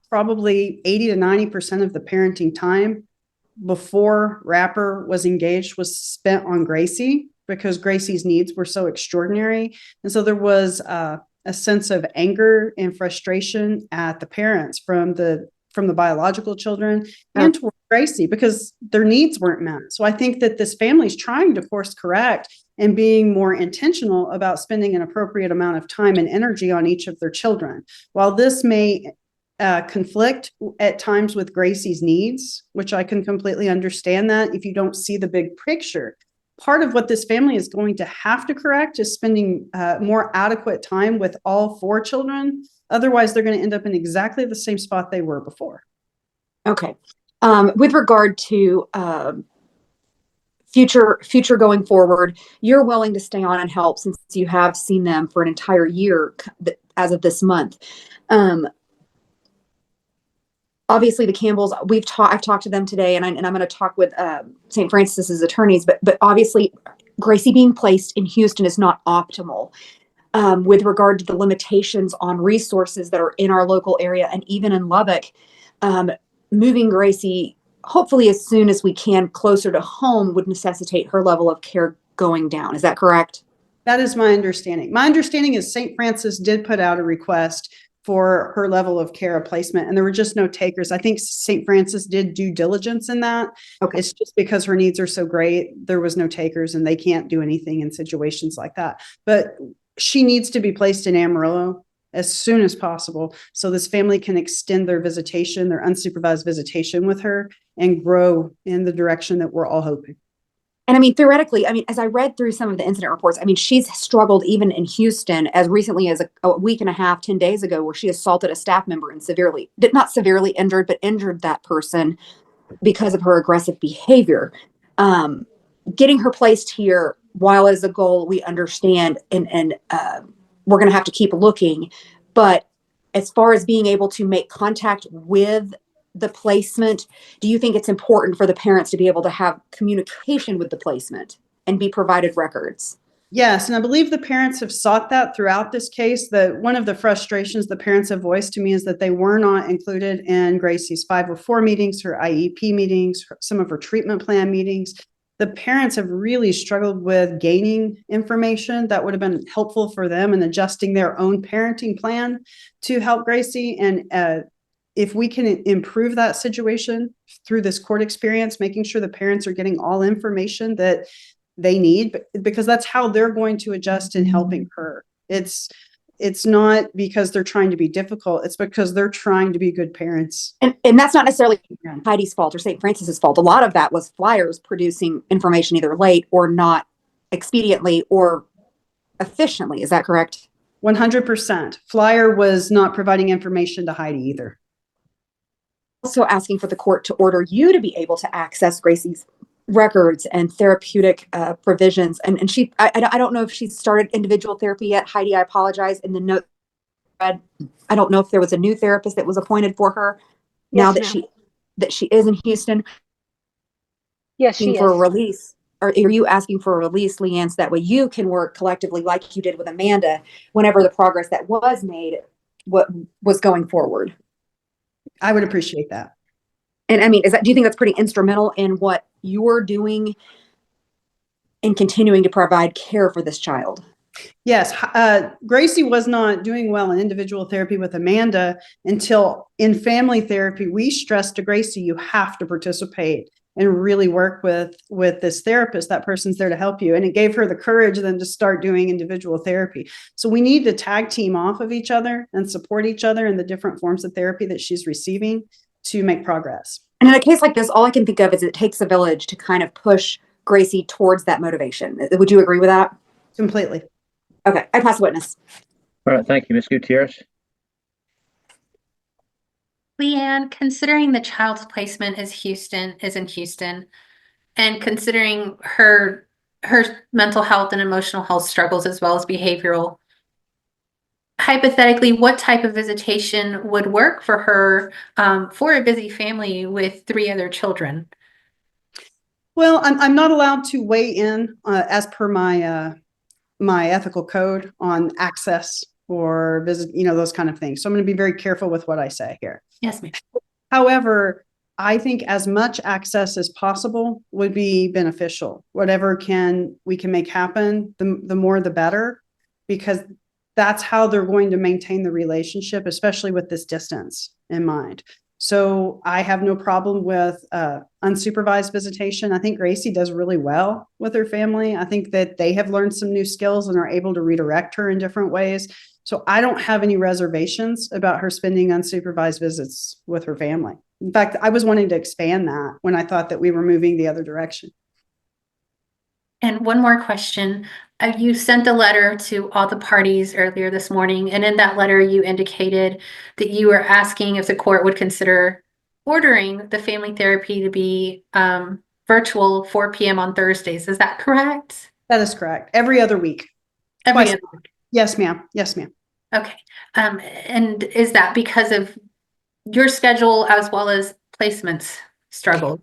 probably 80 to 90% of the parenting time before Rapper was engaged was spent on Gracie because Gracie's needs were so extraordinary. And so there was a sense of anger and frustration at the parents from the biological children and toward Gracie because their needs weren't met. So I think that this family is trying to course correct and being more intentional about spending an appropriate amount of time and energy on each of their children. While this may conflict at times with Gracie's needs, which I can completely understand that if you don't see the big picture, part of what this family is going to have to correct is spending more adequate time with all 4 children. Otherwise, they're going to end up in exactly the same spot they were before. Okay. With regard to future going forward, you're willing to stay on and help since you have seen them for an entire year as of this month. Obviously, the Campbells, I've talked to them today, and I'm going to talk with St. Francis's attorneys, but obviously Gracie being placed in Houston is not optimal with regard to the limitations on resources that are in our local area and even in Lubbock. Moving Gracie, hopefully as soon as we can, closer to home would necessitate her level of care going down. Is that correct? That is my understanding. My understanding is St. Francis did put out a request for her level of care of placement, and there were just no takers. I think St. Francis did due diligence in that. Okay. It's just because her needs are so great, there was no takers, and they can't do anything in situations like that. But she needs to be placed in Amarillo as soon as possible so this family can extend their visitation, their unsupervised visitation with her, and grow in the direction that we're all hoping. And I mean, theoretically, I mean, as I read through some of the incident reports, I mean, she's struggled even in Houston as recently as a week and a half, 10 days ago, where she assaulted a staff member and not severely injured, but injured that person because of her aggressive behavior. Getting her placed here, while as a goal, we understand, and we're going to have to keep looking. But as far as being able to make contact with the placement, do you think it's important for the parents to be able to have communication with the placement and be provided records? Yes, and I believe the parents have sought that throughout this case. That one of the frustrations the parents have voiced to me is that they were not included in Gracie's 504 meetings, her IEP meetings, some of her treatment plan meetings. The parents have really struggled with gaining information that would have been helpful for them and adjusting their own parenting plan to help Gracie. And if we can improve that situation through this court experience, making sure the parents are getting all information that they need, because that's how they're going to adjust in helping her. It's not because they're trying to be difficult. It's because they're trying to be good parents. And that's not necessarily Heidi's fault or St. Francis's fault. A lot of that was Flyers producing information either late or not expediently or efficiently. Is that correct? 100%. Flyer was not providing information to Heidi either. Also asking for the court to order you to be able to access Gracie's records and therapeutic provisions. And I don't know if she's started individual therapy yet. Heidi, I apologize. In the note, I don't know if there was a new therapist that was appointed for her now that she is in Houston. Yes, she for a is. release. Or are you asking for a release, Leanne, so that way you can work collectively like you did with Amanda whenever the progress that was made was going forward? I would appreciate that. And I mean, do you think that's pretty instrumental in what you're doing in continuing to provide care for this child? Yes. Gracie was not doing well in individual therapy with Amanda until in family therapy, we stressed to Gracie, you have to participate and really work with this therapist. That person's there to help you. And it gave her the courage then to start doing individual therapy. So we need to tag team off of each other and support each other in the different forms of therapy that she's receiving to make progress. And in a case like this, all I can think of is it takes a village to kind of push Gracie towards that motivation. Would you agree with that? Completely. Okay, I pass the witness. All right, thank you, Ms. Gutierrez. Leanne, considering the child's placement is in Houston, and considering her mental health and emotional health struggles as well as behavioral, hypothetically, what type of visitation would work for her for a busy family with 3 other children? Well, I'm not allowed to weigh in as per my my ethical code on access or visit, those kind of things. So I'm going to be very careful with what I say here. Yes, ma'am. However, I think as much access as possible would be beneficial. Whatever we can make happen, the more the better, because that's how they're going to maintain the relationship, especially with this distance in mind. So I have no problem with unsupervised visitation. I think Gracie does really well with her family. I think that they have learned some new skills and are able to redirect her in different ways. So I don't have any reservations about her spending unsupervised visits with her family. In fact, I was wanting to expand that when I thought that we were moving the other direction. And one more question. You sent a letter to all the parties earlier this morning, and in that letter you indicated that you were asking if the court would consider ordering the family therapy to be virtual 4 p.m. on Thursdays. Is that correct? That is correct. Every other week. Every other week. Yes, ma'am. Yes, ma'am. Okay. And is that because of your schedule as well as placements struggles?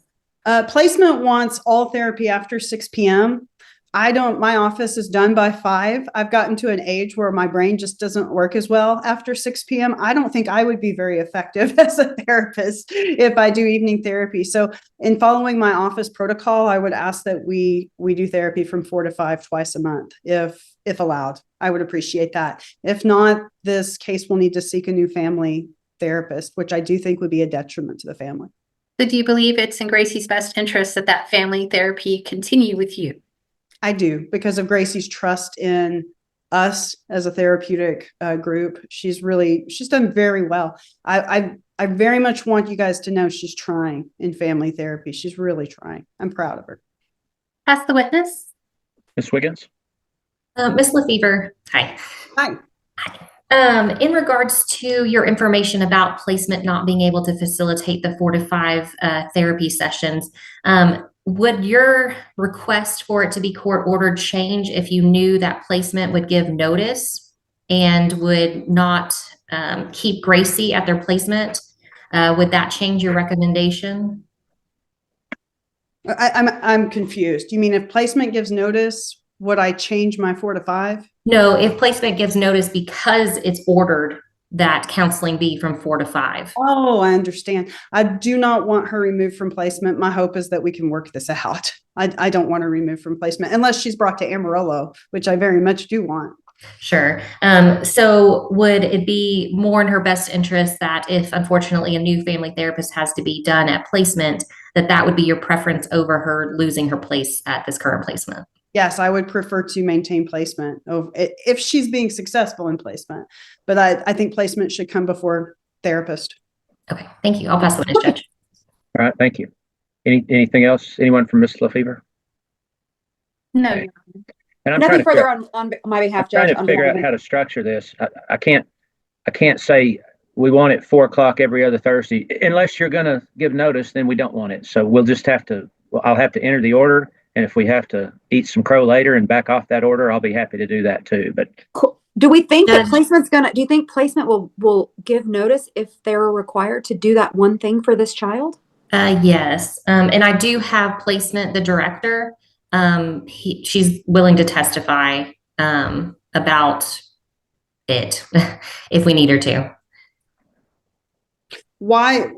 Placement wants all therapy after 6 p.m., My office is done by 5. I've gotten to an age where my brain just doesn't work as well after 6 p.m. I don't think I would be very effective as a therapist if I do evening therapy. So in following my office protocol, I would ask that we do therapy from 4 to 5 twice a month, if allowed. I would appreciate that. If not, this case will need to seek a new family therapist, which I do think would be a detriment to the family. So do you believe it's in Gracie's best interest that that family therapy continue with you? I do, because of Gracie's trust in us as a therapeutic group. She's done very well. I very much want you guys to know she's trying in family therapy. She's really trying. I'm proud of her. Ask the witness. Ms. Wiggins? Ms. Lefevre, hi. Hi. In regards to your information about placement not being able to facilitate the 4 to 5 therapy sessions, would your request for it to be court ordered change if you knew that placement would give notice and would not keep Gracie at their placement? Would that change your recommendation? I'm confused. You mean if placement gives notice, would I change my 4 to 5? No, if placement gives notice because it's ordered that counseling be from 4 to 5. Oh, I understand. I do not want her removed from placement. My hope is that we can work this out. I don't want her removed from placement unless she's brought to Amarillo, which I very much do want. Sure. So would it be more in her best interest that if unfortunately a new family therapist has to be done at placement, that would be your preference over her losing her place at this current placement? Yes, I would prefer to maintain placement if she's being successful in placement, but I think placement should come before therapist. Okay, thank you. I'll pass the witness, Judge. All right, thank you. Anything else? Anyone from Ms. Lefevre? No. Okay. And I'm Nothing trying to further on my behalf, trying Judge. to figure out how to structure this. I can't say we want it 4 o'clock every other Thursday. Unless you're going to give notice, then we don't want it. So we'll just have to, I'll have to enter the order. And if we have to eat some crow later and back off that order, I'll be happy to do that too. But cool. Do we think that do you think placement will give notice if they're required to do that one thing for this child? Yes. And I do have placement, the director. She's willing to testify about it if we need her to. Why?